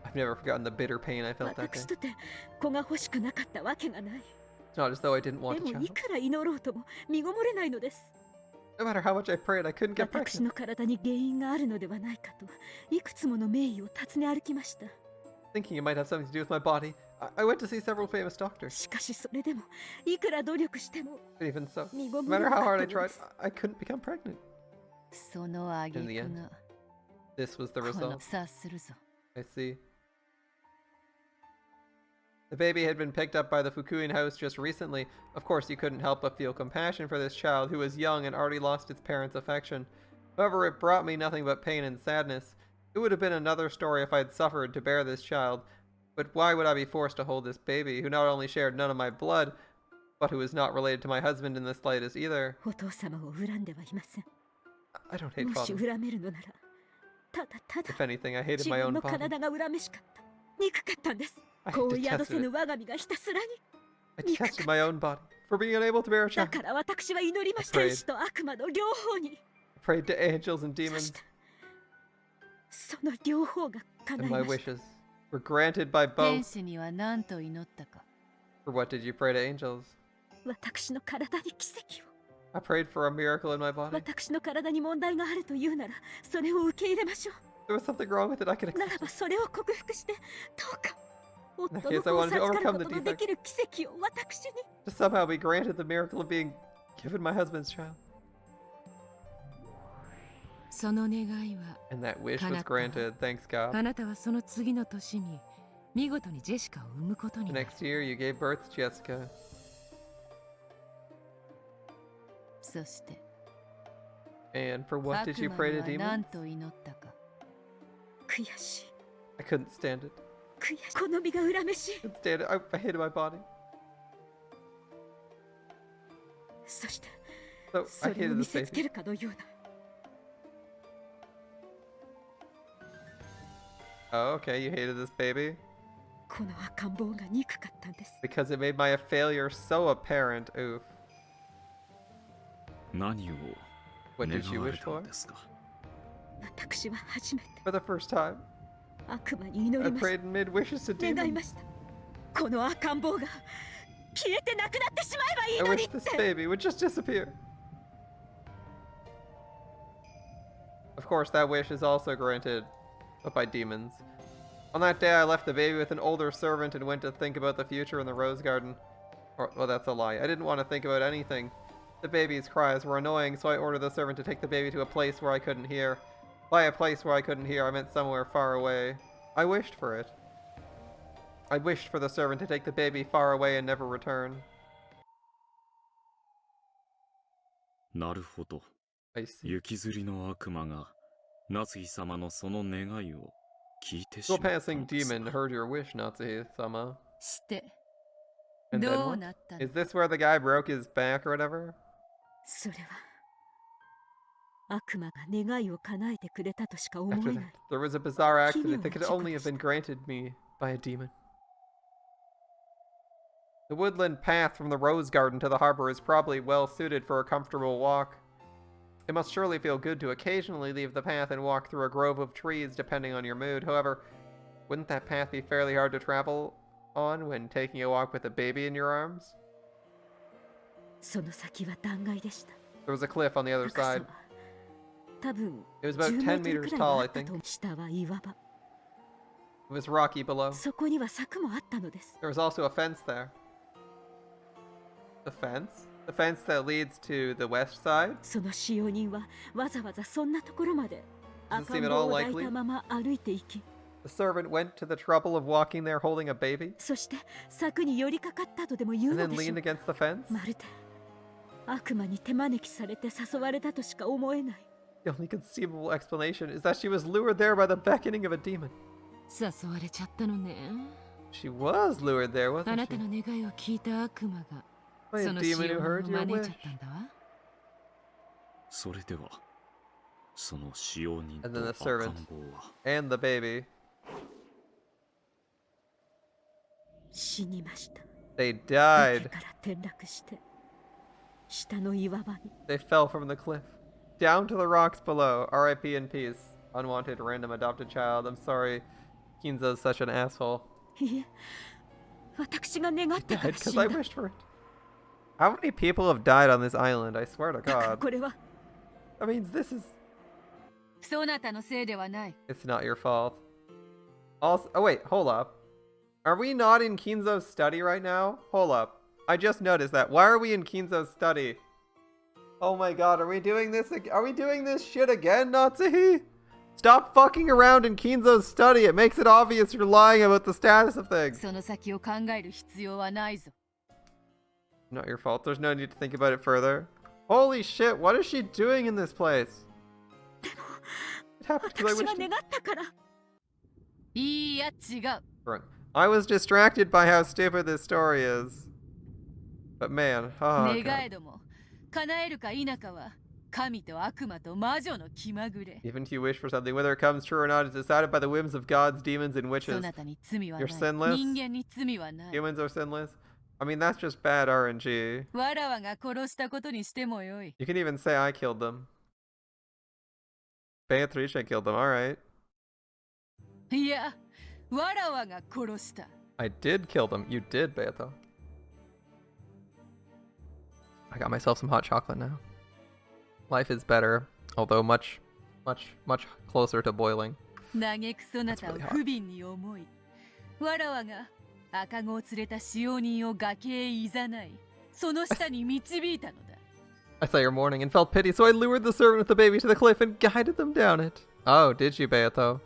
I've never forgotten the bitter pain I felt that day. 私とて子が欲しくなかったわけがない。 It's not as though I didn't want で a もい child. くら祈ろうとも身ごもれないのです。 No matter how much I prayed, I couldn't get 私 pregnant. の体に原因があるのではないかといくつもの名医を訪ね歩きました。 Thinking it might have something to do with my body, I went to see several famous doctors. しかしそれでもいくら努力しても But even so, 身ご no もれ matter な how か hard っ I たので tried, す。 I couldn't become pregnant. その挙句 In the end, が This was the この result. 察するぞ。 I see. The baby had been picked up by the Fukuin house just recently. Of course, you couldn't help but feel compassion for this child who was young and already lost its parents' affection. However, it brought me nothing but pain and sadness. It would have been another story if I had suffered to bear this child. But why would I be forced to hold this baby, who not only shared none of my blood, but who is not related to my husband in the slightest either? お父様を恨んではいません。 I don't hate もし father. 恨めるのなら、ただただ If anything, I hated 自 my 分 own の body. 体が恨めしかった。憎かったんです。 I 子を宿 detested せぬ it. 我が身がひたすらに。 I detested my own body for being unable to bear a だ child. から私は祈りました。 Afraid. 天使と悪魔の両方に。 I prayed to angels and そ demons, してその両方が叶 and い my ました。 wishes were granted by 天 both. 使には何と祈ったか。 For what did you pray to angels? 私の体に奇跡を。 I prayed for a miracle in my body. 私の体に問題があるというなら、それを受け入れましょ There was something wrong with it. I could う。なら accept ば it. それを克服して、どうか。夫 case, の子 I を wanted to 授かる overcome こ the とのできる奇跡を私に。 To somehow be granted the miracle of being given my husband's child. その願いは、 And that wish was 叶った。 granted. Thanks, God. あなたはその次の年に見事にジェシカを産むことに The なる。 next year, you gave birth to Jessica. そして、 And for what did you 悪 pray 魔 to には何 demons? と祈ったか。悔しい。 I couldn't stand it. 悔しい。好みが恨めしい。 I couldn't stand it. I hated my body. そして、 So そ I れを hated 見 this せつけ baby. るかのような。 Oh, okay. You hated this baby この赤ん坊が憎かったんです。 because it made my failure so apparent. Oof. 何を What did you 願わ wish れた for? んですか。私は初めて For the first time, 悪魔に祈 I りまし prayed and made wishes to た。願い demons. ました。この赤ん坊が消えてなくなってしまえばいい I のに wish っ this て。 baby would just disappear. Of course, that wish is also granted, but by demons. On that day, I left the baby with an older servant and went to think about the future in the rose garden. Well, that's a lie. I didn't want to think about anything. The baby's cries were annoying, so I ordered the servant to take the baby to a place where I couldn't hear. By a place where I couldn't hear, I meant somewhere far away. I wished for it. I wished for the servant to take the baby far away and never return. なるほど。 I see. 雪吊りの悪魔が夏日様のその願いを聞いてしま So ったの passing です demon heard your wish, Natsuhi-sama. して、 And then どう what? なったの？ Is this where the guy broke his back or whatever? それは悪魔が願いを叶えてくれたとしか思え After な that, い。 there was a bizarre accident that could only have been granted me by a demon. The woodland path from the rose garden to the harbor is probably well suited for a comfortable walk. It must surely feel good to occasionally leave the path and walk through a grove of trees depending on your mood. However, wouldn't that path be fairly hard to travel on when taking a walk with a baby in your arms? その先は断崖でした。 There was a cliff on the other 高さ side. は多分 It was about 10 10 メートル meters くらい tall, はあ I ったと think. 下は岩場。 It was rocky below. そこには柵もあったのです。 There was also a fence there. The fence? The fence that leads to the west side? その使用人はわざわざそんなところまで Does it 赤 seem ん at 坊 all を抱い likely? たまま歩いていき、 The servant went to the trouble of walking there holding a baby そして柵に寄りかかったとでも言う and の then でしょ leaned うか。 against the fence? まるで悪魔に手招きされて誘われたとしか思えない。 The only conceivable explanation is that she was lured there by the beckoning of a demon. 誘われちゃったのね。 She was lured there, あ wasn't なた she? の願いを聞いた悪魔が By a その使 demon 用 who 人を heard your 招い wish. ちゃったんだわ。それではその使用人と And then the 赤 servant ん坊は and the baby. 死にました。 They 崖 died. から転落して下の岩場に。 They fell from the cliff. Down to the rocks below. R.I.P. in peace. Unwanted random adopted child. I'm sorry. Kinzo's such an asshole. いえ、私が願ったか Died ら死 because ん I だ。 wished for it. How many people have died on this island? I swear to だから God. これは That means this is... そなたのせいではない。 It's not your fault. Also, oh wait, hold up. Are we not in Kinzo's study right now? Hold up. I just noticed that. Why are we in Kinzo's study? Oh my god, are we doing this Are we doing this shit again, Natsuhi? Stop fucking around in Kinzo's study. It makes it obvious you're lying about the status of things. その先を考える必要はないぞ。 Not your fault. There's no need to think about it further. Holy shit, what is she doing in this place? It happened because I 私が wished 願ったから。いいや違う。 I was distracted by how stupid this story is. But man, oh 願 god. えども叶えるか否かは神と悪魔と魔女の気まぐれ。 Even if you wish for something, whether it comes true or not is decided by the whims of gods, demons, and そ witches. なたに罪は You're ない。 sinless. 人間に罪はない。 Humans are sinless. I mean, that's just bad RNG. わらわが殺したことにしてもよい。 You can even say I killed them. Beatrice killed them, alright. いや、わらわが殺した。 I did kill them. You did, Beato. I got myself some hot chocolate now. Life is better, although much closer to boiling. 嘆くそなたを不憫に思い、わらわが赤子を連れた使用人を崖へいざない、その下に導いたのだ。 I saw your mourning and felt pity, so I lured the servant with the baby to the cliff and guided them down it. Oh, did you, Beato?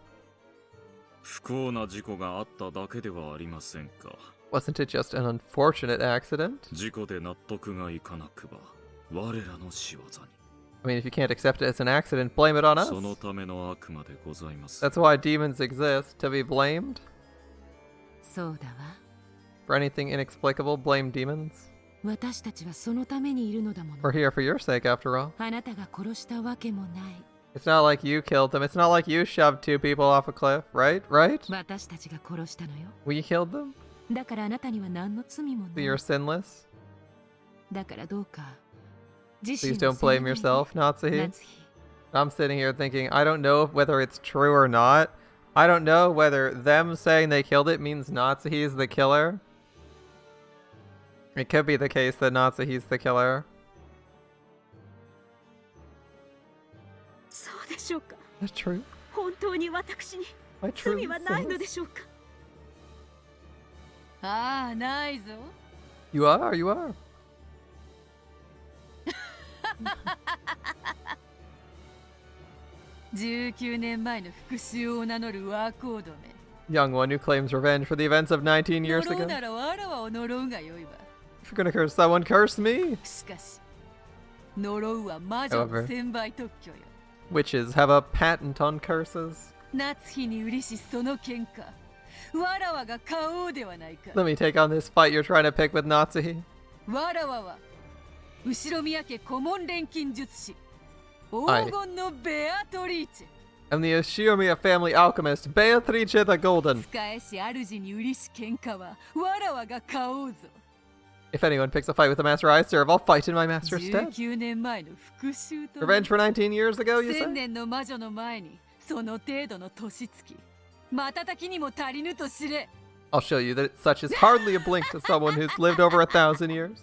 不幸な事故があっただけではありませんか。 Wasn't it just an unfortunate accident? 事故で納得がいかなくば我らの仕業に。 I mean, if you can't accept it as an accident, blame it on us. そのための悪魔でございます。 That's why demons exist, to be blamed. そうだわ。 For anything inexplicable, blame demons. 私たちはそのためにいるのだもの。 We're here for your sake, after all. あなたが殺したわけもない。 It's not like you killed them. It's not like you shoved two people off a cliff, right? Right? 私たちが殺したのよ。 We killed them? だからあなたには何の罪もな So い。 you're sinless? だからどうか自身 Please を don't blame 責めないで yourself, Natsuhi. 夏日 I'm sitting here thinking, I don't know whether it's true or not. I don't know whether them saying they killed it means Natsuhi's the killer. It could be the case that Natsuhi's the killer. そうでしょうか。 That's true. 本当に私に I 罪 truly はないの sinless. でしょうか。ああ、ないぞ。 You are, you are. 19年前の復讐を名乗るワーコードめ。 Young one who claims revenge for the events of 19 years 呪う ago. ならわらわを呪うがよいわ。 If you're gonna curse someone, curse me. しかし、呪うは魔女の However. 専売特許よ。 Witches have a patent on curses. 夏日にうりしその喧嘩。わらわが買おうではないか。 Let me take on this fight you're trying to pick with Natsuhi. わらわは後ろ宮家顧問錬金術師黄金のベアトリーチェ。 I'm the Ushiomiya family alchemist, Beatrice the Golden. 使えし主に売りし喧嘩はわらわが買おうぞ。 If anyone picks a fight with the master I serve, I'll fight in my master's stead. 19年前の復讐と Revenge for 19 years ago, you 1000 say? 年の魔女の前にその程度の年月瞬きにも足りぬと知れ。 I'll show you that such is hardly a blink to someone who's lived over 1,000 years.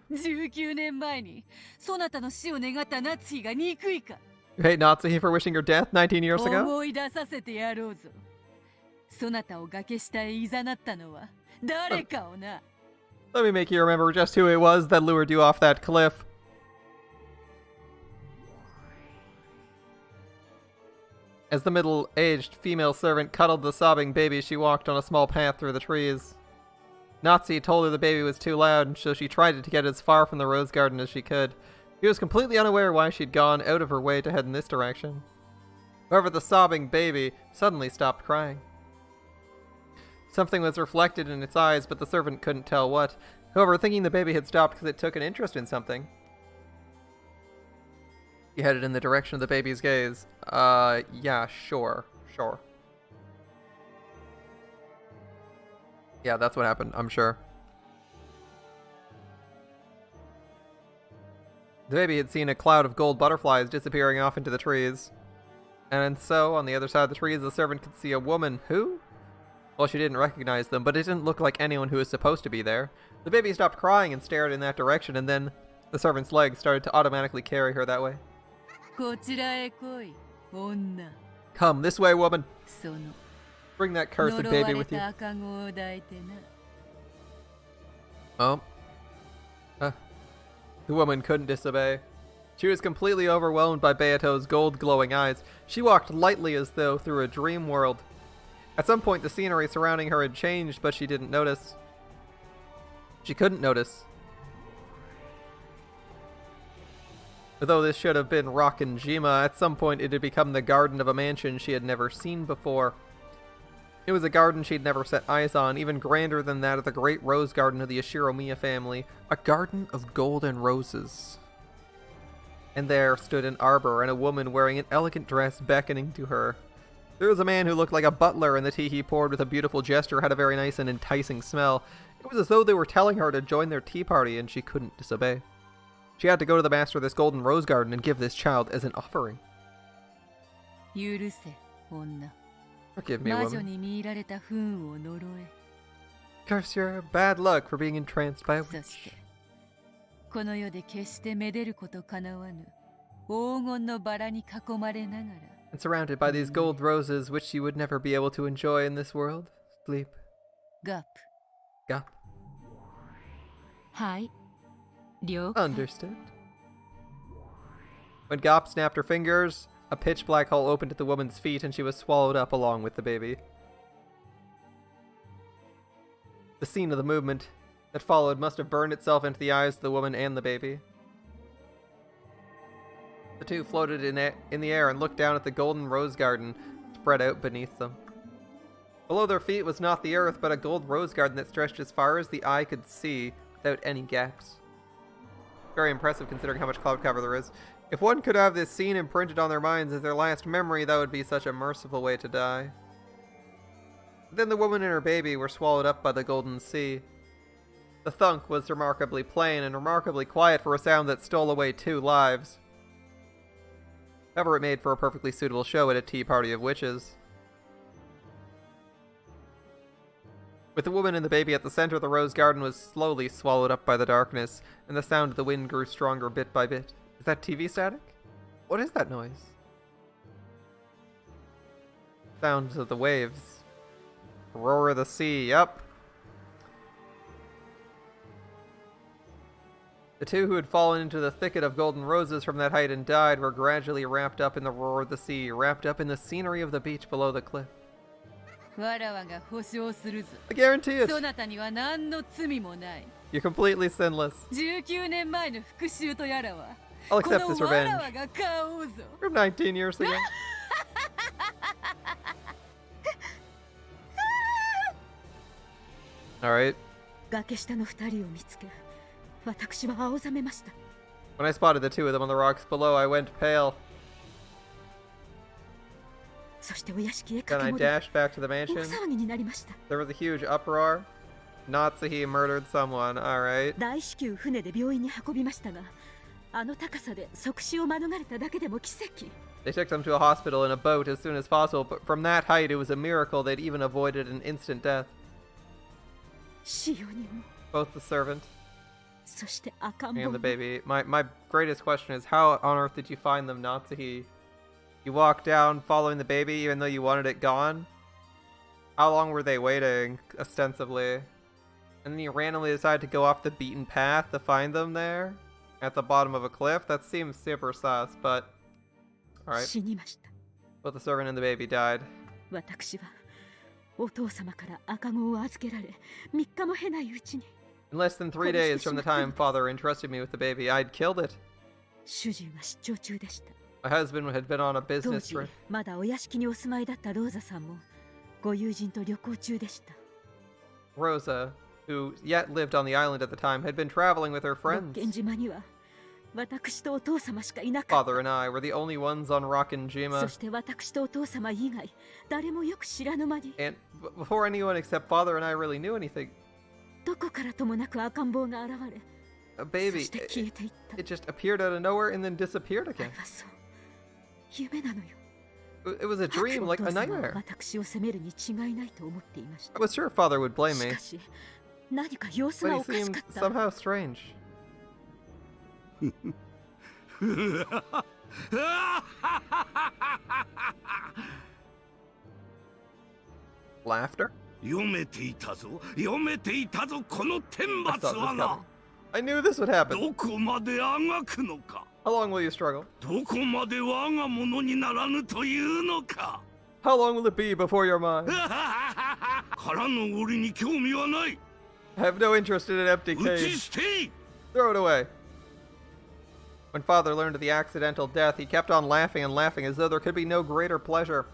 19年前にそなたの死を願ったナツヒが憎いか。 You hate Natsuhi for wishing her death 19 years ago? 思い出させてやろうぞ。そなたを崖下へ誘ったのは誰かをな。 Let me make you remember just who it was that lured you off that cliff. As the middle-aged female servant cuddled the sobbing baby, she walked on a small path through the trees. Natsuhi told her the baby was too loud, so she tried to get as far from the rose garden as she could. She was completely unaware why she'd gone out of her way to head in this direction. However, the sobbing baby suddenly stopped crying. Something was reflected in its eyes, but the servant couldn't tell what. However, thinking the baby had stopped because it took an interest in something, he headed in the direction of the baby's gaze. Yeah, sure. Yeah, that's what happened, I'm sure. The baby had seen a cloud of gold butterflies disappearing off into the trees. And so, on the other side of the trees, the servant could see a woman who... Well, she didn't recognize them, but it didn't look like anyone who was supposed to be there. The baby stopped crying and stared in that direction, and then the servant's legs started to automatically carry her that way. こちらへ来い、女。 Come, this way, woman. その Bring that cursed 呪 baby われ with you. た赤子を抱いてな。 Oh. The woman couldn't disobey. She was completely overwhelmed by Beato's gold-glowing eyes. She walked lightly as though through a dream world. At some point, the scenery surrounding her had changed, but she didn't notice. She couldn't notice. Although this should have been Rockinjima, at some point it had become the garden of a mansion she had never seen before. It was a garden she'd never set eyes on, even grander than that of the great rose garden of the Yashiromiya family. A garden of golden roses. And there stood an arbor and a woman wearing an elegant dress beckoning to her. There was a man who looked like a butler, and the tea he poured with a beautiful gesture had a very nice and enticing smell. It was as though they were telling her to join their tea party, and she couldn't disobey. She had to go to the master of this golden rose garden and give this child as an offering. 許せ、女。 Forgive me, 魔女 woman. に見入られた不運を呪え。 Curse your bad luck for being entranced by a そ witch. してこの世で決してめでることかなわぬ黄金のバラに囲まれながら And surrounded by these gold roses, which you would never be able to enjoy in this world. Sleep. ガップ Gop. はい了解 Understood. When Gop snapped her fingers, a pitch black hole opened at the woman's feet and she was swallowed up along with the baby. The scene of the movement that followed must have burned itself into the eyes of the woman and the baby. The two floated in the air and looked down at the golden rose garden spread out beneath them. Below their feet was not the earth, but a gold rose garden that stretched as far as the eye could see without any gaps. Very impressive considering how much cloud cover there is. If one could have this scene imprinted on their minds as their last memory, that would be such a merciful way to die. But then the woman and her baby were swallowed up by the golden sea. The thunk was remarkably plain and remarkably quiet for a sound that stole away 2 lives. However, it made for a perfectly suitable show at a tea party of witches. With the woman and the baby at the center, the rose garden was slowly swallowed up by the darkness, and the sound of the wind grew stronger bit by bit. Is that TV static? What is that noise? Sounds of the waves. Roar of the sea, yup. The two who had fallen into the thicket of golden roses from that height and died were gradually wrapped up in the roar of the sea, wrapped up in the scenery of the beach below the cliff. わらわが保証するぞ I guarantee it. そなたには何の罪もない You're completely sinless. 19年前の復讐とやらは I'll こ accept の this わら revenge. わが買おうぞ From 19 years ago. Alright. 崖下の2人を見つけ私は青ざめました When I spotted the two of them on the rocks below, I went pale. そしてお屋敷へ Then 駆 I け戻り dashed back to the 大 mansion. 騒ぎになりました。 There was a huge uproar. Natsuhi murdered someone, alright. 大至急船で病院に運びましたが、あの高さで即死を免れただけでも奇跡。 They took them to a hospital in a boat as soon as possible, but from that height it was a miracle they'd even avoided an instant death. シオにも、 Both the servant そして赤ん坊 and も the baby. My greatest question is, how on earth did you find them, Natsuhi? You walked down following the baby even though you wanted it gone? How long were they waiting, ostensibly? And then you randomly decided to go off the beaten path to find them there? At the bottom of a cliff? That seems super sus, but... Alright. 死にました。 Both the servant and the baby died. 私はお父様から赤子を預けられ、3日も経ないうちに In less than 3 days from the time father entrusted me with the baby, I'd killed it. 主人は出張中でした。 My husband had been on a 当 business 時 trip. まだお屋敷にお住まいだったローザさんもご友人と旅行中でした。 Rosa, who yet lived on the island at the time, had been traveling with her 六 friends. 軒島には私とお父様しかいなかった。 Father and I were the only ones on そ Rockinjima. して私とお父様以外誰もよく知らぬ間に And before anyone except father and I really knew anything, どこからともなく赤ん坊が現れ a baby, そして消えていった。 it just appeared out of nowhere and then disappeared あ again. れはそう夢なのよ。 It was a dream, お like 父 a 様は nightmare. 私を責めるに違いないと思っていました。 I was sure father would blame し me, かし何か様子 but が he おかし seemed かった。 somehow strange. Laughter? 読めていたぞ、読めていたぞ、この天 I 罰 saw this はな。 coming. I knew this would happen. どこまであがくのか。 How long will you struggle? どこまで我が物にならぬというのか。 How long will it be before you're mine? 空の檻に興味はない。 I have no interest in an empty 打ち cage. 捨て。 Throw it away. When father learned of the accidental death, he kept on laughing and laughing as though there could be no greater pleasure.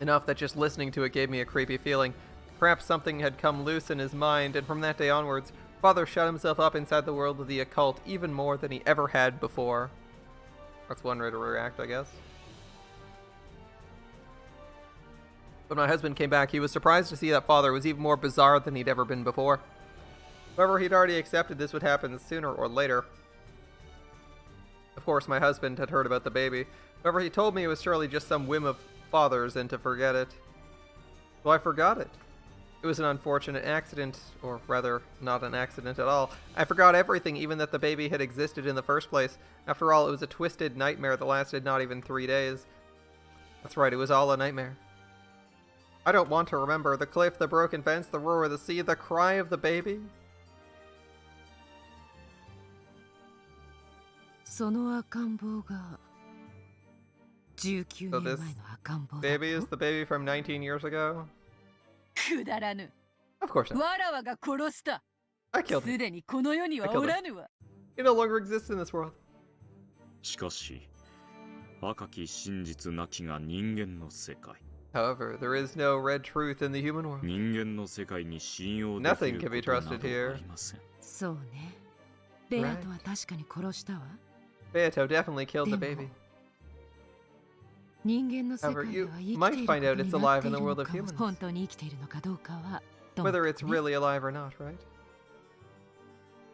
Enough that just listening to it gave me a creepy feeling. Perhaps something had come loose in his mind, and from that day onwards, father shut himself up inside the world of the occult even more than he ever had before. That's one way to react, I guess. When my husband came back, he was surprised to see that father was even more bizarre than he'd ever been before. However, he'd already accepted this would happen sooner or later. Of course, my husband had heard about the baby. However, he told me it was surely just some whim of father's and to forget it. So I forgot it. It was an unfortunate accident, or rather, not an accident at all. I forgot everything, even that the baby had existed in the first place. After all, it was a twisted nightmare that lasted not even 3 days. That's right, it was all a nightmare. I don't want to remember the cliff, the broken fence, the roar of the sea, the cry of the baby. その赤ん坊が19 So 年 this 前の赤ん坊だ baby is the baby from 19 years ago? くだらぬ。 Of course not. わらわが殺した。 I killed him. すでにこの世にはおらぬわ。 He no longer exists in this world. しかし赤き真実なきが人間の世界。 However, there is no red truth in the human world. 人間の世界に信用でき Nothing る can be ことな trusted ど here. ありません。そうね。ベアトは確かに殺したわ。 Beato definitely killed the でも baby. 人間の世 However, 界で you は生きてい might る find こ out と it's にな alive ってい in る the の world of かも humans. 本当に生きているのかどうかはとも Whether か it's くね really alive or not, right?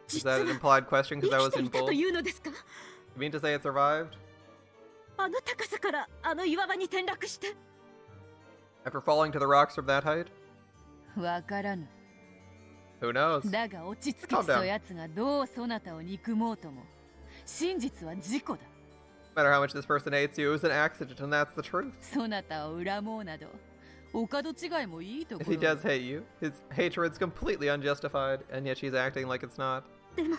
Is 実 that は an implied question 生 because I き was て in いたと bold? いうのですか。 You mean to say it survived? あの高さからあの岩場に転落して。 After falling to the rocks from that height? わからぬ。 Who knows? だが落ち着け Calm そ down. やつがどうそなたを憎もうとも真実は事故だ。 No matter how much this person hates you, it was an accident, and that's the truth. そなたを恨もうなどお門違いもいいと If こ he ろ does hate you, his hatred's completely unjustified, and yet she's acting like it's not. でも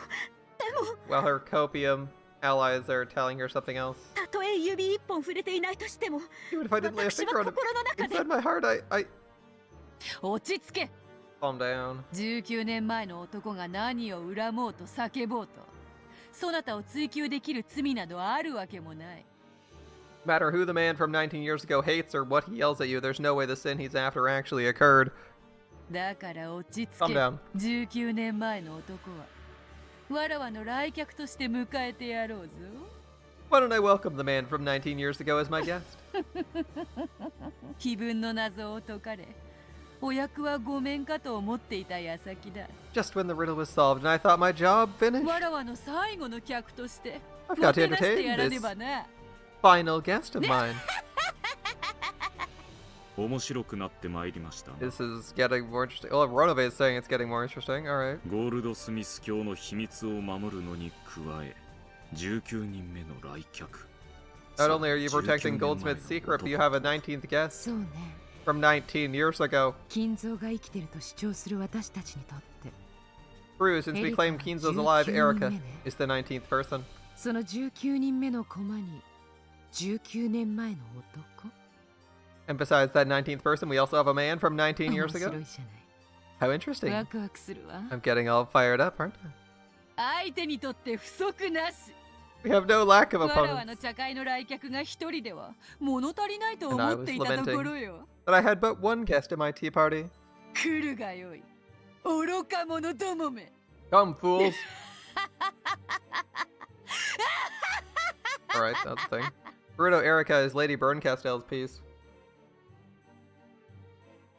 While her copium allies are telling her something else. たとえ指一本触れていないとしても Even if I didn't lay a 私 finger は on it, 心の中で inside my heart, I... 落ち着け。 Calm down. 19年前の男が何を恨もうと叫ぼうとそなたを追及できる罪などあるわけもない。 No matter who the man from 19 years ago hates or what he yells at you, there's no way the sin he's after actually occurred. だから落ち着 Calm け。 down. 19年前の男はわらわの来客として迎えてやろうぞ。Why don't I welcome the man from 19 years ago as my guest? 気分の謎を解かれ、お役はごめんかと思っていた矢先だ。Just when the riddle was solved and I thought my job finished. わらわの最後の客として、 I've got to もてなして entertain やらね this ばな。 final guest of mine. 面白くなってまいりました。 This is getting more interesting. Oh, Ronove is saying it's getting more interesting. Alright. ゴールドスミス教の秘密を守るのに加え、19人目の来客。 Not only are you protecting Goldsmith's secret, but you have a 19th guest そうね。 from 19 years ago. 金蔵が生きてると主張する私たちにとって、 True, since we claim Kinzo's alive, Erica is the 19th person. その19人目の駒に19年前の男。 And besides that 19th person, we also have a man from 19 years 面 ago. 白いじゃない。 How interesting. ワクワクするわ。 I'm getting all fired up, aren't I? 相手にとって不足なし。 We have no lack of わらわ opponents. の茶会の来客が一人では物足りないと思っていたところよ。 But I had but one guest at my tea party. 来るがよい。愚か者どもめ。 Come, fools. Alright, that's the thing. Bruno Erica is Lady Burncastell's piece.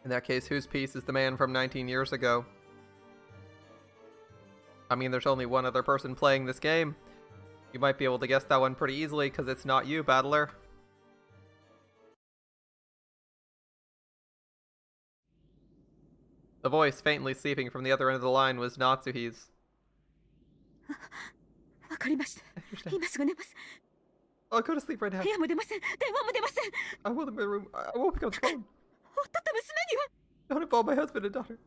In that case, whose piece is the man from 19 years ago? I mean, there's only one other person playing this game. You might be able to guess that one pretty easily, because it's not you, Battler. The voice faintly seeping from the other end of the line was Natsuhi's. わかりました。今すぐ寝ます。 I'll go to sleep right now. 部屋も出ません。電話も出ません。 I won't leave my room. I won't pick up the phone. 夫と娘には。 Don't involve my husband and daughter.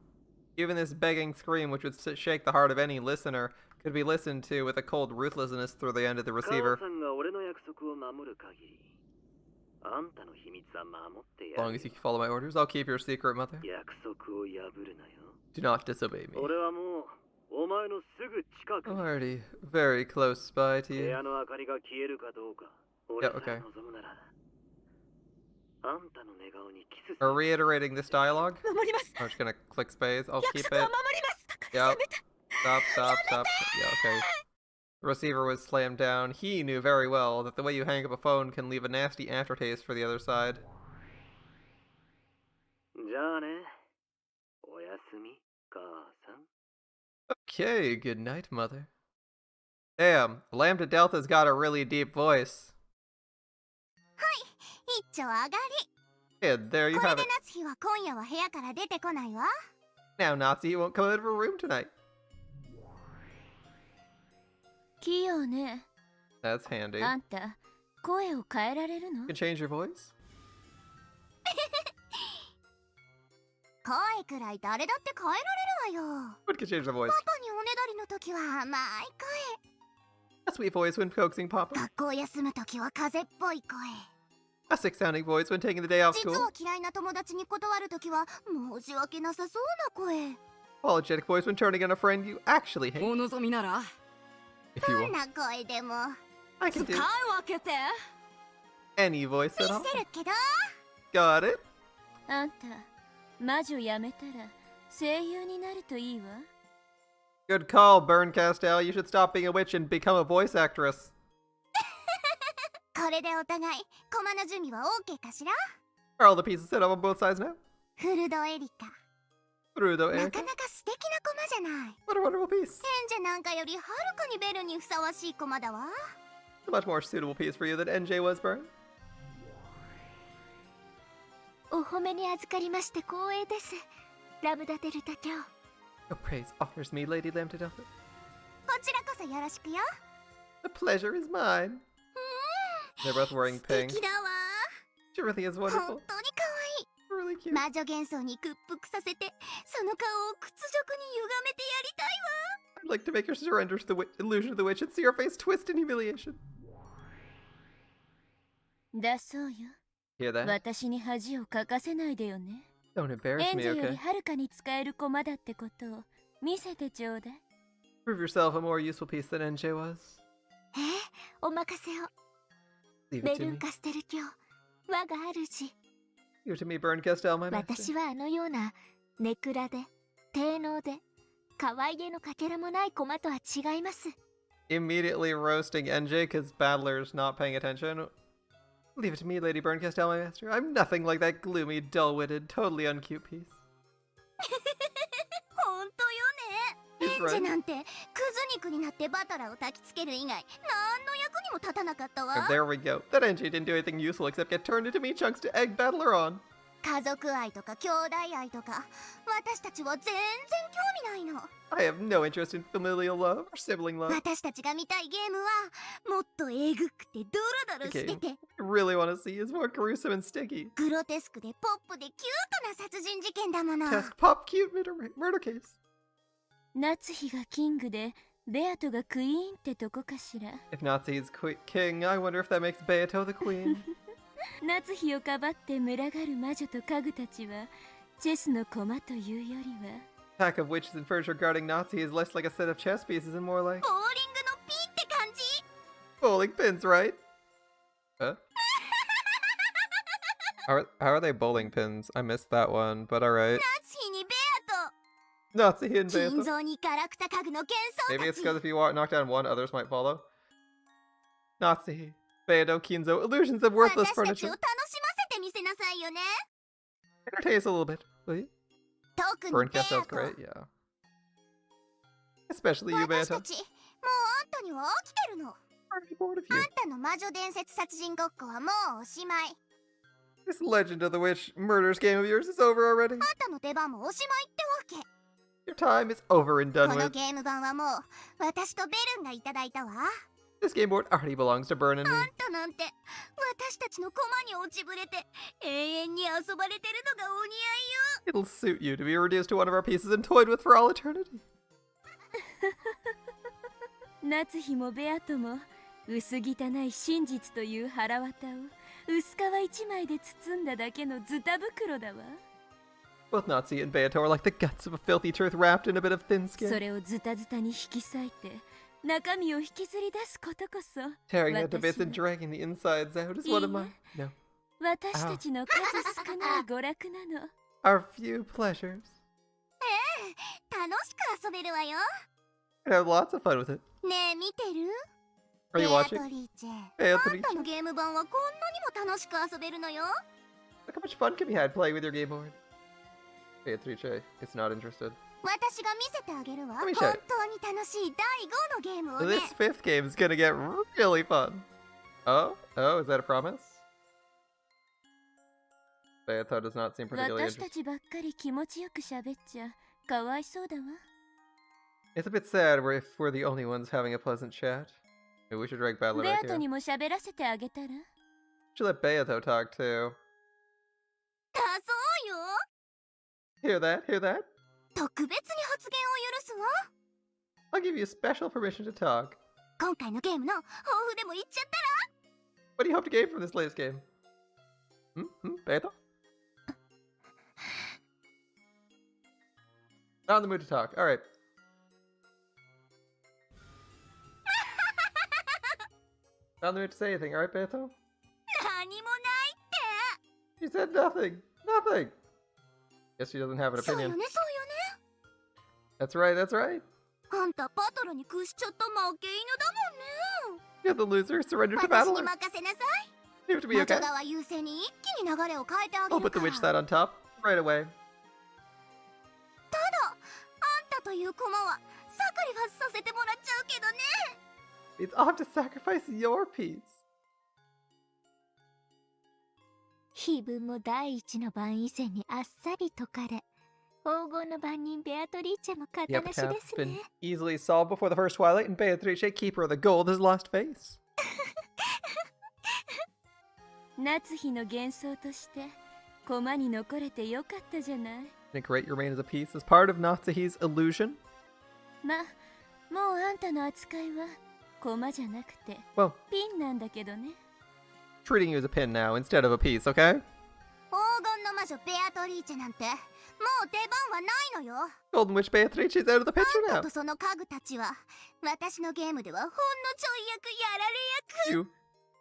Even this begging scream, which would shake the heart of any listener, could be listened to with a cold ruthlessness through the end of the receiver. As long as you follow my orders, I'll keep your secret, mother. Do not disobey me. I'm already very close by to you. Yeah, okay. Are reiterating this dialogue? I'm just gonna click space. I'll keep it. Yep. Stop. Yeah, okay. The receiver was slammed down. He knew very well that the way you hang up a phone can leave a nasty aftertaste for the other side. Okay, good night, mother. Damn, Lambda Delta's got a really deep voice. And there you have it. Now Natsuhi won't come out of her room tonight. 器用ね。 That's handy. あんた、声を変えられるの？ You can change your voice? 声くらい誰だって変えられるわよ。 What can change the voice? パパにおねだりの時は甘い A sweet voice when coaxing 声。 Papa. 学校休む時は風邪っぽい声。 A sick-sounding voice when taking the day off 実 school. は嫌いな友達に断る時は申し訳なさそうな声。 Apologetic voice when turning on a friend you actually hate. お望みなら If you どん want. な声でも I can do 使い分けて。 any voice 見 at all. せるけど Got it? あんた、魔女やめたら声優になるといいわ。 Good call, Burn Castell. You should stop being a witch and become a voice actress. これでお互い駒の準備は OK かしら？ Are all the pieces set up on both sides now? フルドエリカ。 Through the な air. かなか素敵な駒じゃない。 What a wonderful piece. 賢者なんかよりはるかにベルにふさわしい駒だわ。 A much more suitable piece for you than NJ was, Burn. お褒めに預かりまして光栄です。ラムダデルタ卿。 Your praise honors me, Lady Lambda Delta. こちらこそよろしくよ。 The pleasure is mine. They're both wearing 素 pink. 敵だわ。 She really is 本 wonderful. 当に可愛い。 Really cute. 魔女幻想に屈服させて、その顔を屈辱に歪めてやりたいわ。 I'd like to make her surrender to the illusion of the witch and see her face twist in humiliation. だそうよ。 Hear that? 私に恥をかかせないでよね。 Don't embarrass エン me, ジより okay? はるかに使える駒だってことを見せてちょうだい。 Prove yourself a more useful piece than NJ was. お任せを。 Leave ベ it ル to ン me. カステル卿、我が主。 Give it to me, Burn Castell, my master. 私はあのようなネクラで低能で可愛げのかけらもない駒とは違います。 Immediately roasting NJ because Battler's not paying attention. Leave it to me, Lady Burncastel, my master. I'm nothing like that gloomy, dull-witted, totally uncute piece. 本当よね。エンジェなんてクズ肉になってバトラーを焚きつける以外何の役にも立たなかったわ。 And there we go. That NJ didn't do anything useful except get turned into meat chunks to egg Battler on. 家族愛とか兄弟愛とか私たちは全然興味ないの。 I have no interest in familial love or sibling love. 私たちが見たいゲームはもっとえぐくてドロドロしてて What I really want to see is more gruesome and sticky. グロテスクでポップでキュートな殺人事件だもの。 Test pop cute murder case. 夏日がキングでベアトがクイーンってとこかしら。 If Nazi's king, I wonder if that makes Beato the queen. 夏日をかばって群がる魔女と家具たちはチェスの駒というよりは Pack of witches and furniture guarding Nazi is less like a set of chess pieces and more like ボーリングのピンって感じ。 bowling pins, right? Huh? How are they bowling pins? I missed that one, but alright. 夏日にベア Nazi と and 金 Beato. 像にガラクタ家具の幻想 Maybe た it's ち。 because if you knock down one, others might follow. Nazi, Beato, Kinzo, illusions of worthless 私たちを furniture. 楽しませてみせなさいよね。 Entertain us a little bit, will you? 特に Burn ベア Castel's と great, yeah. Especially you, 私 Beato. たちもうあんたには飽きてるの。 I'm bored of あ you. んたの魔女伝説殺人ごっこはもうおしまい。 This Legend of the Witch murders game of yours is over already. あんたの出番もおしまいってわけ。 Your time is over and こ done の with. ゲーム版はもう私とベルンがいただいたわ。 This game board already belongs to Burn and あ me. んたなんて私たちの駒に落ちぶれて永遠に遊ばれてるのがお似合いよ。 It'll suit you to be reduced to one of our pieces and toyed with for all eternity. 夏日もベアトも薄汚い真実という腹渡を薄皮一枚で包んだだけのズタ袋だわ。 Both Nazi and Beato are like the guts of a filthy truth wrapped in a bit of thin そ skin. れをズタズタに引き裂いて中身を引きずり出すことこそ Tearing it to bits 私 and dragging the insides out is one of my... No. 私たちの数少ない娯楽なの。 Our few pleasures. 楽しく遊べるわよ。 I have lots of fun with it. ねえ見てる？ Are you ベア watching? トリーチェ。 Beatrice. あんたのゲーム版はこんなにも楽しく遊べるのよ。 Look how much fun can be had playing with your game board. Beatrice is not interested. 私が見せてあげるわ。 Let me 本 check. 当に楽しい第5のゲームをね。 This fifth game is gonna get really fun. Oh, is that a promise? Beato does not seem particularly 私た interested. ちばっかり気持ちよく喋っちゃかわいそうだわ。 It's a bit sad if we're the only ones having a pleasant chat. Maybe we should drag Battler ベ back アト here. にも喋らせてあげたら？ Should let Beato talk too. だそうよ。 Hear that? Hear that? 特別に発言を許すわ。 I'll give you special permission to talk. 今回のゲームの抱負でも言っちゃったら？ What do you hope to gain from this latest game? Beato? Not in the mood to talk. Alright. Not in the mood to say anything, alright, Beato? 何もないって。 She said nothing. Nothing. Guess she doesn't have an そうよ opinion. ねそうよね。 That's right, that's right. あんたバトルに屈しちゃった負け犬だもんね。 You're the loser. Surrender to 私 Battler. に任せなさい。 You have to be 魔 okay. 女側優勢に一気に流れを変えてあげ I'll る put か the ら。 witch side on top right away. ただ、あんたという駒はサクリファスさせてもらっちゃうけどね。 It's I'll have to sacrifice your piece. 非分も第一の番以前にあっさり解かれ、黄金の番人ベアトリーチェも The 型なしで epitaph's す been ね。 easily solved before the first twilight, and Beatrice, keeper of the gold, has lost face. 夏日の幻想として駒に残れてよかったじゃない。 And great you remain as a piece as part of Natsuhi's illusion. ま、もうあんたの扱いは駒じゃなくて Well, ピンなんだけどね。 treating you as a pin now instead of a piece, okay? 黄金の魔女ベアトリーチェなんてもう出番はないのよ。 Golden Witch Beatrice is out of the picture あん now. たとその家具たちは私のゲームではほんのちょい役やられ役。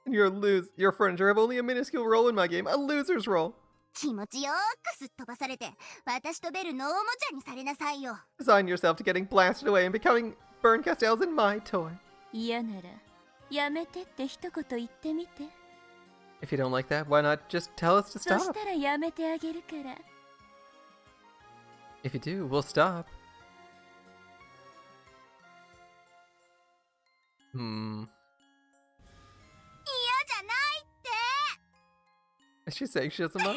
You and your furniture have only a minuscule role in my game, a loser's role. 気持ちよくすっ飛ばされて、私とベルのおもちゃにされなさいよ。Resign yourself to getting blasted away and becoming Burn Castells in my toy. 嫌ならやめてって一言言ってみて。 If you don't like that, why not just tell us to そ stop? したらやめてあげるから。 If you do, we'll stop. Hmm. 嫌じゃないって。 Is she saying she doesn't mind? あん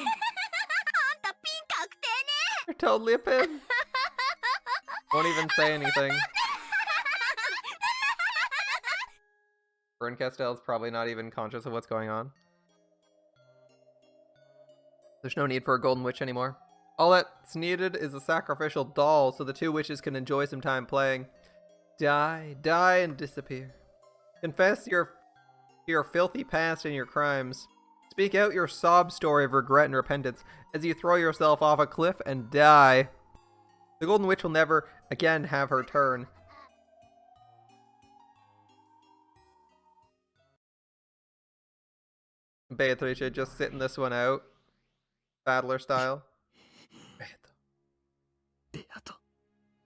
たピン確定ね。 You're totally a pin. Won't even say anything. Burn Castell's probably not even conscious of what's going on. There's no need for a golden witch anymore. All that's needed is a sacrificial doll so the two witches can enjoy some time playing. Die, die, and disappear. Confess your filthy past and your crimes. Speak out your sob story of regret and repentance as you throw yourself off a cliff and die. The Golden Witch will never again have her turn. Beatrice just sitting this one out. Battler style.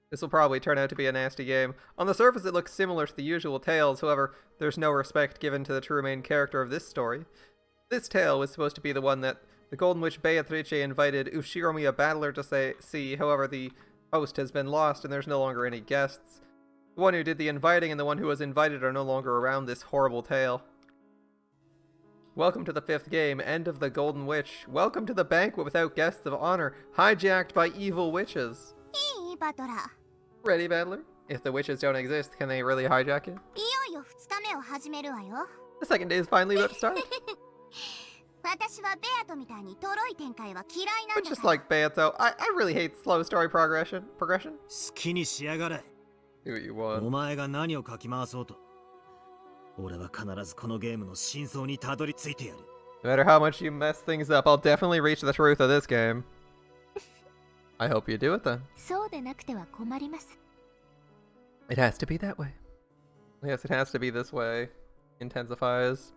This will probably turn out to be a nasty game. On the surface it looks similar to the usual tales, however, there's no respect given to the true main character of this story. This tale was supposed to be the one that the Golden Witch Beatrice invited Ushiromi, a battler, to see, however the host has been lost and there's no longer any guests. The one who did the inviting and the one who was invited are no longer around this horrible tale. Welcome to the 5th game, End of the Golden Witch. Welcome to the banquet without guests of honor, hijacked by evil witches. Ready, Battler? If the witches don't exist, can they really hijack it? The second day is finally about to start. But just like Beato, I really hate slow story progression. Do what you want. お前が何をかき回そうと、俺は必ずこのゲームの真相にたどり着いてやる。 No matter how much you mess things up, I'll definitely reach the truth of this game. I hope you do it then. そうでなくては困ります。 It has to be that way. Yes, it has to be this way. Intensifies.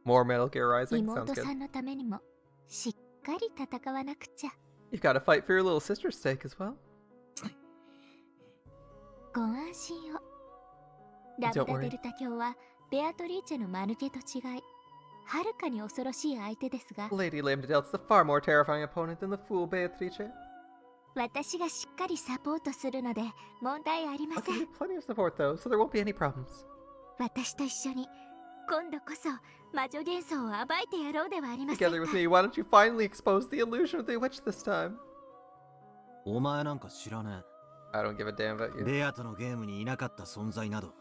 More Metal Gear Rising. Sounds 妹 good. さんのためにもしっかり戦わなくちゃ。 You've got to fight for your little sister's sake as well. ご安心を。ラブダデルタ卿はベアトリーチェのマヌケと違い、はるかに恐ろしい相手ですが、 Lady Lambdelt's the far more terrifying opponent than the fool Beatrice. 私がしっかりサポートするので問題ありま I'll せ give ん you。plenty of support though, so there won't be any problems. 私と一緒に今度こそ魔女幻想を暴いてやろうではありません Together か。 with me, why don't you finally expose the illusion of the witch this time? お前なんか知らね I don't give a damn about え。 you. ベアとのゲームにいなかった存在など、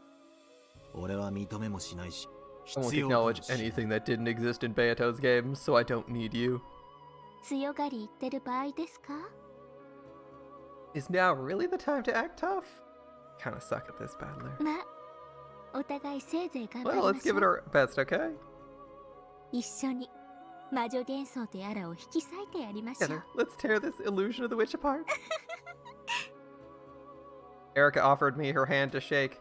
俺は認めもしないし、 I won't 必要とも acknowledge しない。 anything that didn't exist in Beato's games, so I don't need you. 強がり言ってる場合ですか。 Is now really the time to act tough? Kinda suck at this, Battler. まあ、お互いせいぜい頑張 Well, りま let's しょ give it う。 our best, okay? 一緒に魔女幻想とやらを引き裂いてやりましょ Together, う。 let's tear this illusion of the witch apart. Erica offered me her hand to shake.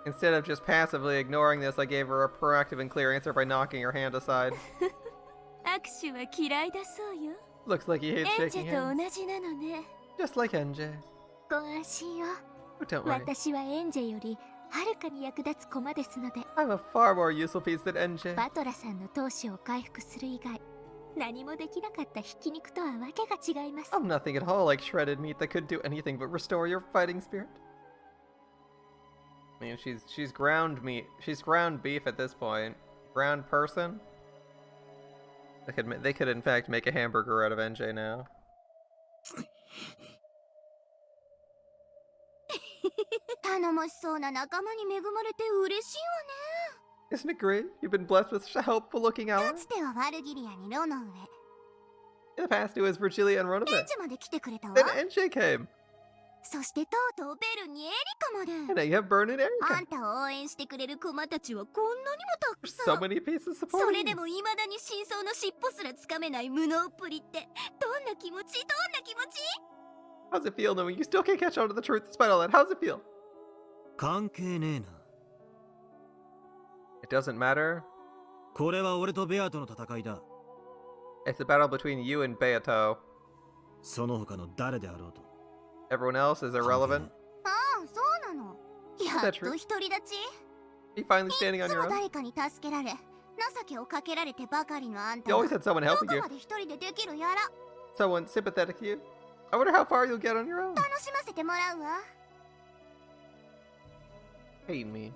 Instead of just passively ignoring this, I gave her a proactive and clear answer by knocking her hand aside. 握手は嫌いだそうよ。 Looks like he hates エンジ shaking ェと hands. 同じなのね。 Just like NJ. ご安心を。 Oh, don't worry. 私はエンジェよりはるかに役立つ駒ですので、 I'm a far more useful piece than NJ. バトラさんの闘志を回復する以外、何もできなかったひき肉とはわけが違います。 I'm nothing at all like shredded meat that could do anything but restore your fighting spirit. I mean, she's ground meat. She's ground beef at this point. Ground person. They could in fact make a hamburger out of NJ now. 頼もしそうな仲間に恵まれて嬉しいわね。 Isn't it great? You've been blessed with helpful looking か allies. つてはワルギリアにロの上、 In the past, it was Virgilia and エ Ronove. ンジェまで来てくれたわ。 Then NJ came. そしてとうとうベルにエリカまで。 And now you have Burn and あ Erica. んたを応援してくれる駒たちはこんなにもたく There's さ so ん。 many pieces そ supporting れ you. でも未だに真相の尻尾すらつかめない無能っぷりってどんな気持ち？どんな気持ち？ How's it feel knowing you still can't catch on to the truth despite all that? How's it feel? 関係ねえな。 It doesn't matter. これは俺とベアとの戦いだ。It's a battle between you and Beato. その他の誰であろうと。 Everyone else is irrelevant. ああ、そうなの。やっと独り立ち。 Are you finally standing い on つ your も own? 誰かに助けられ、情けをかけられてばかりのあんた You が always had someone ど helping こ you. まで一人でできるやら。 Someone sympathetic to you. I wonder how far you'll get on your own. 楽しませてもらうわ。 Hate me.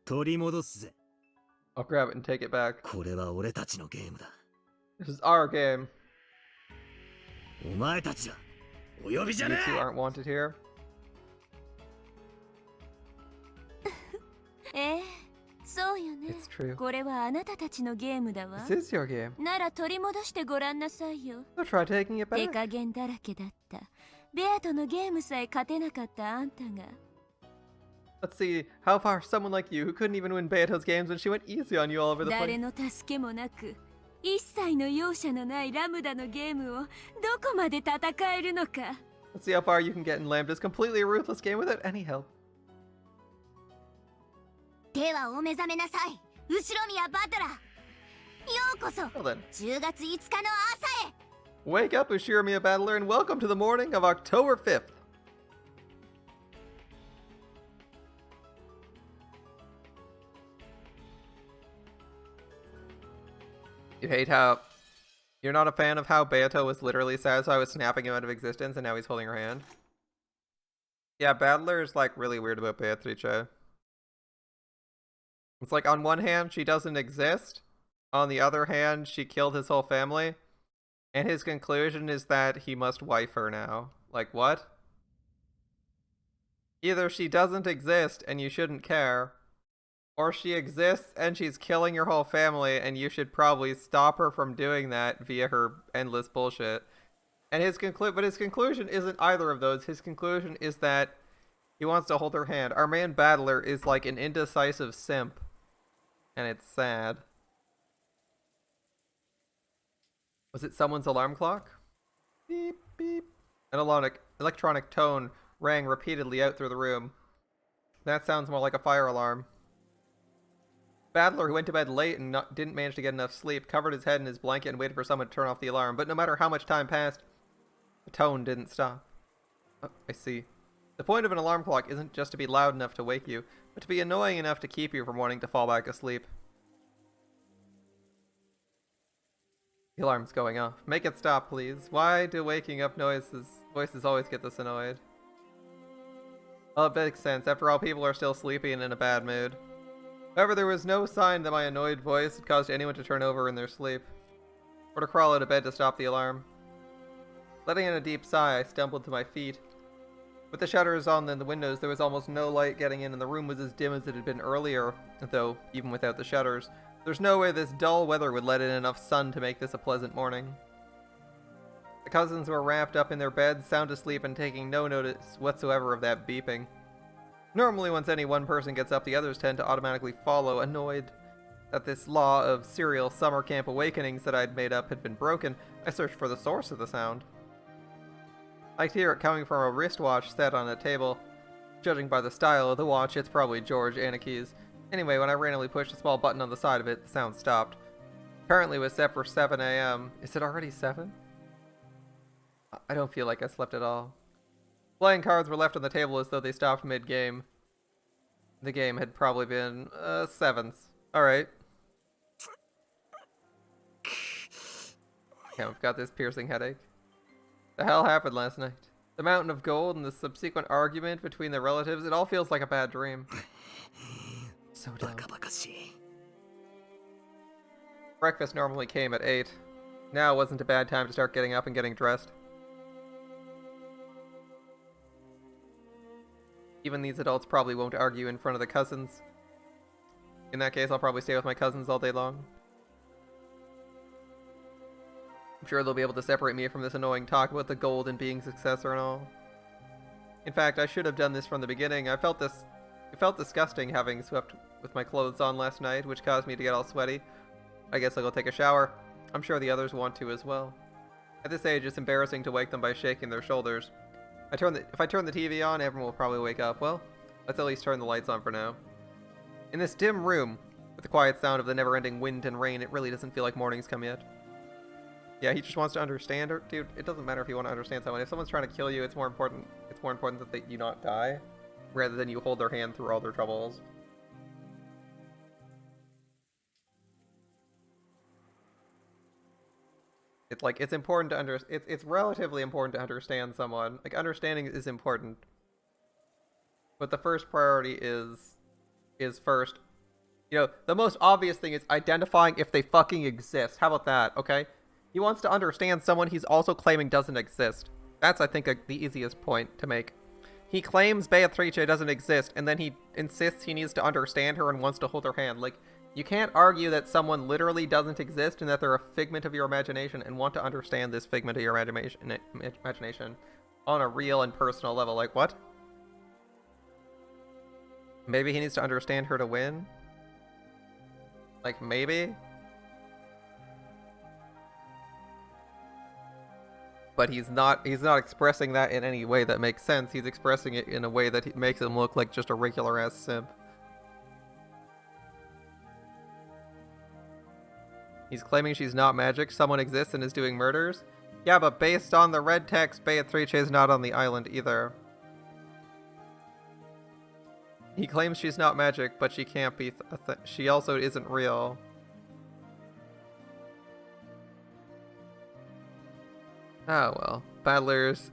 取り戻すぜ。 I'll grab it and take it back. これは俺たちのゲームだ。 This is our game. お前たちはお呼びじゃ You ね two え。 aren't wanted here. ええ、そうよね。 It's true. これはあなたたちのゲームだわ。 This is your game. なら取り戻してごらんなさいよ。 So try taking it 手 back. 加減だらけだった。ベアとのゲームさえ勝てなかったあんたが。 Let's see how far someone like you, who couldn't even win Beato's games when she went easy on you all over the 誰 place. の助けもなく、一切の容赦のないラムダのゲームをどこまで戦えるのか。 Let's see how far you can get in Lambda's completely ruthless game without any help. ではお目覚めなさい、後ろ宮バトラー。ようこそ Well then, 10月5日の朝へ。 wake up, Ushirimiya Battler, and welcome to the morning of October 5th. You hate how... You're not a fan of how Beato was literally satisfied with snapping him out of existence and now he's holding her hand? Yeah, Battler is like really weird about Beatrice. It's like on one hand, she doesn't exist. On the other hand, she killed his whole family. And his conclusion is that he must wife her now. Like, what? Either she doesn't exist and you shouldn't care, or she exists and she's killing your whole family and you should probably stop her from doing that via her endless bullshit. And his conclusion isn't either of those. His conclusion is that he wants to hold her hand. Our man Battler is like an indecisive simp. And it's sad. Was it someone's alarm clock? Beep, beep. An electronic tone rang repeatedly out through the room. That sounds more like a fire alarm. Battler, who went to bed late and didn't manage to get enough sleep, covered his head in his blanket and waited for someone to turn off the alarm. But no matter how much time passed, the tone didn't stop. Oh, I see. The point of an alarm clock isn't just to be loud enough to wake you, but to be annoying enough to keep you from wanting to fall back asleep. The alarm's going off. Make it stop, please. Why do waking up voices always get this annoyed? Well, it makes sense. After all, people are still sleepy and in a bad mood. However, there was no sign that my annoyed voice had caused anyone to turn over in their sleep, or to crawl out of bed to stop the alarm. Letting in a deep sigh, I stumbled to my feet. With the shutters on in the windows, there was almost no light getting in, and the room was as dim as it had been earlier, though, even without the shutters, there's no way this dull weather would let in enough sun to make this a pleasant morning. The cousins were wrapped up in their beds, sound asleep, and taking no notice whatsoever of that beeping. Normally, once any one person gets up, the others tend to automatically follow, annoyed that this law of serial summer camp awakenings that I'd made up had been broken. I searched for the source of the sound. I could hear it coming from a wristwatch set on a table. Judging by the style of the watch, it's probably George Anaki's. Anyway, when I randomly pushed a small button on the side of it, the sound stopped. Apparently it was set for 7 a.m. Is it already 7? I don't feel like I slept at all. Playing cards were left on the table as though they stopped mid-game. The game had probably been, 7s. Alright. Yeah, I've got this piercing headache. The hell happened last night? The mountain of gold and the subsequent argument between the relatives, it all feels like a bad dream. So dumb. Breakfast normally came at 8. Now wasn't a bad time to start getting up and getting dressed. Even these adults probably won't argue in front of the cousins. In that case, I'll probably stay with my cousins all day long. I'm sure they'll be able to separate me from this annoying talk about the gold and being successor and all. In fact, I should have done this from the beginning. It felt disgusting having swept with my clothes on last night, which caused me to get all sweaty. I guess I'll go take a shower. I'm sure the others want to as well. At this age, it's embarrassing to wake them by shaking their shoulders. If I turn the TV on, everyone will probably wake up. Well, Let's at least turn the lights on for now. In this dim room, with the quiet sound of the never-ending wind and rain, it really doesn't feel like morning's come yet. Yeah, he just wants to understand her. Dude, it doesn't matter if you want to understand someone. If someone's trying to kill you, it's more important that you not die, rather than you hold their hand through all their troubles. It's like, it's important to it's relatively important to understand someone. Like, understanding is important. But the first priority is first. You know, the most obvious thing is identifying if they fucking exist. How about that, okay? He wants to understand someone he's also claiming doesn't exist. That's, I think, the easiest point to make. He claims Beatrice doesn't exist, and then he insists he needs to understand her and wants to hold her hand. Like, you can't argue that someone literally doesn't exist and that they're a figment of your imagination and want to understand this figment of your imagination on a real and personal level. Like, what? Maybe he needs to understand her to win? Like, maybe? But he's not expressing that in any way that makes sense. He's expressing it in a way that makes him look like just a regular-ass simp. He's claiming she's not magic, someone exists and is doing murders? Yeah, but based on the red text, Beatrice is not on the island either. He claims she's not magic, but she can't be she also isn't real. Oh well. Battler's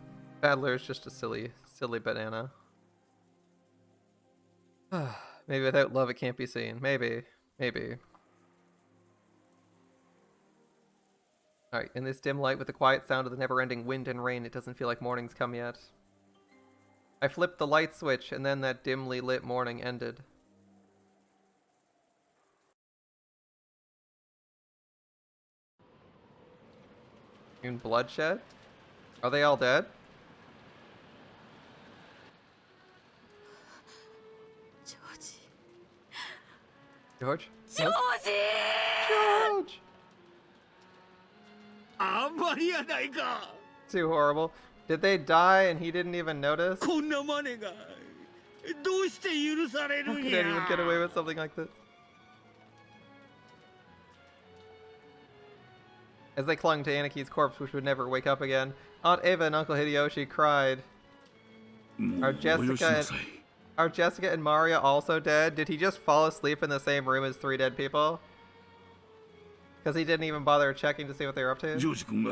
just a silly banana. Maybe without love it can't be seen. Maybe. Alright, in this dim light with the quiet sound of the never-ending wind and rain, it doesn't feel like morning's come yet. I flipped the light switch, and then that dimly lit morning ended. In bloodshed? Are they all dead? George? George! Too horrible. Did they die and he didn't even notice? How could anyone get away with something like this? As they clung to Anaki's corpse, which would never wake up again, Aunt Eva and Uncle Hideyoshi cried. Are Jessica and Maria also dead? Did he just fall asleep in the same room as 3 dead people? Because he didn't even bother checking to see what they were up to? You think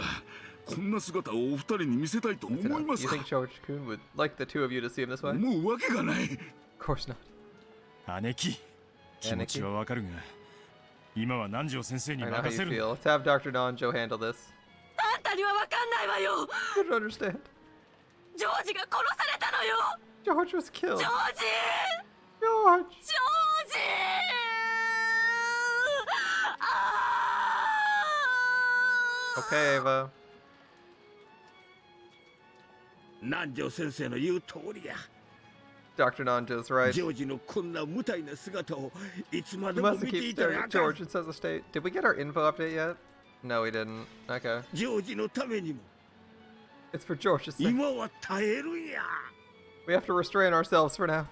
George-kun would like the 2 of you to see him this way? Of course not. Aneki. I know how you feel. Let's have Dr. Nanjo handle this. You don't understand. George was killed. George! Okay, Ava. Dr. Nanjo's right. You must keep staring at George and says the state. Did we get our info update yet? No, we didn't. Okay. It's for George's sake. We have to restrain ourselves for now.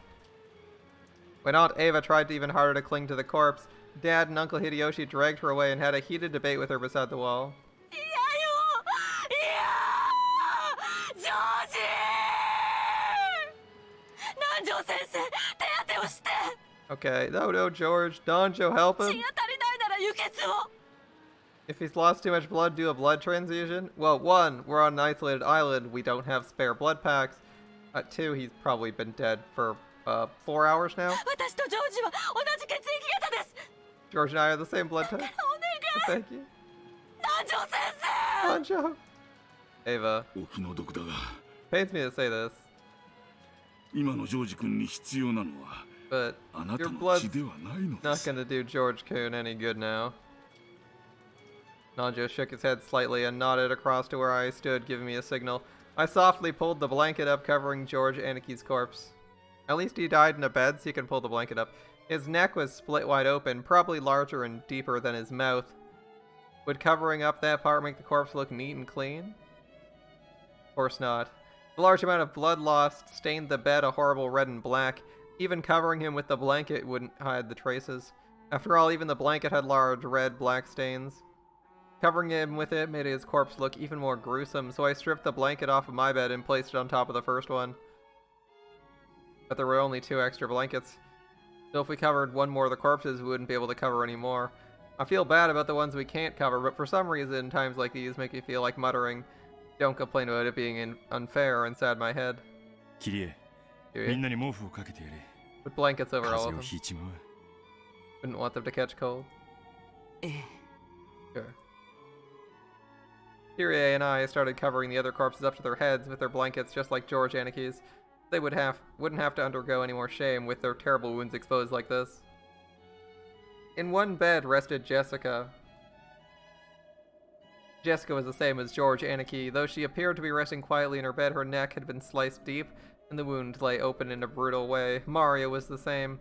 When Aunt Ava tried even harder to cling to the corpse, Dad and Uncle Hideyoshi dragged her away and had a heated debate with her beside the wall. Okay, no, George. Nanjo, help him. If he's lost too much blood, do a blood transfusion. Well, 1, we're on an isolated island. We don't have spare blood packs. 2, he's probably been dead for 4 hours now. George and I are the same blood type. Thank you. Nanjo! Ava. Pains me to say this. But your blood's not gonna do George-kun any good now. Nanjo shook his head slightly and nodded across to where I stood, giving me a signal. I softly pulled the blanket up covering George Anaki's corpse. At least he died in a bed, so you can pull the blanket up. His neck was split wide open, probably larger and deeper than his mouth. Would covering up that part make the corpse look neat and clean? Of course not. The large amount of blood lost stained the bed a horrible red and black. Even covering him with the blanket wouldn't hide the traces. After all, even the blanket had large red-black stains. Covering him with it made his corpse look even more gruesome, so I stripped the blanket off of my bed and placed it on top of the first one. But there were only 2 extra blankets. So if we covered one more of the corpses, we wouldn't be able to cover any more. I feel bad about the ones we can't cover, but for some reason, times like these make me feel like muttering, "Don't complain about it being unfair," inside my head. Kirie, Put blankets over all of them. Wouldn't want them to catch cold. Sure. Kirie and I started covering the other corpses up to their heads with their blankets, just like George Aniki's. They wouldn't have to undergo any more shame with their terrible wounds exposed like this. In one bed rested Jessica. Jessica was the same as George Aniki. Though she appeared to be resting quietly in her bed, her neck had been sliced deep, and the wound lay open in a brutal way. Maria was the same.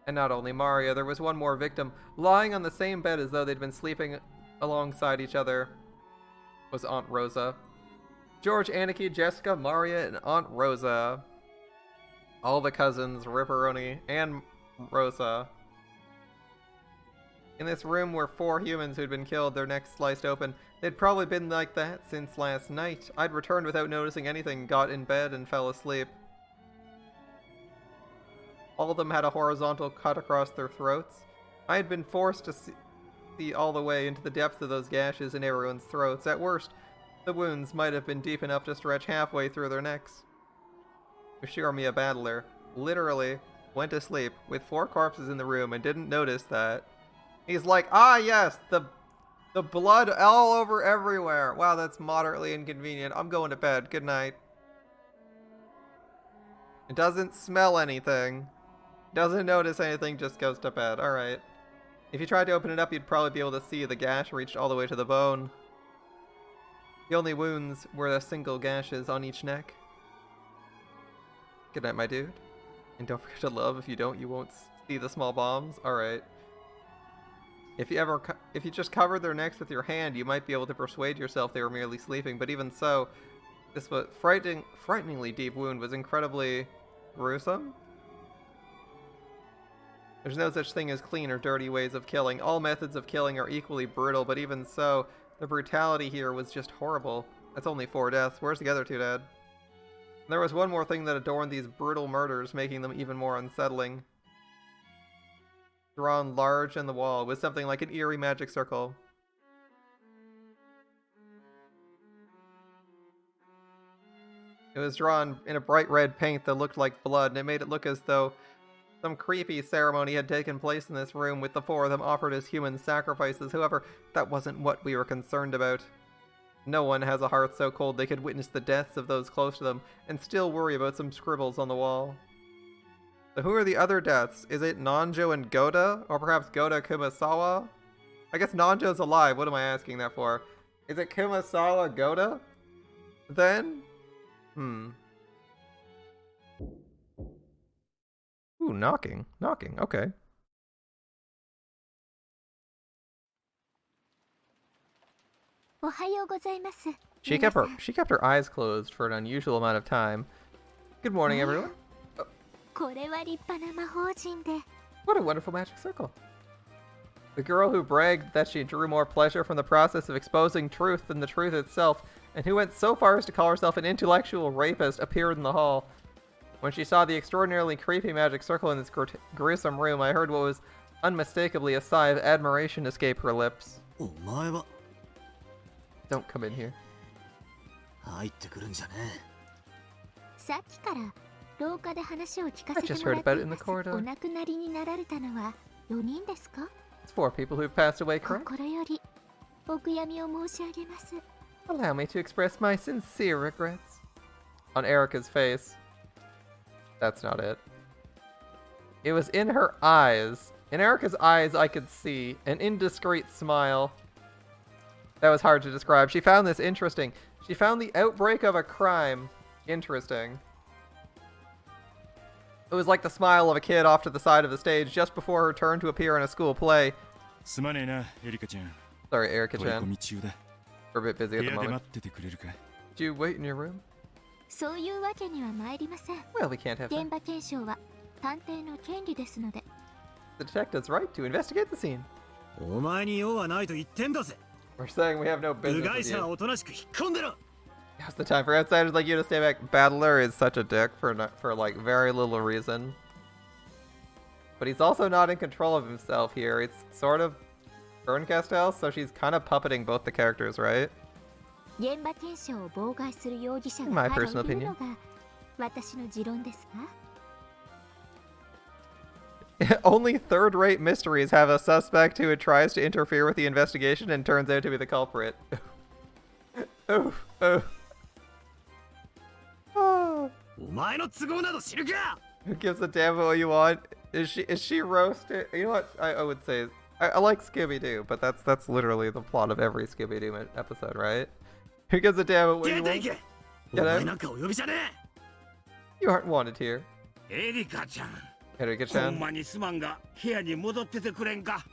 And not only Maria, there was one more victim, lying on the same bed as though they'd been sleeping alongside each other, was Aunt Rosa. George Aniki, Jessica, Maria, and Aunt Rosa. All the cousins, Ripperoni, and Rosa. In this room were 4 humans who'd been killed, their necks sliced open. They'd probably been like that since last night. I'd returned without noticing anything, got in bed, and fell asleep. All of them had a horizontal cut across their throats. I had been forced to see all the way into the depths of those gashes in everyone's throats. At worst, the wounds might have been deep enough to stretch halfway through their necks. Yoshiro Battler literally went to sleep with 4 corpses in the room and didn't notice that. He's like, ah yes, the blood all over everywhere. Wow, that's moderately inconvenient. I'm going to bed. Good night. It doesn't smell anything. Doesn't notice anything, just goes to bed. Alright. If you tried to open it up, you'd probably be able to see the gash reached all the way to the bone. The only wounds were the single gashes on each neck. Good night, my dude. And don't forget to love. If you don't, you won't see the small bombs. Alright. If you just covered their necks with your hand, you might be able to persuade yourself they were merely sleeping, but even so, this frighteningly deep wound was incredibly gruesome. There's no such thing as clean or dirty ways of killing. All methods of killing are equally brutal, but even so, the brutality here was just horrible. That's only 4 deaths. Where's the other 2 dead? And there was one more thing that adorned these brutal murders, making them even more unsettling. Drawn large on the wall was something like an eerie magic circle. It was drawn in a bright red paint that looked like blood, and it made it look as though some creepy ceremony had taken place in this room, with the 4 of them offered as human sacrifices. However, that wasn't what we were concerned about. No one has a heart so cold they could witness the deaths of those close to them and still worry about some scribbles on the wall. So who are the other deaths? Is it Nanjo and Goda? Or perhaps Goda Kumasawa? I guess Nanjo's alive. What am I asking that for? Is it Kumasawa Goda? Then? Ooh, knocking. Knocking, okay. She kept her eyes closed for an unusual amount of time. Good morning, everyone. What a wonderful magic circle. The girl who bragged that she drew more pleasure from the process of exposing truth than the truth itself, and who went so far as to call herself an intellectual rapist, appeared in the hall. When she saw the extraordinarily creepy magic circle in this gruesome room, I heard what was unmistakably a sigh of admiration escape her lips. Don't come in here. I just heard about it in the corridor. It's 4 people who've passed away, correct? Allow me to express my sincere regrets. On Erika's face. That's not it. It was in her eyes. In Erika's eyes, I could see an indiscreet smile. That was hard to describe. She found this interesting. She found the outbreak of a crime interesting. It was like the smile of a kid off to the side of the stage just before her turn to appear in a school play. Sorry, Erika-chan. We're a bit busy at the moment. Do you wait in your room? Well, we can't have that. 探偵の権利ですので。 The detective's right to investigate the scene. お前に用はないと言ってんだぜ。 We're saying we have no 部 business 外 with 者は you. おとなしく引っ込んでろ。 Now's the time for outsiders like you to stay back. Battler is such a dick for like very little reason. But he's also not in control of himself here. It's sort of Berncastel, so she's kind of puppeting both the characters, right? 現場検証を妨害する容疑者 In my が彼 personal をいる opinion. のが私の持論ですが。 Only third-rate mysteries have a suspect who tries to interfere with the investigation and turns out to be the culprit. Oof, oof. Oh. お前の都合など知るか。 Who gives a damn what you want? Is she roasted? You know what I would say? I like Scooby-Doo, but that's literally the plot of every Scooby-Doo episode, right? Who gives a damn what you want? Get out. You aren't wanted here. エリカちゃん。 Erika-chan. ほんまにすまんが部屋に戻っててくれんか。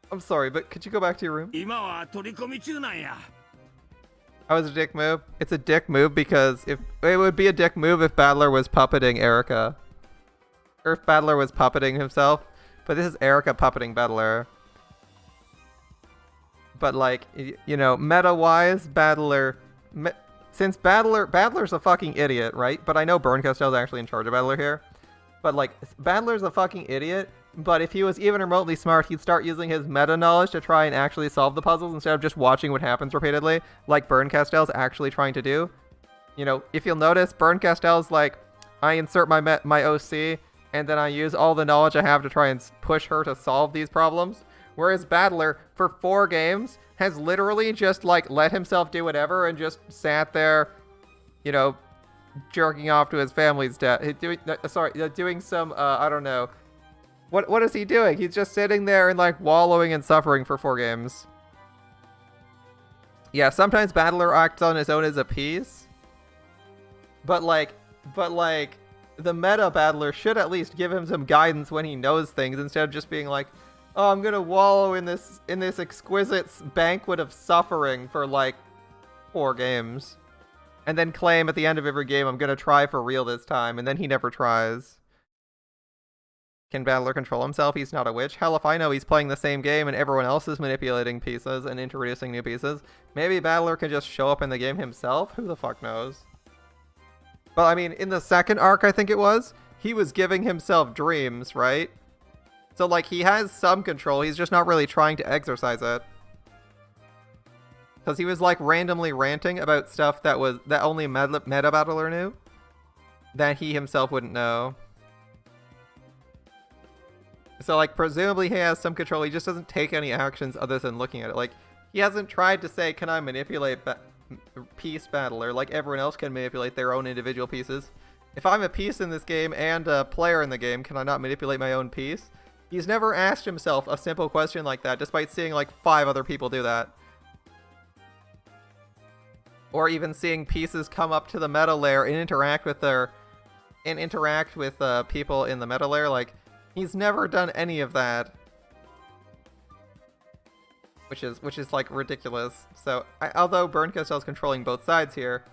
I'm sorry, but could you go back to your room? 今は取り込み中なんや。 How is a dick move? It's a dick move because if it would be a dick move if Battler was puppeting Erika. Or if Battler was puppeting himself. But this is Erika puppeting Battler. But like, you know, meta-wise, Battler... Since Battler's a fucking idiot, right? But I know Berncastel's actually in charge of Battler here. But like, Battler's a fucking idiot. But if he was even remotely smart, he'd start using his meta-knowledge to try and actually solve the puzzles instead of just watching what happens repeatedly, like Berncastel's actually trying to do. You know, if you'll notice, Berncastel's like, I insert my OC, and then I use all the knowledge I have to try and push her to solve these problems. Whereas Battler, for 4 games, has literally just like let himself do whatever and just sat there, you know, jerking off to his family's death. Doing some, I don't know. What is he doing? He's just sitting there and like wallowing and suffering for 4 games. Yeah, sometimes Battler acts on his own as a piece. But like, the meta Battler should at least give him some guidance when he knows things instead of just being like, oh, I'm gonna wallow in this exquisite banquet of suffering for like 4 games. And then claim at the end of every game, I'm gonna try for real this time, and then he never tries. Can Battler control himself? He's not a witch. Hell if I know, he's playing the same game and everyone else is manipulating pieces and introducing new pieces. Maybe Battler can just show up in the game himself? Who the fuck knows? But I mean, in the second arc, I think it was, he was giving himself dreams, right? So like, he has some control, he's just not really trying to exercise it. Because he was like randomly ranting about stuff that only Meta Battler knew, that he himself wouldn't know. So like, presumably he has some control, he just doesn't take any actions other than looking at it. Like, he hasn't tried to say, can I manipulate piece Battler, like everyone else can manipulate their own individual pieces. If I'm a piece in this game and a player in the game, can I not manipulate my own piece? He's never asked himself a simple question like that, despite seeing like 5 other people do that. Or even seeing pieces come up to the meta layer and interact with people in the meta layer. Like, he's never done any of that. Which is like ridiculous. So, although Berncastel's controlling both sides here,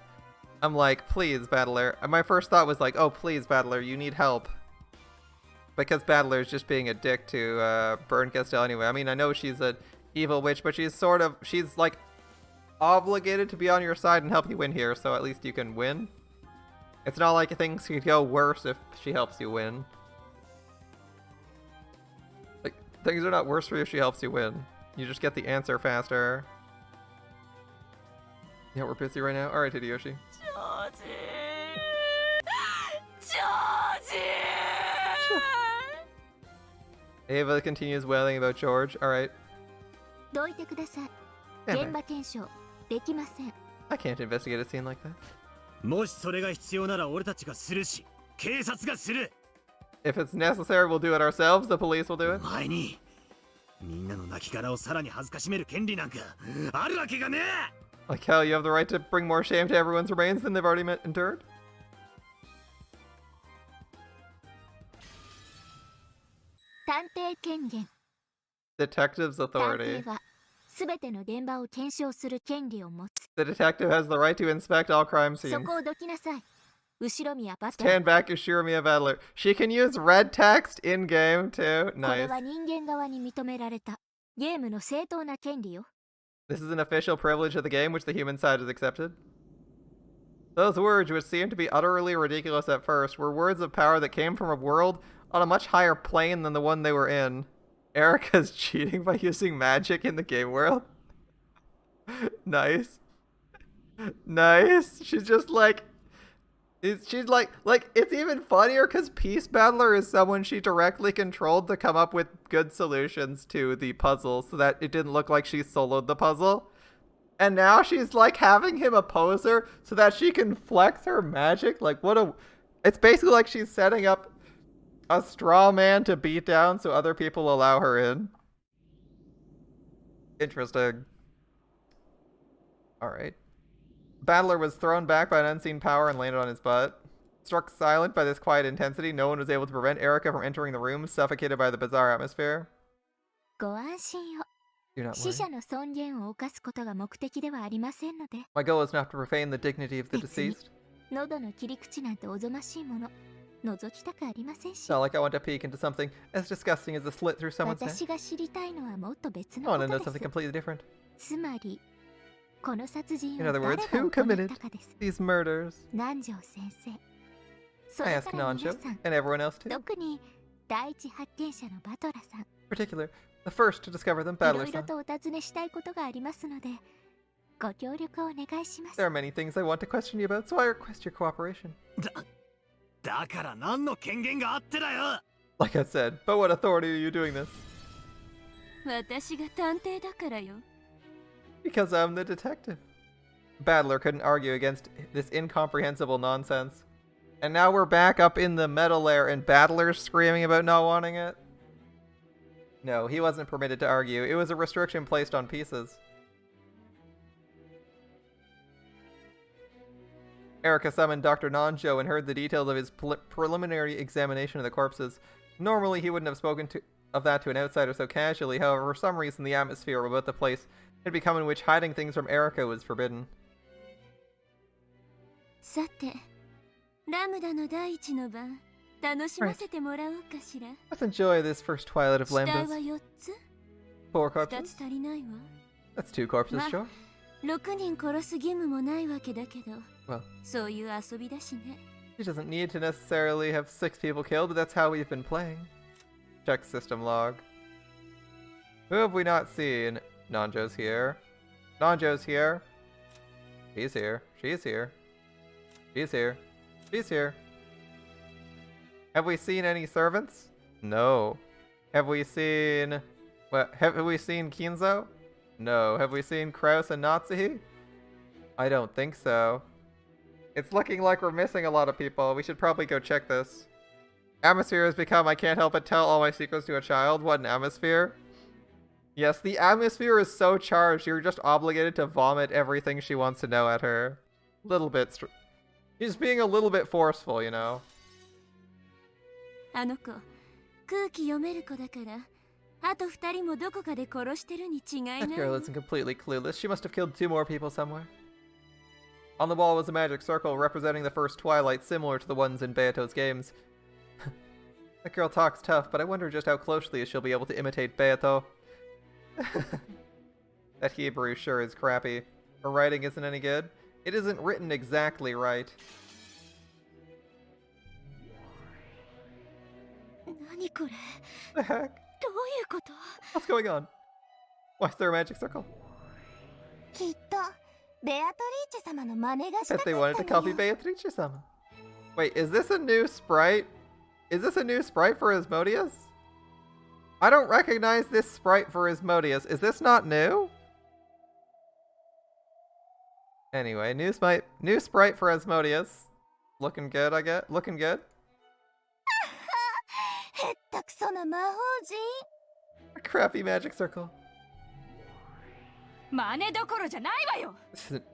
I'm like, please, Battler. My first thought was like, oh, please, Battler, you need help. Because Battler is just being a dick to Berncastel anyway. I mean, I know she's an evil witch, but she's like obligated to be on your side and help you win here, so at least you can win. It's not like things could go worse if she helps you win. Like, things are not worse for you if she helps you win. You just get the answer faster. Yeah, we're busy right now. Alright, Hideyoshi. Ava continues wailing about George. Alright. I can't investigate a scene like that. If it's necessary, we'll do it ourselves. The police will do it. Like hell, you have the right to bring more shame to everyone's remains than they've already endured? Detective's authority. The detective has the right to inspect all crime scenes. 後ろ宮バト Stand back, Ushirimiya Battler. She can use red text in game too. これ Nice. は人間側に認められたゲームの正当な権利よ。 This is an official privilege of the game, which the human side has accepted. Those words, which seemed to be utterly ridiculous at first, were words of power that came from a world on a much higher plane than the one they were in. Erica's cheating by using magic in the game world. Nice. Nice. She's just like... She's like, it's even funnier because Peace Battler is someone she directly controlled to come up with good solutions to the puzzle so that it didn't look like she soloed the puzzle. And now she's like having him oppose her so that she can flex her magic. Like, what a... It's basically like she's setting up a straw man to beat down so other people allow her in. Interesting. Alright. Battler was thrown back by an unseen power and landed on his butt. Struck silent by this quiet intensity, no one was able to prevent Erica from entering the room, suffocated by the bizarre atmosphere. ご安心を。 Do not 死 worry. 者の尊厳を侵すことが目的ではありませんので、 My goal is not to profane the dignity of the 別に deceased. 喉の切り口なんておぞましいもの、覗きたくありませんし It's、not like I want to peek into something as disgusting as a slit through someone's neck. 私が知りたいのはもっと別 I のこ want to know と something です。 completely different. つまり、この殺人 In を other 誰 words, が who 行っ committed たかです。 these murders? 南條先生。そ I れ asked から皆 Nanjo さん、 and everyone else too. 特に第一発見者のバトラさん。 In particular, the first to discover them, いろ Battler いろ san. とお尋ねしたいことがありますので、ご協力をお願いします。 There are many things I want to question you about, so I request your cooperation. だから何の権限があってだよ。 Like I said, but what authority are you doing this? 私が探偵だからよ。 Because I'm the detective. Battler couldn't argue against this incomprehensible nonsense. And now we're back up in the metal lair and Battler's screaming about not wanting it? No, he wasn't permitted to argue. It was a restriction placed on pieces. Erica summoned Dr. Nanjo and heard the details of his preliminary examination of the corpses. Normally, he wouldn't have spoken of that to an outsider so casually. However, for some reason, the atmosphere about the place had become in which hiding things from Erica was forbidden. さて、ラムダの第一の晩、楽しませてもらおうかしら。 Let's enjoy this first twilight of 死体は Lambdas. 4つ 4 ?2 corpses? つ足りないわ。 That's 2 corpses, Ma- sure. 6人殺す義務もないわけだけど、 Well, そういう遊びだしね。 she doesn't need to necessarily have 6 people killed, but that's how we've been playing. Check system log. Who have we not seen? Nanjo's here. Nanjo's here. He's here. She's here. She's here. She's here. Have we seen any servants? No. Have we seen... What? Have we seen Kinzo? No. Have we seen Krauss and Natsuhi? I don't think so. It's looking like we're missing a lot of people. We should probably go check this. Atmosphere has become I can't help but tell all my secrets to a child. What an atmosphere. Yes, the atmosphere is so charged, you're just obligated to vomit everything she wants to know at her. Little bit... She's being a little bit forceful, you know. あの子、空気読める子だから、あと2人もどこかで殺してるに違いない That の。 girl isn't completely clueless. She must have killed 2 more people somewhere. On the wall was a magic circle representing the first twilight, similar to the ones in Beato's games. That girl talks tough, but I wonder just how closely she'll be able to imitate Beato. That Hebrew sure is crappy. Her writing isn't any good. It isn't written exactly right. 何これ The heck? どういうこと What's going on? Why is there a magic circle? きっとベアトリーチェ様の真似がした Bet か they っ wanted to たの copy よ Beatrice-sama. Wait, is this a new sprite? Is this a new sprite for Asmodeus? I don't recognize this sprite for Asmodeus. Is this not new? Anyway, new sprite for Asmodeus. Looking good, I guess. Looking good. へったくそな魔法陣 A crappy magic circle. 真似どころじゃないわよ。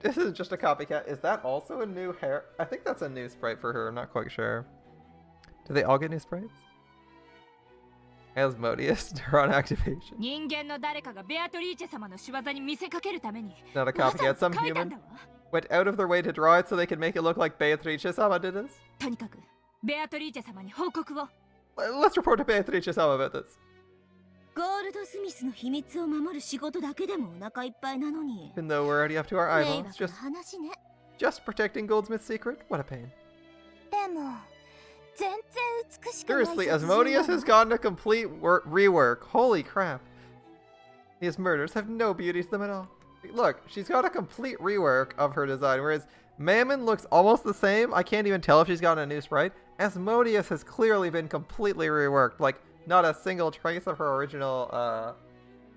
This isn't just a copycat. Is that also a new hair? I think that's a new sprite for her. I'm not quite sure. Do they all get new sprites? Asmodeus, neuron activation. 人間の誰かがベアトリーチェ様の仕業に見せかけるために Not a わざわ copycat. ざ Some 書いたん human. だわ。went out of their way to draw it so they could make it look like Beatrice-sama did this? とにかくベアトリーチェ様に報告を。 Let's report to Beatrice-sama about this. ゴールドスミスの秘密を守る仕事だけでもお腹いっぱいなのに。 Even though we're already up to our 迷 eyeballs, 惑な話ね。 just protecting Goldsmith's secret? What a pain. でも全然美しくない。 Seriously, Asmodeus has gotten a complete rework. Holy crap. These murders have no beauty to them at all. Look, she's got a complete rework of her design, whereas Mammon looks almost the same. I can't even tell if she's gotten a new sprite. Asmodeus has clearly been completely reworked. Like, not a single trace of her original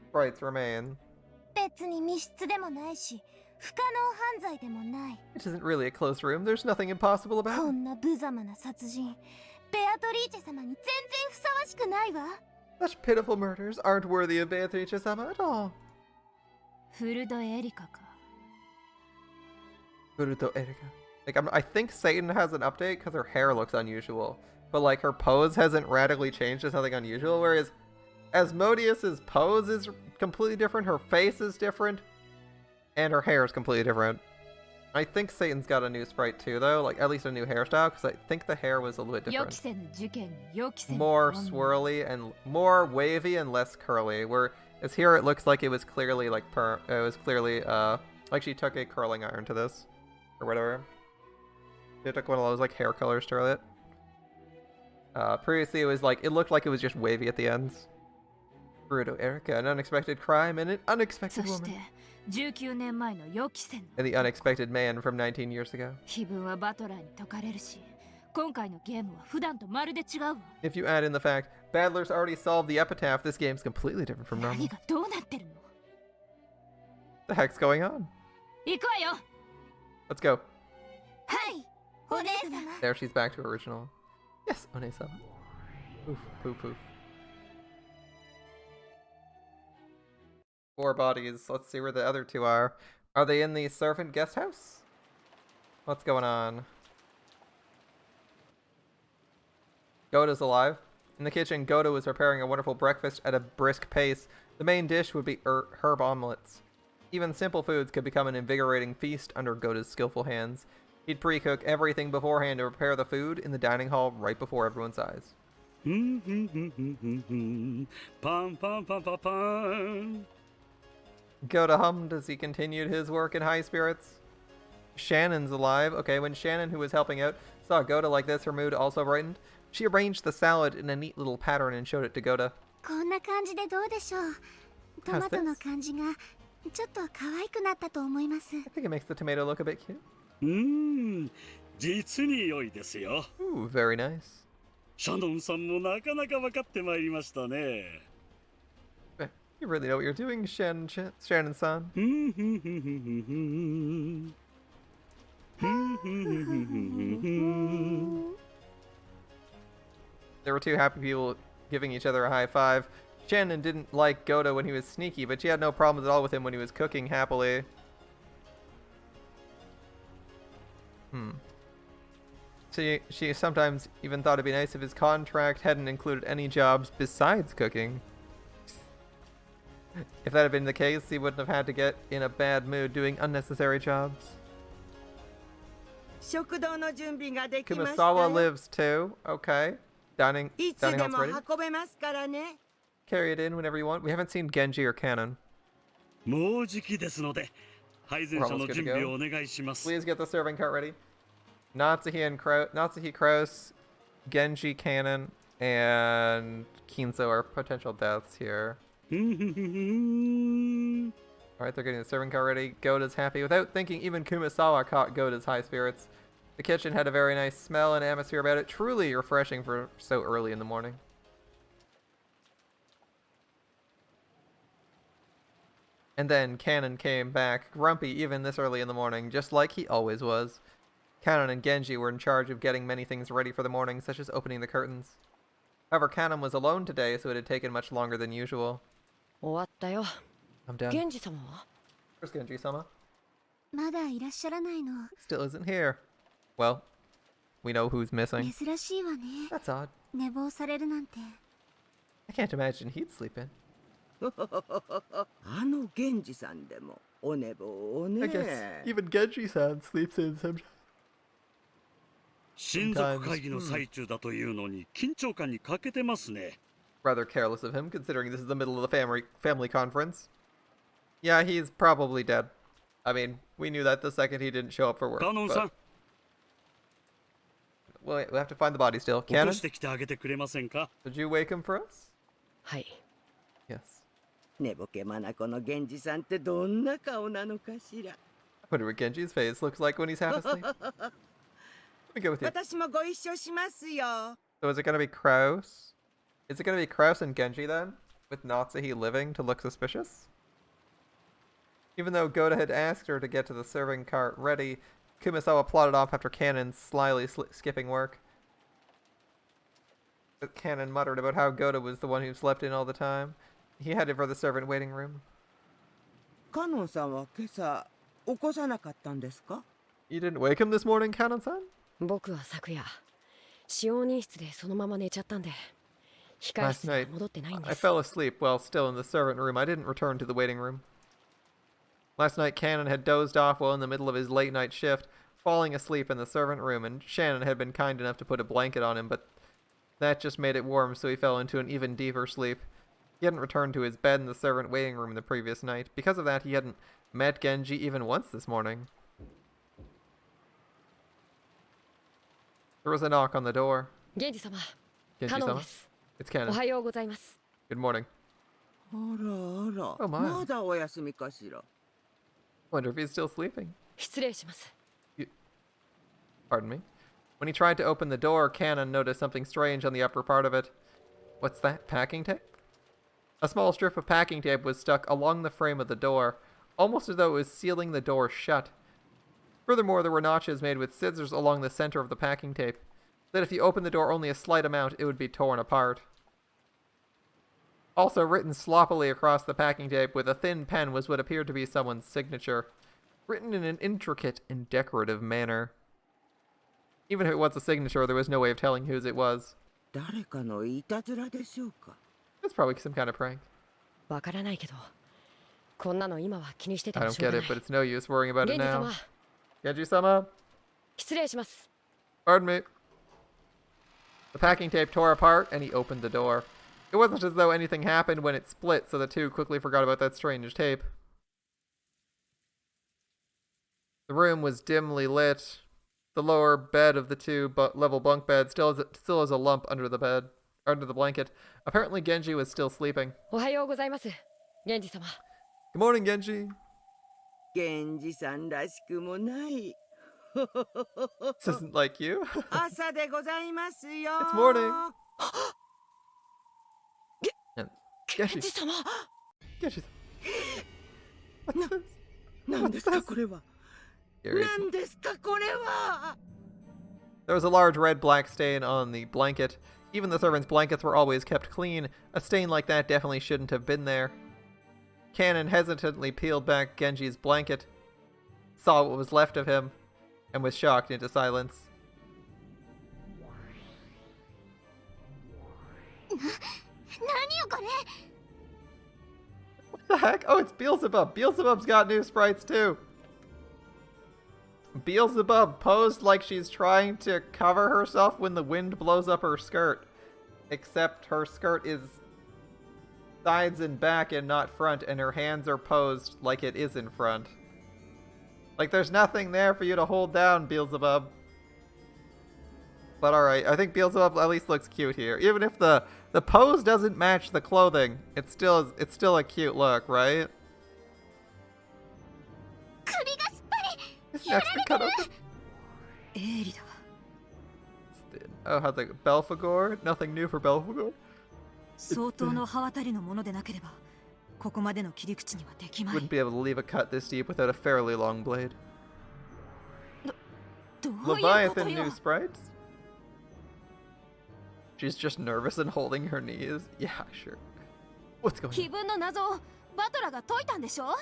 sprites remain. 別に密室でもないし、不可能犯罪でもない。 It isn't really a closed room. There's nothing impossible about こ it. んな無様な殺人、ベアトリーチェ様に全然ふさわしくないわ。 Such pitiful murders aren't worthy of Beatrice-sama at all. フルドエリカか。 Buruto Erika. Like, I think Satan has an update because her hair looks unusual. But, like, her pose hasn't radically changed to something unusual, whereas Asmodeus's pose is completely different, her face is different, and her hair is completely different. I think Satan's got a new sprite too, though, like, at least a new hairstyle, because I think the hair was a little bit 予 different. 期せぬ事件に予期せぬ More 女。 swirly and more wavy and less curly, whereas here it looks like it was clearly, like, like she took a curling iron to this. Or whatever. They took one of those like hair colors to it. Previously it was like, it looked like it was just wavy at the ends. Bruto Erica, an unexpected crime and an そ unexpected して woman. 19年前の予期せぬ And the unexpected man from 19 years ago. 気分はバトラーに解かれるし、今回のゲームは普段とまるで違うわ。 If you add in the fact, Badler's already solved the epitaph, this game's completely different from normal. 何がどうなってるの？ The heck's going on? 行くわよ。 Let's go. はい、お姉様。 There, she's back to her original. Yes, One-sama. Poof, poof, poof. 4 bodies. Let's see where the other 2 are. Are they in the servant guest house? What's going on? Goda's alive. In the kitchen, Goda was preparing a wonderful breakfast at a brisk pace. The main dish would be herb omelets. Even simple foods could become an invigorating feast under Goda's skillful hands. He'd pre-cook everything beforehand to prepare the food in the dining hall right before everyone's eyes. Goda hummed as he continued his work in high spirits. Shannon's alive. Okay, when Shannon, who was helping out, saw Goda like this, her mood also brightened. She arranged the salad in a neat little pattern and showed it to Goda. こんな感じでどうでしょう。トマトの感じがちょっと可愛くなったと思います。 I think it makes the tomato look a bit cute. 実に良いですよ。 Ooh, very nice. シャノンさんもなかなか分かってまいりましたね。You really know what you're doing, Shannon-san. There were 2 happy people giving each other a high five. Shannon didn't like Goda when he was sneaky, but she had no problems at all with him when he was cooking happily. She sometimes even thought it'd be nice if his contract hadn't included any jobs besides cooking. If that had been the case, he wouldn't have had to get in a bad mood doing unnecessary jobs. Kumasawa lives too. Okay. Dining hall's ready. Carry it in whenever you want. We haven't seen Genji or Cannon. もうじきですので、配膳者の準備をお願いします。 Please get the serving cart ready. Natsuhi, Krauss, Genji, Cannon, and Kinzo are potential deaths here. Alright, they're getting the serving cart ready. Goda's happy. Without thinking, even Kumasawa caught Goda's high spirits. The kitchen had a very nice smell and atmosphere about it. Truly refreshing for so early in the morning. And then Cannon came back, grumpy even this early in the morning, just like he always was. Cannon and Genji were in charge of getting many things ready for the morning, such as opening the curtains. However, Cannon was alone today, so it had taken much longer than usual. I'm done. Where's Genji-sama? まだいらっしゃらないの。 Still isn't here. Well, we know who's missing. 珍しいわね。 That's odd. 寝坊されるなんて。 I can't imagine he'd sleep in. あの源氏さんでもお寝坊をね。 I guess even Genji-san sleeps in sometimes. 親族会議の最中だというのに緊張感に欠けてますね。 Rather careless of him, considering this is the middle of the family conference. Yeah, he's probably dead. I mean, we knew that the second he didn't show up for work. Kanon-san. Well, we have to find the body still. Cannon? 起こしてきてあげてくれませんか? Did you wake him for us? はい。 Yes. 寝ぼけまなこの源氏さんってどんな顔なのかしら。 I wonder what Genji's face looks like when he's half asleep. Let me go with you. 私もご一緒しますよ。 So is it gonna be Krauss? Is it gonna be Krauss and Genji then? With Natsuhi living to look suspicious? Even though Goda had asked her to get to the serving cart ready, Kumasawa plodded off after Cannon slyly skipping work. Cannon muttered about how Goda was the one who slept in all the time. He headed for the servant waiting room. カノンさんは今朝起こさなかったんですか? You didn't wake him this morning, Cannon-san? 僕は昨夜、使用人室でそのまま寝ちゃったんで、控室に戻ってないんです。 I fell asleep while still in the servant room. I didn't return to the waiting room. Last night, Cannon had dozed off while in the middle of his late-night shift, falling asleep in the servant room, and Shannon had been kind enough to put a blanket on him, but that just made it warm, so he fell into an even deeper sleep. He hadn't returned to his bed in the servant waiting room the previous night. Because of that, he hadn't met Genji even once this morning. There was a knock on the door. Genji-sama. Genji-sama? It's Cannon. おはようございます。 Good morning. あらあら、 Oh my. まだお休みかしら。 Wonder if he's still sleeping. 失礼します。 Pardon me. When he tried to open the door, Cannon noticed something strange on the upper part of it. What's that? Packing tape? A small strip of packing tape was stuck along the frame of the door, almost as though it was sealing the door shut. Furthermore, there were notches made with scissors along the center of the packing tape, so that if you opened the door only a slight amount, it would be torn apart. Also written sloppily across the packing tape with a thin pen was what appeared to be someone's signature, written in an intricate and decorative manner. Even if it was a signature, there was no way of telling whose it was. 誰かのいたずらでしょうか? It's probably some kind of prank. わからないけど、こんなの今は気にしてて I も don't しょう get が it, な but い。 it's no use worrying about it now. Genji-sama。 Genji-sama? 失礼します。 Pardon me. The packing tape tore apart, and he opened the door. It wasn't as though anything happened when it split, so the two quickly forgot about that strange tape. The room was dimly lit. The lower bed of the two level bunk beds still has a lump under the bed, under the blanket. Apparently Genji was still sleeping. おはようございます。Genji-sama。 Good morning, Genji. 源氏さんらしくもない。 This isn't like you. 朝でございますよ。 It's morning. Genji-sama. Genji-sama. What's this? 何ですかこれは? 何ですかこれは? There was a large red-black stain on the blanket. Even the servants' blankets were always kept clean. A stain like that definitely shouldn't have been there. Cannon hesitantly peeled back Genji's blanket, saw what was left of him, and was shocked into silence. What the heck? Oh, it's Beelzebub. Beelzebub's got new sprites too. Beelzebub posed like she's trying to cover herself when the wind blows up her skirt. Except her skirt is sides and back and not front, and her hands are posed like it is in front. Like there's nothing there for you to hold down, Beelzebub. But alright, I think Beelzebub at least looks cute here. Even if the pose doesn't match the clothing, it's still a cute look, right? His neck's been cut open. Oh, how's that? Belphegor? Nothing new for Belphegor? 相当の刃渡りのものでなければここまでの切り口にはできまい。 Wouldn't be able to leave a cut this deep without a fairly long blade. どういうことよ? Leviathan new sprites? She's just nervous and holding her knees. Yeah, sure. What's going on? 気分の謎をバトラが解いたんでしょ?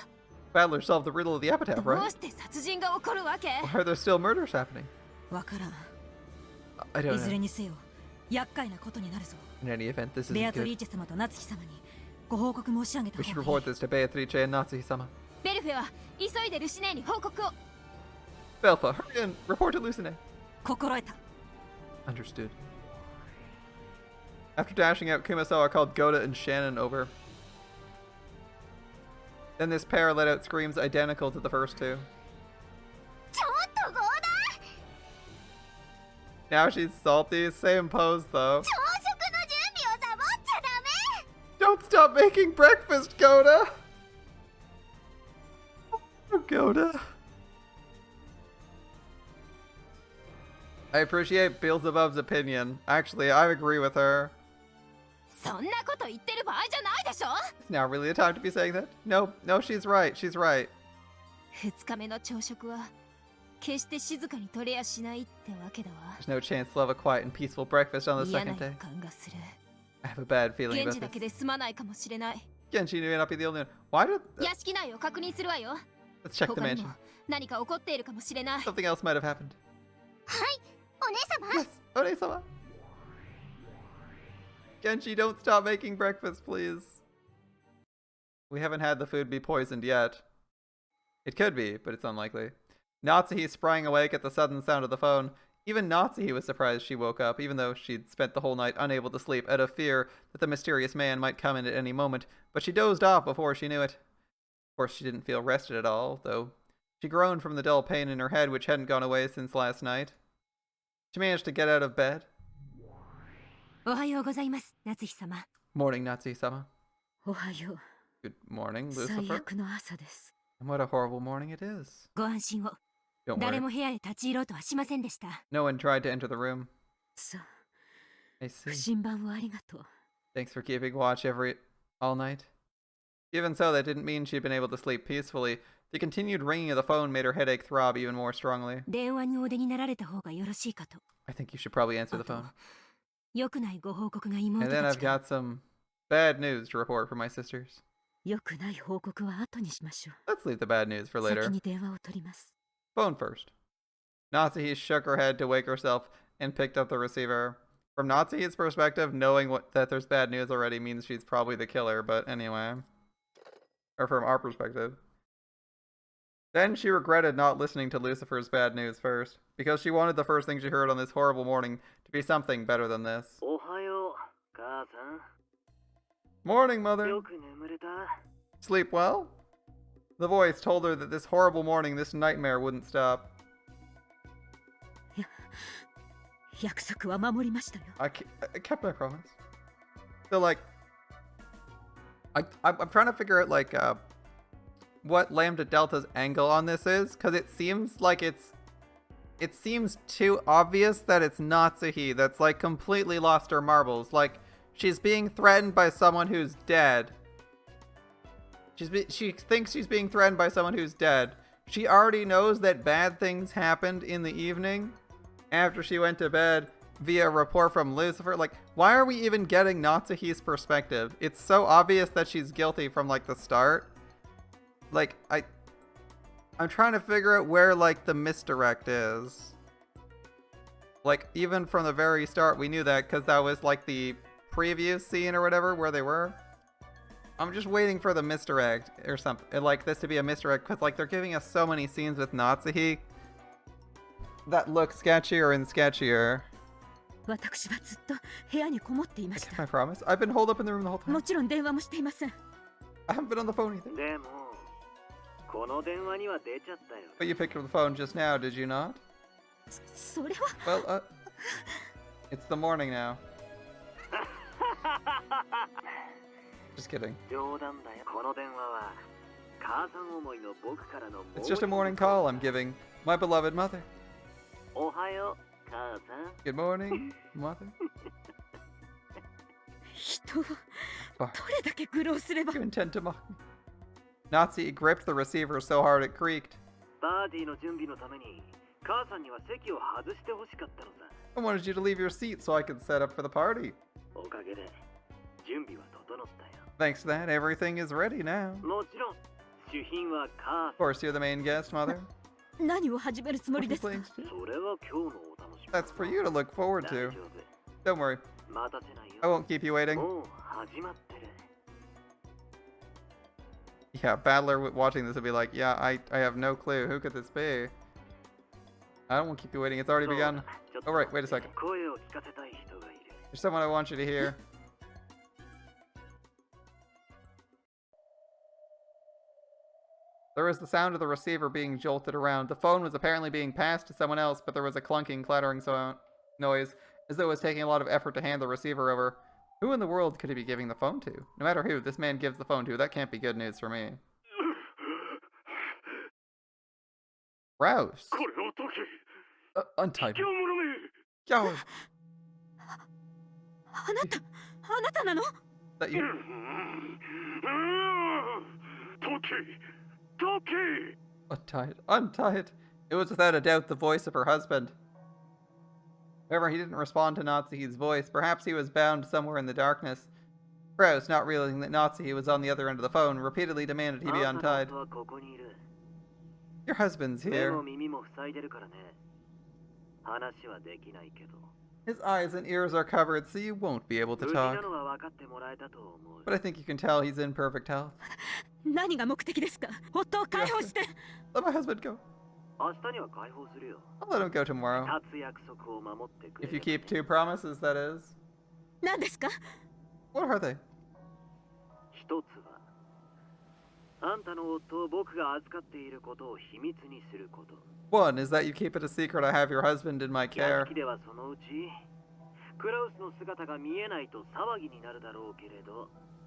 Battler solved the riddle of the epitaph, どう right? して殺人が起こるわけ? Why are there still murders happening? わからん。 I don't いずれ know. にせよ厄介なことになるぞ。 In any event, this ベ isn't アトリー good. チェ様とナツヒ様にご報告申し上げた We 方 should がいい report this to Beatrice and Natsuhi-sama. ベルフェは急いでルシネに報告を。 Belfa, hurry and report to Lucine. 心得た Understood. After dashing out, Kumasawa called Goda and Shannon over. Then this pair let out screams identical to the first two. ちょっとゴーダ Now she's salty. Same pose though. 朝食の準備をサボっちゃダメ Don't stop making breakfast, Goda! Oh, Goda. I appreciate Beelzebub's opinion. Actually, I agree with her. そんなこと言ってる場合じゃないでしょ。 It's now really the time to be saying that? No, she's right. She's right. 2日目の朝食は決して静かに取れやしないってわけだわ。 There's no chance to have a quiet and peaceful breakfast on the 嫌な second 予 day. 感がする。 I have a bad feeling 現 about 地だけ this. で済まないかもしれない。 Genji may not be the only one. Why did... 屋敷内を確認するわよ。 Let's check the 他にも mansion. 何か起こっているかもしれない。 Something else might have happened. はいお姉様 Yes, Ore-sama. Genji, don't stop making breakfast, please. We haven't had the food be poisoned yet. It could be, but it's unlikely. Natsuhi sprang awake at the sudden sound of the phone. Even Natsuhi was surprised she woke up, even though she'd spent the whole night unable to sleep out of fear that the mysterious man might come in at any moment, but she dozed off before she knew it. Of course, she didn't feel rested at all, though. She groaned from the dull pain in her head, which hadn't gone away since last night. She managed to get out of bed. おはようございます夏日様 Morning, Natsuhi-sama. おはよう Good morning, 最 Lucifer. 悪の朝です And what a horrible morning it is. ご安心を Don't 誰 worry. も部屋へ立ち入ろうとはしませんでした No one tried to enter the room. さあ I 不 see. 審版をありがとう Thanks for keeping watch all night. Even so, that didn't mean she'd been able to sleep peacefully. The continued ringing of the phone made her headache throb even more strongly. 電話にお出になられた方がよろしいかと I think you should probably answer the phone. 良くないご報告が And 妹 then た I've ちから got some bad news to report from my sisters. 良くない報告は後にしましょ Let's leave the bad news for う先 later. に電話を取ります Phone first. Natsuhi shook her head to wake herself and picked up the receiver. From Natsuhi's perspective, knowing that there's bad news already means she's probably the killer, but anyway. Or from our perspective. Then she regretted not listening to Lucifer's bad news first, because she wanted the first thing she heard on this horrible morning to be something better than this. おはよう母さん Morning, Mother. よく眠れた Sleep well? The voice told her that this horrible morning, this nightmare wouldn't stop. 約束は守りましたよ I kept my promise. So, like, I'm trying to figure out, like, what Lambda Delta's angle on this is, because it seems like it seems too obvious that it's Natsuhi that's, like, completely lost her marbles. Like, she's being threatened by someone who's dead. She thinks she's being threatened by someone who's dead. She already knows that bad things happened in the evening after she went to bed via a report from Lucifer. Like, why are we even getting Natsuhi's perspective? It's so obvious that she's guilty from, like, the start. Like, I'm trying to figure out where, like, the misdirect is. Like, even from the very start, we knew that because that was, like, the preview scene or whatever where they were. I'm just waiting for the misdirect or something. Like, this to be a misdirect because, like, they're giving us so many scenes with Natsuhi that look sketchier and sketchier. 私はずっと部屋にこもっていま I し kept た my promise. I've been holed up in the room the whole time. もちろん電話もしていません I haven't been on the phone either. でもこの電話には出ちゃったよ But you picked up the phone just now, did you not? それは Well, it's the morning now. Just kidding. 冗談だよこの電話は母さん思いの僕からの It's just a morning call I'm giving my beloved mother. おはよう母さん Good morning, mother. 人は Oh, どれだけ苦労すれば you intend to mock me. Nazi gripped the receiver so hard it creaked. パーティーの準備のために母さんには席を外してほしかったのさ I wanted you to leave your seat so I could set up for the party. おかげで準備は整ったよ Thanks to that, everything is ready now. もちろん主賓は母 Of course, you're the main guest, mother. 何を始めるつも What り are で you すか planning to do? それは今日のお楽しみ That's for you to look forward 大 to. 丈夫 Don't worry, 待たせないよ I won't keep you waiting. もう始まってる Yeah, Battler watching this would be like, yeah, I have no clue. Who could this be? I don't want to keep you waiting. It's already begun. Oh, right. Wait a second. There's someone I want you to hear. There was the sound of the receiver being jolted around. The phone was apparently being passed to someone else, but there was a clunking, clattering noise, as though it was taking a lot of effort to hand the receiver over. Who in the world could he be giving the phone to? No matter who this man gives the phone to, that can't be good news for me. Krauss. Untied. Yo. That you? Untied. It was without a doubt the voice of her husband. However, he didn't respond to Natsuhi's voice. Perhaps he was bound somewhere in the darkness. Krauss, not realizing that Natsuhi was on the other end of the phone, repeatedly demanded he be untied. Your husband's here. His eyes and ears are covered, so you won't be able to talk. But I think you can tell he's in perfect health. Let my husband go. I'll let him go tomorrow. If you keep 2 promises, that is. What are they? One is that you keep it a secret I have your husband in my care.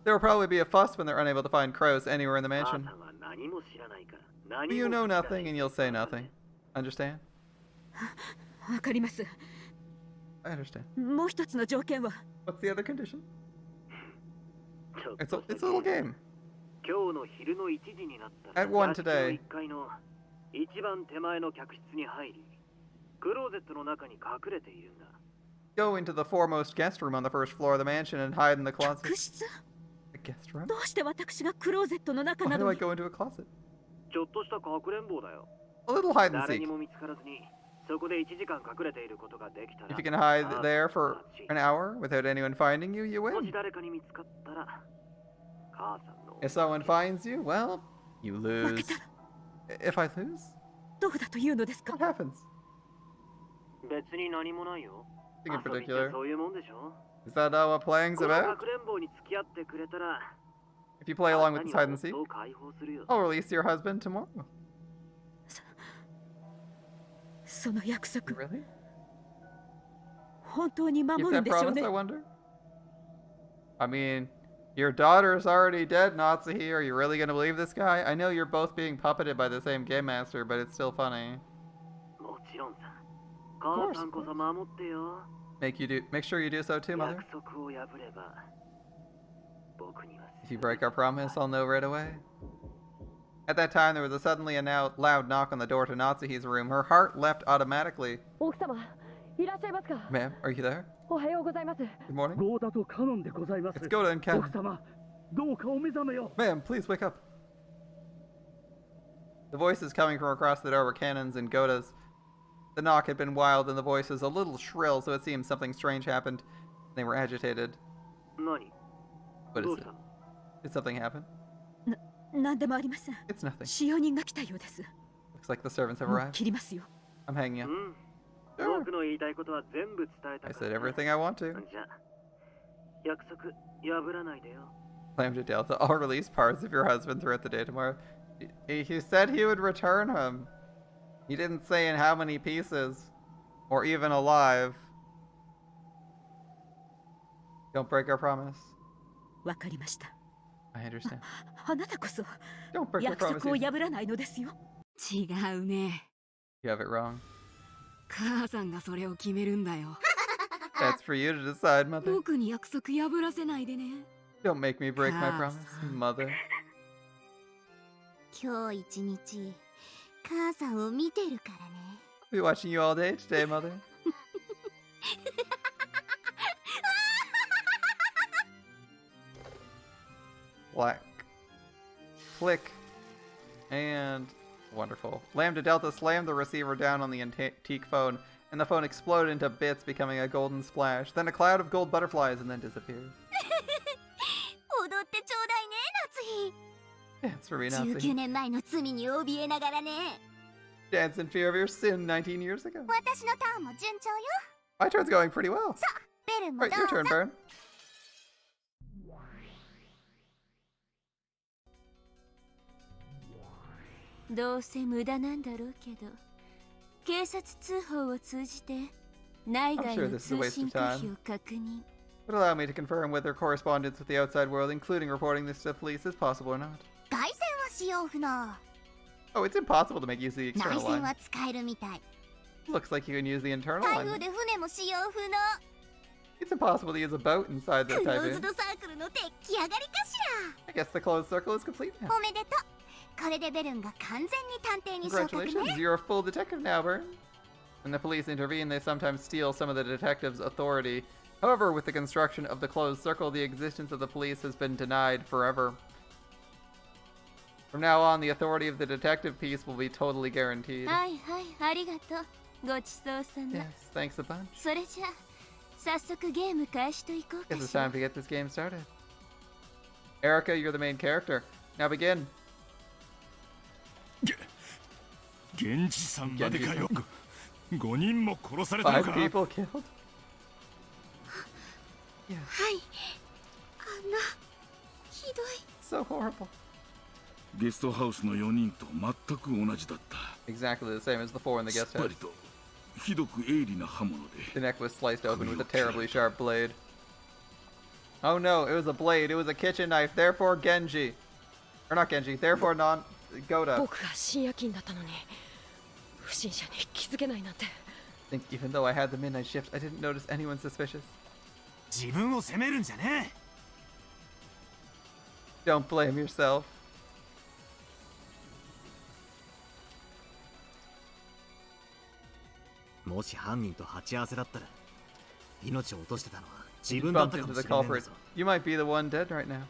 There will probably be a fuss when they're unable to find Krauss anywhere in the mansion. But you know nothing and you'll say nothing. Understand? I understand. What's the other condition? It's a little game. At 1 today. Go into the foremost guest room on the first floor of the mansion and hide in the closet. A guest room? Why do I go into a closet? A little hide and seek. If you can hide there for an hour without anyone finding you, you win. If someone finds you, well, you lose. If I lose? What happens? Nothing in particular. Is that what playing's about? If you play along with this hide and seek, I'll release your husband tomorrow. Really? Keep that promise, I wonder? I mean, your daughter's already dead, Natsuhi. Are you really gonna believe this guy? I know you're both being puppeted by the same game master, but it's still funny. Of course. Make sure you do so too, Mother. If you break our promise, I'll know right away. At that time, there was suddenly a loud knock on the door to Natsuhi's room. Her heart leapt automatically. Ma'am, are you there? Good morning. It's Goda and Ken. Ma'am, please wake up. The voices coming from across the door were Ken's and Goda's. The knock had been wild and the voices a little shrill, so it seemed something strange happened. They were agitated. What is it? Did something happen? It's nothing. Looks like the servants have arrived. I'm hanging up. Sure. I said everything I want to. Lambda Delta, I'll release parts of your husband throughout the day tomorrow. He said he would return him. He didn't say in how many pieces, or even alive. Don't break our promise. I understand. Don't break our promise. You have it wrong. That's for you to decide, Mother. Don't make me break my promise, Mother. I'll be watching you all day today, Mother. Black. Click. And wonderful. Lambda Delta slammed the receiver down on the antique phone, and the phone exploded into bits, becoming a golden splash. Then a cloud of gold butterflies, and then disappeared. Dance for me, 19 Natsuhi. 年前の罪に怯えながらね。 Dance in fear of your sin 19 years ago. 私のターンも順調よ。 My turn's going pretty well. さあ、ベルも Alright, ど your うぞ。 turn, Baron. どうせ無駄なんだろうけど、警察通報を通じて内外 I'm sure の this is a 通 waste 信 of 拒 time. 否を確認。 Would allow me to confirm whether correspondence with the outside world, including reporting this to the police, is possible or not. 外線は使用不能。 Oh, it's impossible to make use of the 内 external 線 line. は使えるみたい。 Looks like you can use the internal 台 line. 風で船も使用不能。 It's impossible to use a boat inside the クローズ typhoon. ドサークルの出来上がりかし I guess the closed circle is complete ら。 now. おめでとう。これでベルンが完全に探偵に昇格 Congratulations, ね。 you're a full detective now, Bern. When the police intervene, they sometimes steal some of the detective's authority. However, with the construction of the closed circle, the existence of the police has been denied forever. From now on, the authority of the detective piece will be totally guaranteed. はいはい、ありがとう。ごちそうさま。 Yes, thanks a bunch. それじゃあ、早速ゲーム開始といこうか Guess it's しら time。to get this game started. Erica, you're the main character. Now begin. 源氏さんまでかよ。5人も殺されたの 5か。 people killed? はい。あんな、ひどい。 So horrible. ゲストハウスの4人と全く同じだった。 Exactly the same as the 4 in the すっ guest ぱ house. りとひどく鋭利な刃物で。 The neck was sliced open with a terribly sharp blade. Oh no, it was a blade. It was a kitchen knife. Therefore, Genji. Or not Genji. Therefore, Goda. 僕が深夜勤だったのに不審者に気づけないなんて。 I think even though I had the midnight shift, I didn't notice anyone suspicious. 自分を責めるんじゃね Don't blame yourself. え。もし犯人と鉢合わせだったら、命を落としてたのは自 You 分だっ bumped たか into も the しれないんだ culprit. ぞ。 You might be the one dead right now.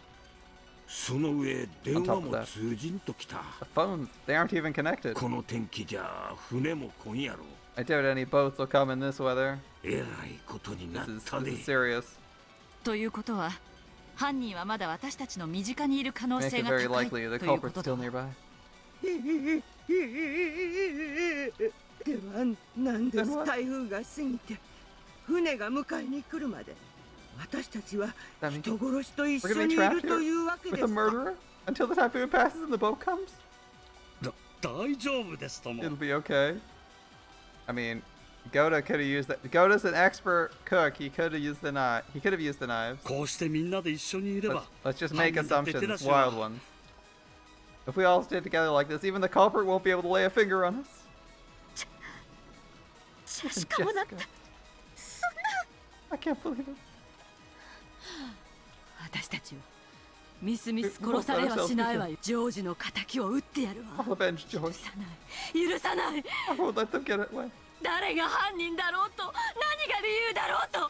その上電話も通じんときた。 The phones, they aren't even connected. この天気じゃ船も来んやろ。 I doubt any boats will come in this weather. えらいことになっ This たで。 is serious. ということは犯人はまだ私たちの身近にいる可能 Makes 性 it が very 高い likely と the いうこ culprit's と still だ。 nearby. ではなんで Then what? 台風が過ぎて船が迎えに来るまで私たちは That means 人殺しと一 we're 緒 gonna に be い trapped るという here わけ with で a すか murderer until the typhoon passes and the boat comes? 大丈夫ですとも。 It'll be okay. I mean, Goda could have used that. Goda's an expert cook. He could have used the knife. He could have used the knives. こうしてみんなで一緒にいれば Let's just make 犯人だって手出 assumptions, しは wild ones. If we all stay together like this, even the culprit won't be able to lay a finger on us. しかもだった。 Jessica. そんな。 I can't believe it. 私たちはミスミス殺されはしないわよ。ジョージの仇を撃ってやるわ。 I'll avenge George. 許さない許さない。 I won't let them get it away. 誰が犯人だろうと何が理由だろうと私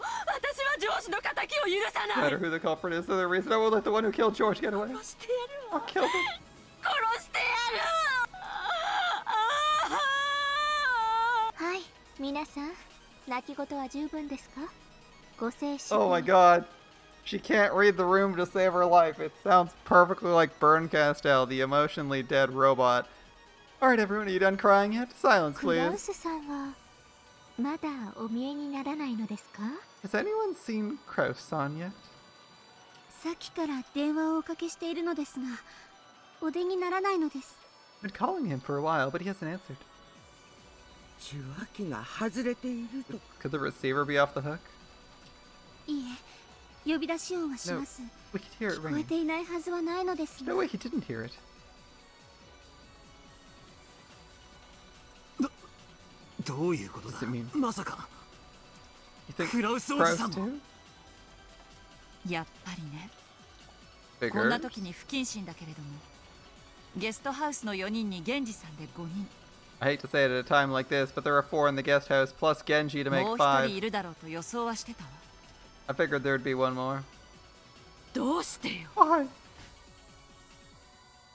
はジョージの仇を許さ No ない。 matter who the culprit is, for the reason, I won't let the one who killed George get away. 殺してやるわ。 I'll kill them. 殺してやる。はい、皆さん、泣き言は十分ですか？ご静止。 Oh my god. She can't read the room to save her life. It sounds perfectly like Bern Castell, the emotionally dead robot. Alright, everyone, are you done crying yet? Silence, クラウ please. スさんはまだお見えにならないのですか？ Has anyone seen Krauss-san yet? さっきから電話をおかけしているのですが、お出にならないのです。 I've been calling him for a while, but he hasn't answered. 受話器が外れていると Could the receiver be off the hook? いいえ、呼び出し音はし No, ます。 we could hear it 聞こえ ringing. ていないはずはないのですが。 No way, he didn't hear it. どういうことだ Does it mean- まさか You think クラウスおじ Krauss さんも too? やっぱりね。こんな Figures. 時に不謹慎だけれどもゲストハウスの4人に源氏さんで5人 I hate to say it at a time like this, but there are 4 in the guest house, plus Genji to make もう1人い 5. るだろうと予想はしてたわ。 I figured there'd be one more. どうしてよ。 Why?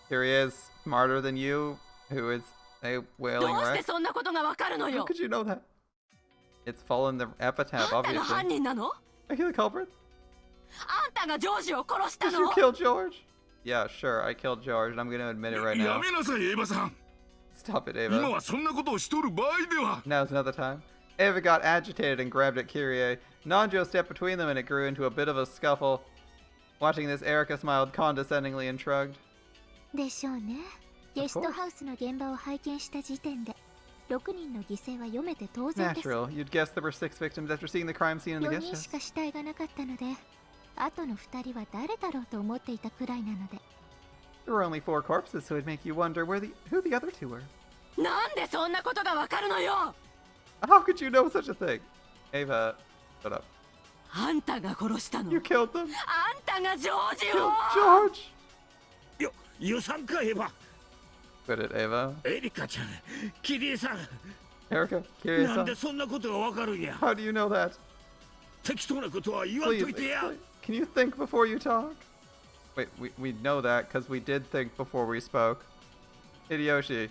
Here he is, smarter than you, who is a ど wailing うして wreck. そんなことがわかるの How よ。 could you know that? It's fallen the epitaph, あんたが犯 obviously. 人なの？ Are you the culprit? あんたがジョージを殺した Did の？ you kill George? Yeah, sure, I killed George, and I'm gonna admit it right now. Stop it, Ava. Now's another time. Ava got agitated and grabbed at Kyrie. Nanjo stepped between them and it grew into a bit of a scuffle. Watching this, Erica smiled condescendingly and shrugged. でしょうね。ゲストハウスの現場を拝見した時点で、6人の犠牲は読めて当然です。 Natural. You'd guess there were 6 victims after seeing the crime scene in the guest 4人 house. しか死体がなかったので、あとの2人は誰だろうと思っていたくらいなので。There were only 4 corpses, so it'd make you wonder who the other 2 were. なんでそんなことがわかるのよ。 How could you know such a thing? Ava, shut up. あんたが殺したの。 You killed them. あんたがジョージを。 Killed George. 予算かエヴァ。 Quit it, Ava. エリカちゃん、キリエさん。 Erica, Kyrie-san. なんでそんなことがわかるんや。 How do you know that? 適当なことは言わんと Please いてや。 explain. Can you think before you talk? Wait, we know that because we did think before we spoke. Hideyoshi,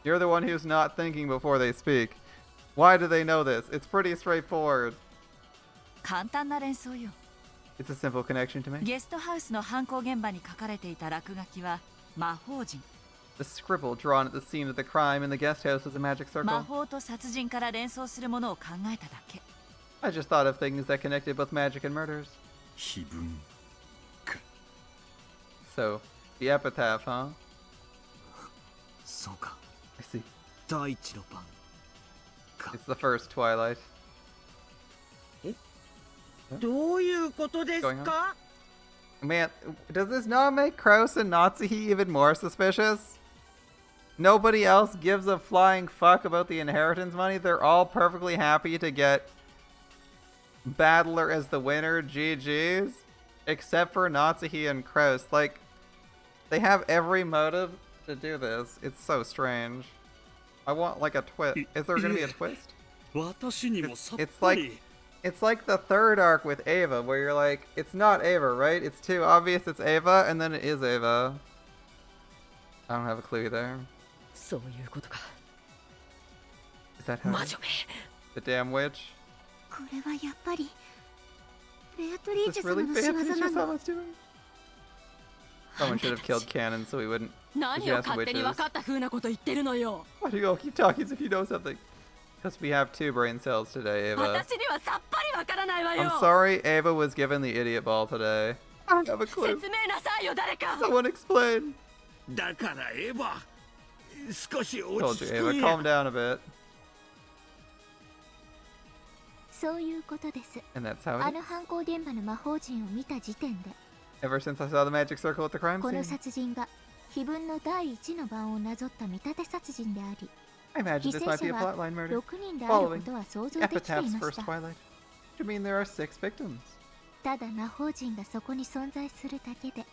you're the one who's not thinking before they speak. Why do they know this? It's pretty straightforward. 簡単な連想よ。 It's a simple connection to me. ゲストハウスの犯行現場に書かれていた落書きは魔法陣。 The scribble drawn at the scene of the crime in the guest house was a magic 魔 circle. 法と殺人から連想するものを考えただけ。 I just thought of things that connected both magic and murders. 碑文 So, the epitaph, huh? そうか。 I see. 第一の番。 It's the first Twilight. どういうことですか？ Man, does this not make Krauss and Natsuhi even more suspicious? Nobody else gives a flying fuck about the inheritance money. They're all perfectly happy to get Battler as the winner, GG's, except for Natsuhi and Krauss. Like, they have every motive to do this. It's so strange. I want like a twist. Is there gonna be a twist? It's like the third arc with Ava, where you're like, it's not Ava, right? It's too obvious it's Ava, and then it is Ava. I don't have a clue there. そういうことか。 Is that how? 魔女め。 The damn witch? これはやっぱりベアトリー Is チェ this 様 really の仕業な Beatrice の。 Sama's doing? Someone should have killed Cannon so we wouldn't. 何を勝手に分かった風なこと言ってるのよ。 Why do you all keep talking as if you know something? Because we have 2 brain cells today, Ava. 私にはさっぱり分からないわよ。 I'm sorry Ava was given the idiot ball today. I don't have a clue. 説明なさいよ誰か。 Someone explain. だからエヴァ、少し落 Told ち you, 着 Ava. くん Calm や。 down a bit. そういうことです。 And that's how あ it の is. 犯行現場の魔法陣を見た時点で、 Ever since I saw the magic circle at the crime この scene, 殺人が碑文の第一の番をなぞった見立て殺人であり、 I imagine 犠 this 牲 might be a 者は plotline murder. 6人であることは想像できてい Epitaph's ま first した。 Twilight. You mean there are 6 victims? ただ魔法陣がそこに存在するだけで、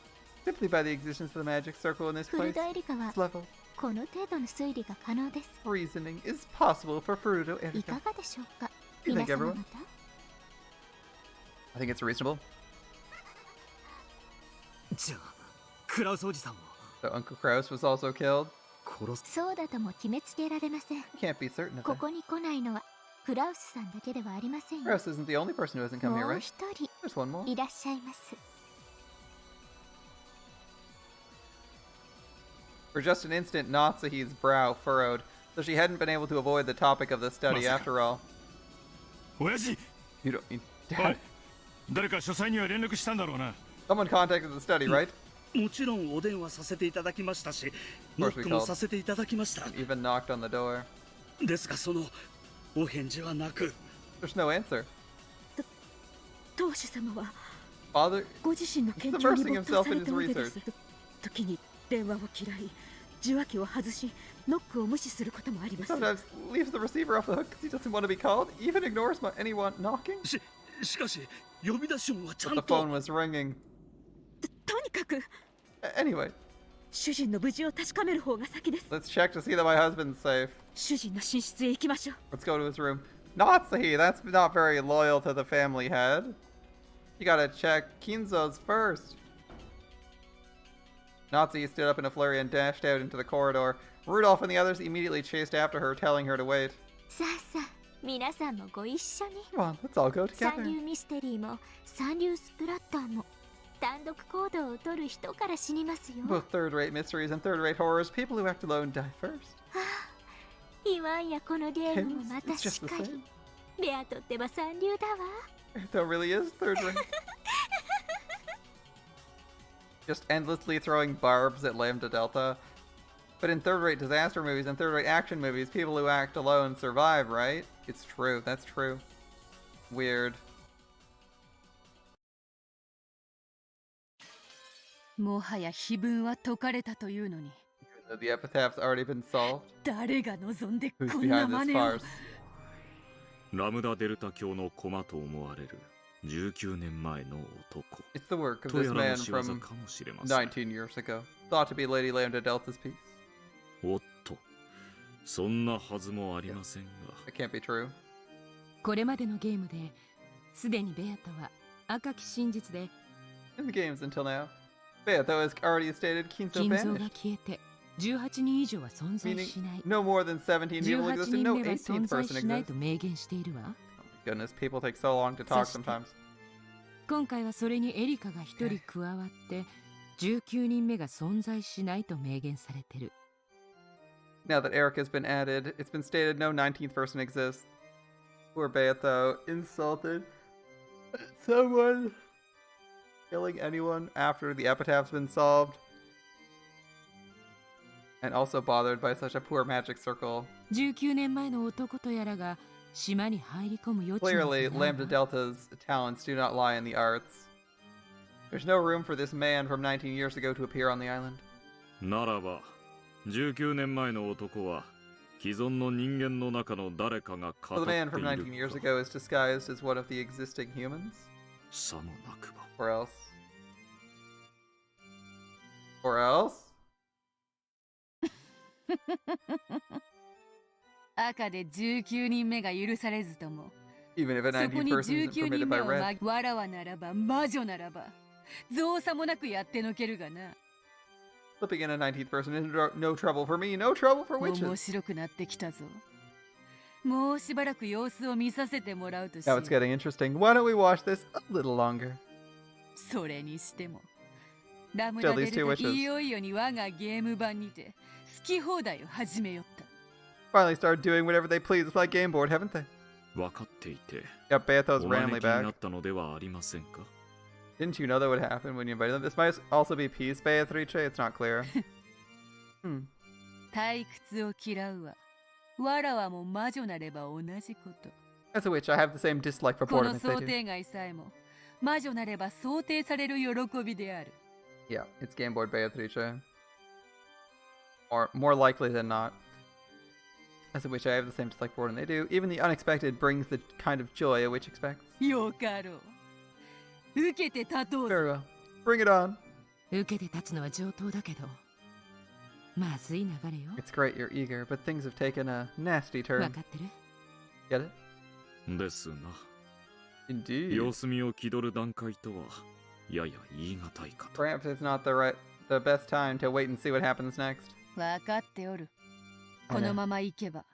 Simply by the existence of the magic circle in this フル place, ドエリカは its level, この程度の推理が可能です。 reasoning is possible for Furuto い Erika. かがでしょうか、 You 皆 think 様 everyone? 方。 I think it's reasonable. じゃあ、クラウスおじさんも So Uncle Krauss was also killed? 殺す。そうだとも決めつけられません。 You can't be certain of こ that. こに来ないのはクラウスさんだけではありませんよ。 Krauss isn't the only person who hasn't come here, もう right? 一人 There's one more. いらっしゃいます。 For just an instant, Natsuhi's brow furrowed, though she hadn't been able to avoid the topic of the study after all. 親父 You don't need おい Dad. 誰か書斎には連絡したんだろうな Someone contacted the study, right? もちろんお電話させていただきましたし、ノックもさせていただきました。 Even knocked on the door. ですがそのお返事はなく。 There's no answer. 当主様は Father, ご自身の研 he's 究に immersing 没頭 himself さ in れ his たわけです。 research. 時に電話を嫌い、受話器を外し、ノックを無視することもあります。 Sometimes leaves the receiver off the hook because he doesn't want to be called. Even ignores anyone knocking. しかし呼び出し音はちゃ But ん the と。 phone was ringing. とにかく Anyway, 主人の無事を確かめる方が先です。 let's check to see that my husband's safe. 主人の寝室へ行きましょう。 Let's go to his room. Natsuhi, that's not very loyal to the family head. You gotta check Kinzo's first. Natsuhi stood up in a flurry and dashed out into the corridor. Rudolph and the others immediately chased after her, telling her to wait. さあさあ、皆さんもご一緒に。 Come on, let's all go 三 together. 流ミステリーも三流スプラッターも単独行動を取る人から死にますよ。 Both third-rate mysteries and third-rate horrors, people who act alone die first. 言わんやこのゲームもまたしっかり。ベアトってば三流だわ。Beato really is third-rate. Just endlessly throwing barbs at Lambda Delta. But in third-rate disaster movies and third-rate action movies, people who act alone survive, right? It's true. That's true. Weird. もはや碑文は解かれたというのに。The epitaph's already been solved. 誰が望んで Who's こんな behind 真 this 似を。 farce? ラムダデルタ教の駒と思われる19年前の男 It's the work of と this やらの man 仕業 from かもしれません。 19 years ago. Thought to be Lady Lambda Delta's piece. おっと、そんなはずもありませんが。 It can't be true. これまでのゲームですでにベアトは赤き真実で In the games until now, Beato has already stated Kinzo 金蔵 vanished. が消えて18人以上は存在 Meaning しない。 no more than 17 people 18 exist 人 and no 目は 18th 存在 person しない exists. と明言しているわ。 Goodness, people take so long to talk そして sometimes. 今回はそれにエリカが一人加わって19人目が存在しないと明言されてる。 Now that Eric has been added, it's been stated no 19th person exists. Poor Beato insulted someone killing anyone after the epitaph's been solved. And also bothered by such a poor magic circle. 19年前の男とやらが島に入り込む余地なんて Clearly, ないわ Lambda Delta's talents do not lie in the arts. There's no room for this man from 19 years ago to appear on the island. ならば、19年前の男は既存の人間の中の誰かが語 So っ the てい man from 19 years る ago is disguised as one of the existing humans? さもなくば。 Or else? Or else? 赤で19人目が許されずとも Even if a そこ 19th に person isn't 19 permitted 人 by 目を red. わらわならば魔女ならば造作もなくやってのけるがな。 Flipping in a 19th person is no trouble for me, no trouble for 面 witches. 白くなってきたぞ。もうしばらく様子を見させてもらうとし Now it's getting interesting. Why don't we watch this a little longer? それにしてもラムダ Still デ these ル two タ witches. いよいよに我がゲーム版にて好き放題を始めよった。 Finally started doing whatever they please with my game board, haven't they? 分かっていて、 Yep, Beato's お randomly 招きにな back. ったのではありませんか。 Didn't you know that would happen when you invited them? This might also be peace, Beatrice. It's not clear. 退屈を嫌うわ。わらわも魔女なれば同じこと。 As a witch, I have the same dislike for この boredom as 想 they do. 定外さえも魔女なれば想定される喜びである。 Yeah, it's game board Beatrice. Or more likely than not. As a witch, I have the same dislike for boredom they do. Even the unexpected brings the kind of joy a witch expects. よかろう。受けて立とうぞ。 Very well. Bring it on. 受けて立つのは上等だけどまずい流れよ。 It's great you're eager, but things have taken a nasty わ turn. かってる？ Get it? ですな。 Indeed. 様子見を気取る段階とはやや言い難いかと。 Perhaps it's not the best time to wait and see what happens next. わかっておる。 I こ know. のまま行けば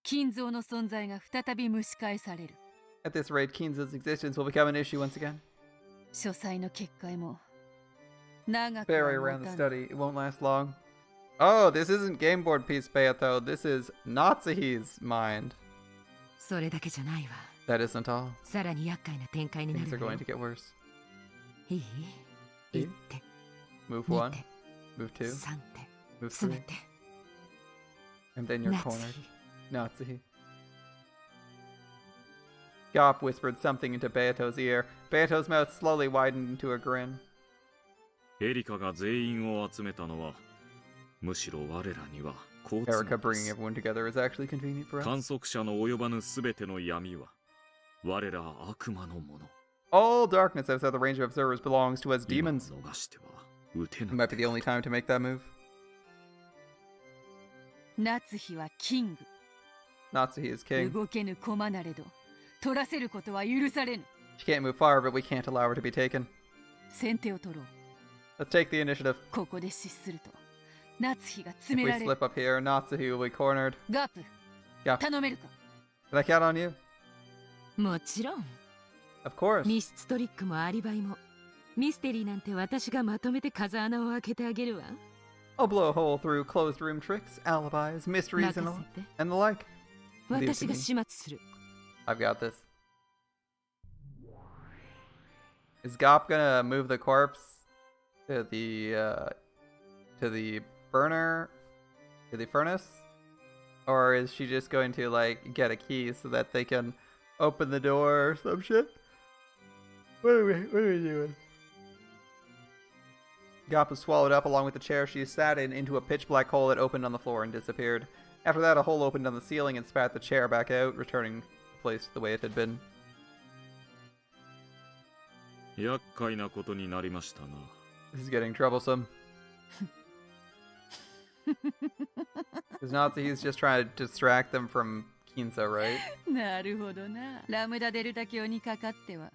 金蔵の存在が再び蒸し返される。 At this rate, Kinza's existence will become an issue once again. 書斎の結界も長く Bury は around 持 the たぬ。 study. It won't last long. Oh, this isn't game board piece Beato. This is Natsuhi's mind. それだけじゃないわ。 That isn't all. さらに厄介な展開にな Things る are わよ going to get worse. いい？1手 Move 2 one, 手 move two, 3手 move すべ three, て and then you're 夏 cornered. Natsuhi. Gop whispered something into Beato's ear. Beato's mouth slowly widened into a grin. エリカが全員を集めたのは、むしろ我らには好都 Erica 合で bringing す。 everyone together is actually convenient for 観 us. 測者の及ばぬすべての闇は、我ら悪魔のもの。 All darkness outside the range of observers belongs to us 今 demons. 逃しては撃て It な might be the only time to make that move. 夏日はキング。 Natsuhi is king. 動けぬ駒なれど取らせることは許されぬ。 She can't move far, but we can't allow her to be taken. 先手を取ろう。 Let's take the initiative. ここで失すると夏日が If 詰め we られる。 slip up here, Natsuhi will be cornered. ガープ Yeah. 頼めるか。 Can I count on you? もちろん Of course. 密室トリックもアリバイもミステリーなんて私がまとめて風穴を開けてあげるわ。I'll blow a hole through closed room tricks, alibis, mysteries, and the like. 私が始末する。I've got this. Is Gop gonna move the corpse to the burner, to the furnace? Or is she just going to, like, get a key so that they can open the door or some shit? What are we doing? Gop was swallowed up along with the chair she sat in into a pitch black hole that opened on the floor and disappeared. After that, a hole opened on the ceiling and spat the chair back out, returning the place the way it had been. 厄介なことになりましたな。This is getting troublesome. Because Natsuhi's just trying to distract them from Kinzo, right? なるほどな。ラムダデルタ教にかかっては、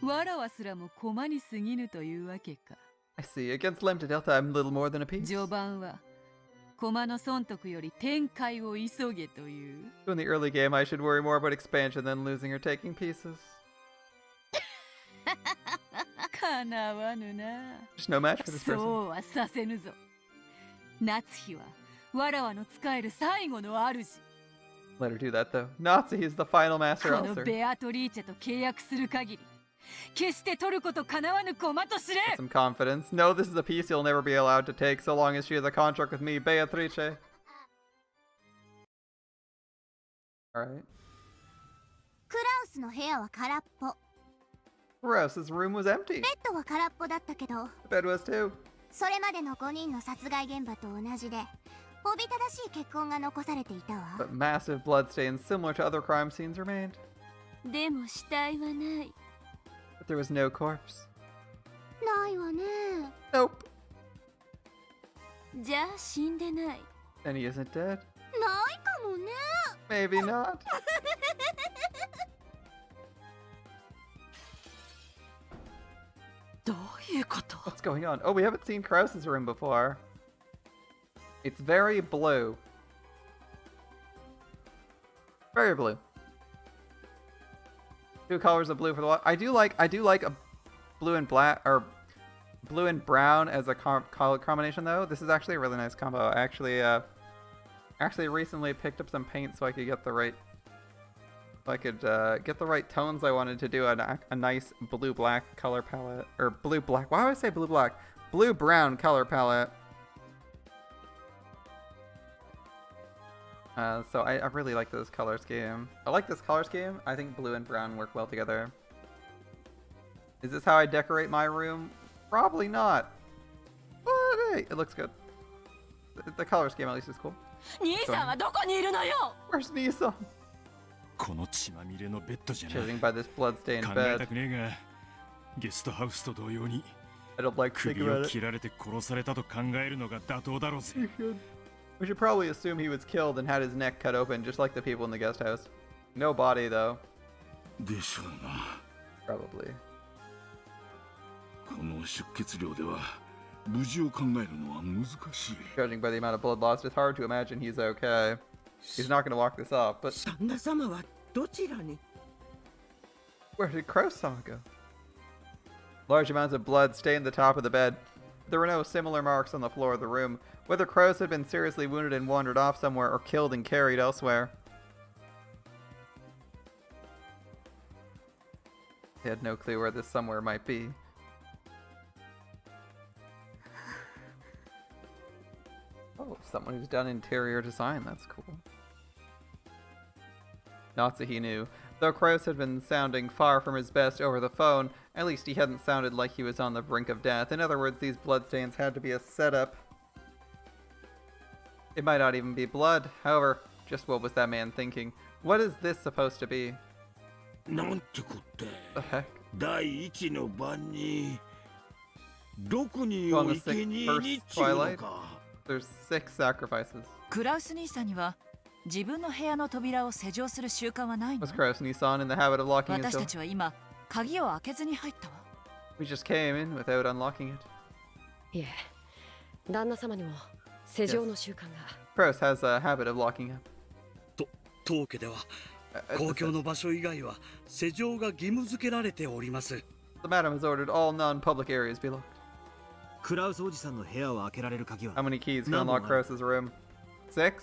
わらわすらも駒に過ぎぬというわけか。I see. Against Lambda Delta, I'm little more than a piece. 序盤は駒の損得より展開を急げという。So in the early game, I should worry more about expansion than losing or taking pieces. かなわぬな。 Just no match for this person. そうはさせぬぞ。夏日はわらわの使える最後の主。Let her do that though. Natsuhi is the final master この elser. ベアトリーチェと契約する限り、決して取ることかなわぬ駒と知れ。 Some confidence. No, this is a piece you'll never be allowed to take so long as she has a contract with me, Beatrice. Alright. クラウスの部屋は空っぽ。 Krauss's room was empty. ベッドは空っぽだったけど、 The bed was too. それまでの5人の殺害現場と同じで、おびただしい血痕が残されていたわ。 But massive bloodstains similar to other crime scenes remained. でも死体はない。 But there was no corpse. ないわね。 Nope. じゃあ死んでない。 And he isn't dead. ないかもね。 Maybe not. What's going on? Oh, we haven't seen Krauss's room before. It's very blue. Very blue. Two colors of blue for the wall. I do like a blue and black, or blue and brown as a color combination though. This is actually a really nice combo. I actually recently picked up some paint so I could get the right tones I wanted to do a nice blue-black color palette. Or blue-black. Why would I say blue-black? Blue-brown color palette. So I really like this color scheme. I like this color scheme. I think blue and brown work well together. Is this how I decorate my room? Probably not. But hey, it looks good. The color scheme at least is cool. Where's Nisan? この血まみれのベッドじゃな。 Judging by this bloodstained 考え bed. たくねえが、ゲストハウスと同様に I don't like to think 首 about を it. 切られて殺されたと考えるのが妥当だろうぜ。 We should probably assume he was killed and had his neck cut open, just like the people in the guest house. No body, though. でしょうな。 Probably. この出血量では無事を考えるのは難しい。 Judging by the amount of blood lost, it's hard to imagine he's okay. He's not going to walk this off, but 旦那様はどちらに？ where did Krauss-sama go? Large amounts of blood stained the top of the bed. There were no similar marks on the floor of the room. Whether Krauss had been seriously wounded and wandered off somewhere or killed and carried elsewhere. They had no clue where this somewhere might be. Oh, someone who's done interior design. That's cool. Natsuhi knew. Though Krauss had been sounding far from his best over the phone, at least he hadn't sounded like he was on the brink of death. In other words, these bloodstains had to be a setup. It might not even be blood. However, just what was that man thinking? What is this supposed to be? なんてこって。 The heck? 第一の晩に6人 On を the 生贄に first ちゅうの twilight, か。 there's 6 sacrifices. クラウス兄さんには自分の部屋の扉を施錠する習慣はないの？ Was Krauss Nissan in the habit of locking his 私た door? ちは今鍵を開けずに入ったわ。We just came in without unlocking it. いえ、旦那様にも施錠の習慣が。 Krauss has a habit of locking up. 当家では公共の場所以外は施錠が義務付けられております。The madam has ordered all non-public areas be locked. クラウスおじさんの部屋を開けられる鍵は How many keys can unlock Krauss's room? 6?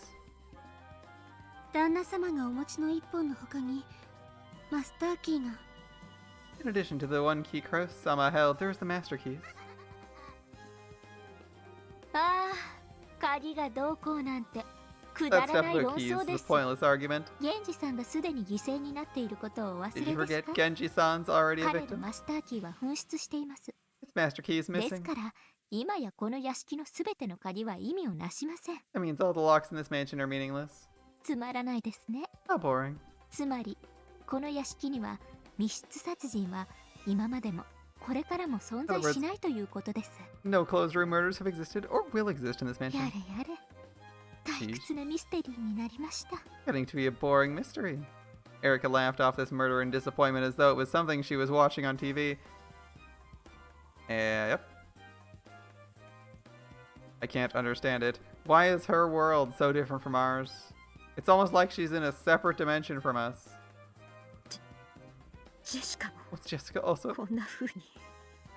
旦那様がお持ちの1本の他にマスターキーが In addition to the one key Krauss-sama held, there's the master keys. ああ、鍵がどうこうなんてくだ That's らない definitely 論 keys, 争で this す。 pointless argument. 源氏さんがすでに犠牲になっていることをお忘 Did you れです forget か？ Genji-san's already a 彼の victim? マスターキーは紛失しています。 His master key is です missing. から今やこの屋敷のすべての鍵は意味をなしません。 That means all the locks in this mansion are meaningless. つまらないですね。 How boring. つまりこの屋敷には密室殺人は今までもこれからも存在しないということです。 No closed room murders have existed or will exist in this や mansion. れやれ。退屈なミステリーになりました。 Getting to be a boring mystery. Erica laughed off this murder in disappointment as though it was something she was watching on TV. Yep. I can't understand it. Why is her world so different from ours? It's almost like she's in a separate dimension from us. ジェシカも What's Jessica also こんな風に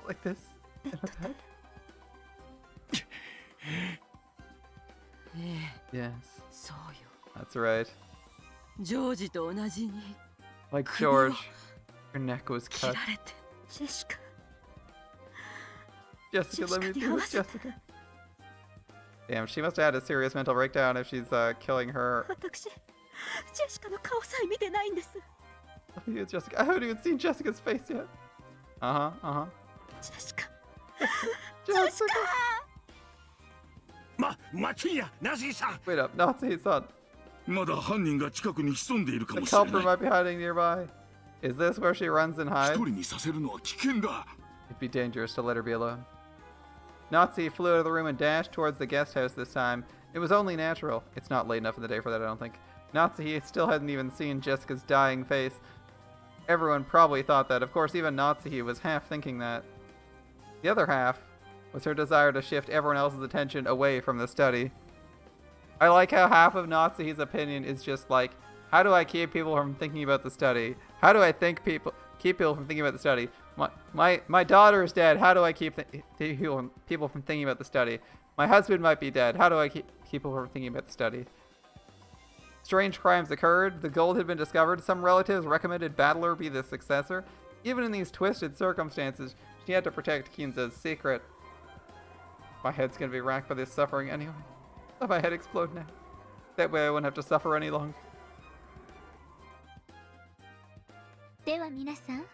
like this? In a bed? Yes. そうよ That's right. ジョージと同じに Like George, her neck was 切 cut. られてジェシカ Jessica, let me do this, Jessica. Damn, she must have had a serious mental breakdown if she's killing her. 私ジェシカの顔さえ見てないんです Jessica, I haven't even seen Jessica's face yet. Uh-huh. ジェシカ Jessica! 待ちや、ナシさん。 Wait up, Natsuhi-san. まだ犯人が近くに潜んでいるか The もしれ culprit ない might be hiding nearby. Is this where she runs and 一 hides? 人にさせるのは危険だ It'd be dangerous to let her be alone. Natsuhi flew out of the room and dashed towards the guest house this time. It was only natural. It's not late enough in the day for that, I don't think. Natsuhi still hadn't even seen Jessica's dying face. Everyone probably thought that. Of course, even Natsuhi was half thinking that. The other half was her desire to shift everyone else's attention away from the study. I like how half of Natsuhi's opinion is just like, how do I keep people from thinking about the study? How do I keep people from thinking about the study? My daughter is dead. How do I keep people from thinking about the study? My husband might be dead. How do I keep people from thinking about the study? Strange crimes occurred. The gold had been discovered. Some relatives recommended Battler be the successor. Even in these twisted circumstances, she had to protect Kinza's secret. My head's gonna be racked by this suffering anyway. Let my head explode now. That way I won't have to suffer any longer. では皆さん、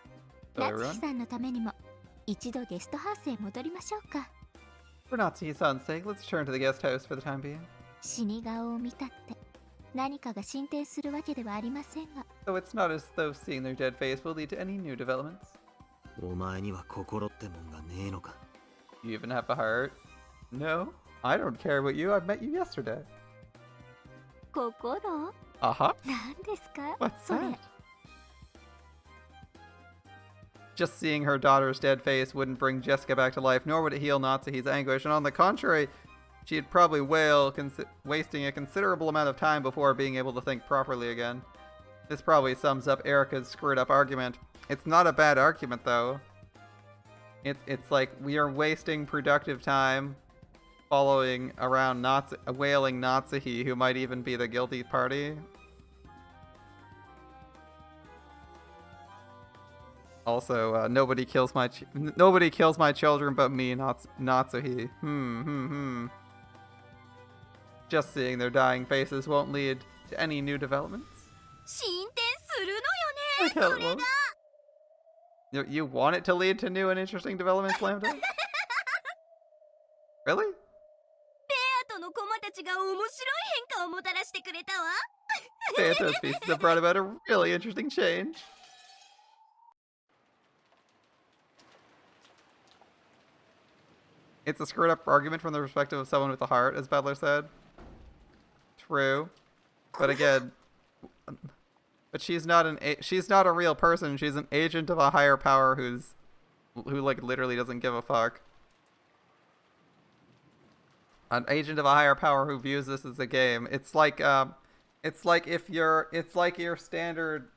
Hello, 夏 everyone. 日さんのためにも一度ゲストハウスへ戻りましょうか。 For Natsuhi-san's sake, let's turn to the guest house for the time being. 死に顔を見たって何かが進展するわけではありませんが。 Though it's not as though seeing their dead face will lead to any new developments. お前には心ってもんがねえのか You even have a heart? No, I don't care about you. I met you yesterday. 心？ Uh-huh. 何ですか What's それ that? Just seeing her daughter's dead face wouldn't bring Jessica back to life, nor would it heal Natsuhi's anguish, and on the contrary, she'd probably wail, wasting a considerable amount of time before being able to think properly again. This probably sums up Erica's screwed up argument. It's not a bad argument, though. It's like we are wasting productive time following around wailing Natsuhi, who might even be the guilty party. Also, nobody kills my children but me, Natsuhi. Just seeing their dying faces won't lead to any new developments. 進展する Like の how よ it ね、それ won't. が。 You want it to lead to new and interesting developments, Lambda? Really? ベアとのコマたちが面白い変化をもたらしてくれたわ。 Those pieces have brought about a really interesting change. It's a screwed up argument from the perspective of someone with a heart, as Butler said. True. But again, but she's not a real person. She's an agent of a higher power who like literally doesn't give a fuck. An agent of a higher power who views this as a game. It's like your standard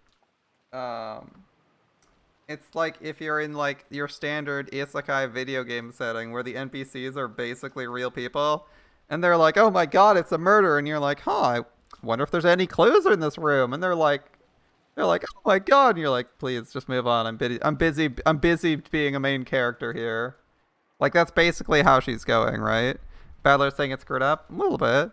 It's like if you're in like your standard isekai video game setting where the NPCs are basically real people, and they're like, "Oh my god, it's a murder," and you're like, "Huh, I wonder if there's any clues in this room," and they're like, "Oh my god," and you're like, "Please, just move on. I'm busy being a main character here." Like that's basically how she's going, right? Battler's saying it's screwed up a little bit.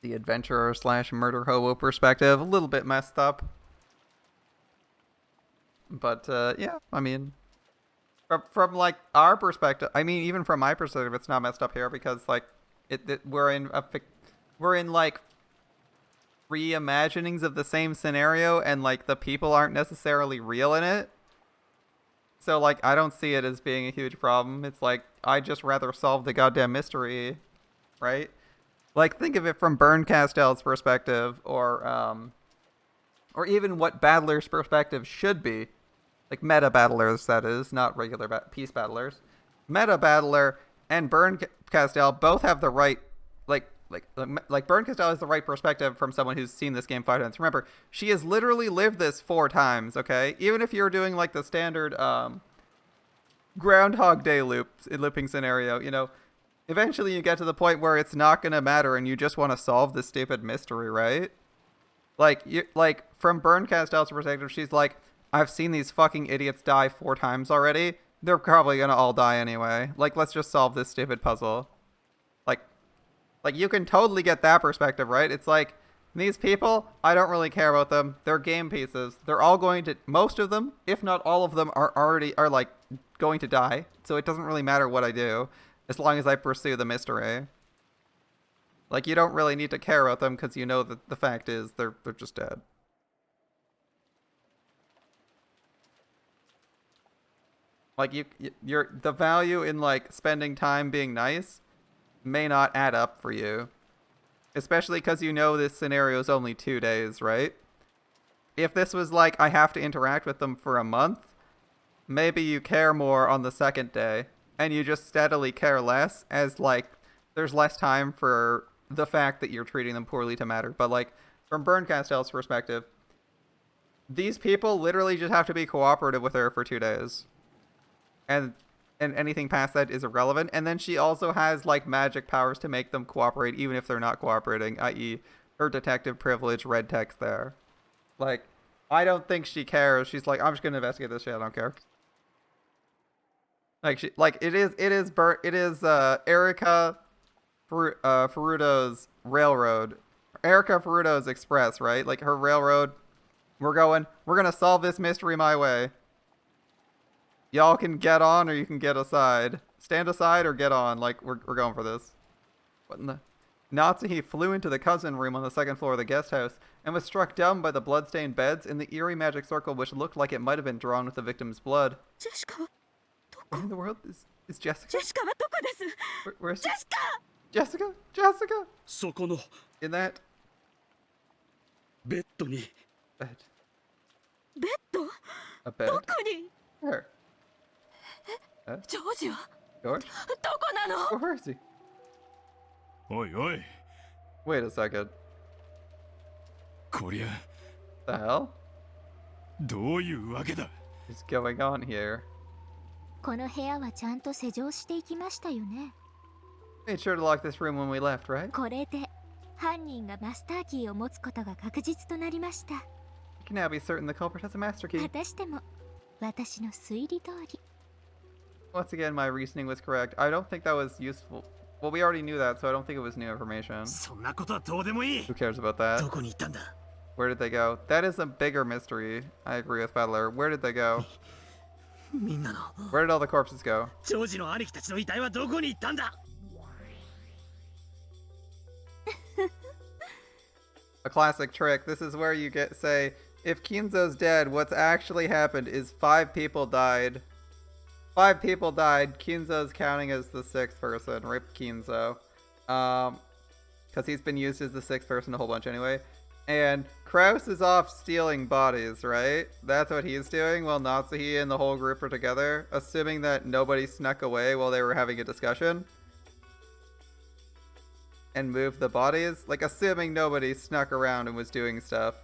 The adventurer / murder hobo perspective, a little bit messed up. But yeah, I mean, from like our perspective, I mean, even from my perspective, it's not messed up here because like we're in like reimaginings of the same scenario, and like the people aren't necessarily real in it. So like I don't see it as being a huge problem. It's like I'd just rather solve the goddamn mystery, right? Like, think of it from Burn Castell's perspective, or even what Battler's perspective should be. Like, meta Battlers, that is, not regular Peace Battlers. Meta Battler and Burn Castell both have the right, like Burn Castell has the right perspective from someone who's seen this game 5 times. Remember, she has literally lived this 4 times, okay? Even if you're doing, like, the standard, Groundhog Day looping scenario, you know, eventually you get to the point where it's not going to matter and you just want to solve this stupid mystery, right? Like, from Burn Castell's perspective, she's like, I've seen these fucking idiots die 4 times already. They're probably going to all die anyway. Like, let's just solve this stupid puzzle. Like, you can totally get that perspective, right? It's like, these people, I don't really care about them. They're game pieces. They're all going to, most of them, if not all of them, are like, going to die. So it doesn't really matter what I do, as long as I pursue the mystery. Like, you don't really need to care about them because you know that the fact is they're just dead. Like, the value in, like, spending time being nice may not add up for you. Especially because you know this scenario is only 2 days, right? If this was like, I have to interact with them for a month, maybe you care more on the 2nd day, and you just steadily care less as, like, there's less time for the fact that you're treating them poorly to matter. But, like, from Burn Castell's perspective, these people literally just have to be cooperative with her for 2 days. And anything past that is irrelevant. And then she also has, like, magic powers to make them cooperate even if they're not cooperating, i.e. her detective privilege red text there. Like, I don't think she cares. She's like, I'm just gonna investigate this shit, I don't care. Like, it is Erika Furuto's railroad. Erika Furuto's express, right? Like, her railroad. We're gonna solve this mystery my way. Y'all can get on or you can get aside. Stand aside or get on. Like, we're going for this. What in the... Natsuhi flew into the cousin room on the 2nd floor of the guest house and was struck dumb by the blood-stained beds in the eerie magic circle which looked like it might have been drawn with the victim's blood. Jessica? Where in the world is Jessica? Jessica, where is Jessica? Jessica? Jessica? そこの In that ベッドに bed. ベッド A bed? どこに Where? ジョージは George? どこなの Where is he? おいおい Wait a second. こりゃ The hell どういうわけだ is going on here? この部屋はちゃんと施錠していきましたよね。Made sure to lock this room when we left, right? これで犯人がマスターキーを持つことが確実となりました。You can now be certain the culprit has a master key. 果たしても私の推理通り。Once again, my reasoning was correct. I don't think that was useful. Well, we already knew that, so I don't think it was new information. そんなことはどうでもいい Who cares about that? どこに行ったんだ Where did they go? That is a bigger mystery. I agree with Battler. Where did they go? みんなの Where did all the corpses go? ジョージの兄貴たちの遺体はどこに行ったんだ A classic trick. This is where you say, if Kinzo's dead, what's actually happened is 5 people died. 5 people died. Kinzo's counting as the 6th person. Rip Kinzo. Because he's been used as the 6th person a whole bunch anyway. And Krauss is off stealing bodies, right? That's what he's doing while Natsuhi and the whole group are together, assuming that nobody snuck away while they were having a discussion. And moved the bodies. Like, assuming nobody snuck around and was doing stuff.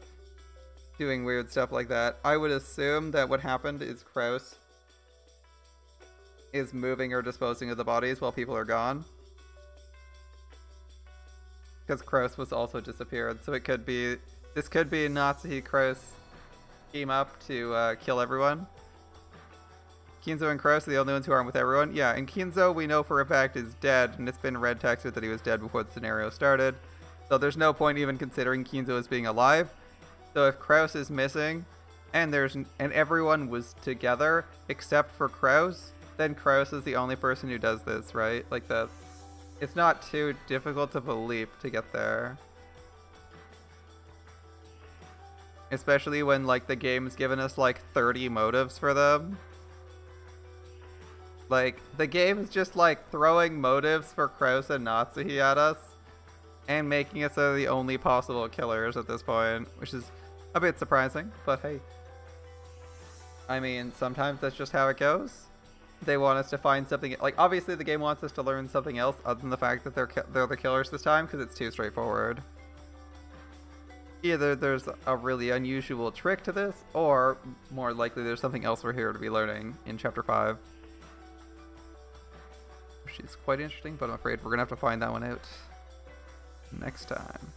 doing weird stuff like that. I would assume that what happened is Krauss is moving or disposing of the bodies while people are gone. Because Krauss was also disappeared, so it could be... This could be Natsuhi Krauss team up to kill everyone. Kinzo and Krauss are the only ones who aren't with everyone. Yeah, and Kinzo we know for a fact is dead, and it's been red texted that he was dead before the scenario started. So there's no point even considering Kinzo as being alive. So if Krauss is missing, and everyone was together except for Krauss, then Krauss is the only person who does this, right? Like it's not too difficult of a leap to get there. Especially when like the game's given us like 30 motives for them. Like, the game is just, like, throwing motives for Krauss and Natsuhi at us, and making us the only possible killers at this point, which is a bit surprising, but hey. I mean, sometimes that's just how it goes. They want us to find something, like, obviously the game wants us to learn something else other than the fact that they're the killers this time, because it's too straightforward. Either there's a really unusual trick to this, or, more likely, there's something else we're here to be learning in Chapter 5. Which is quite interesting, but I'm afraid we're going to have to find that one out next time.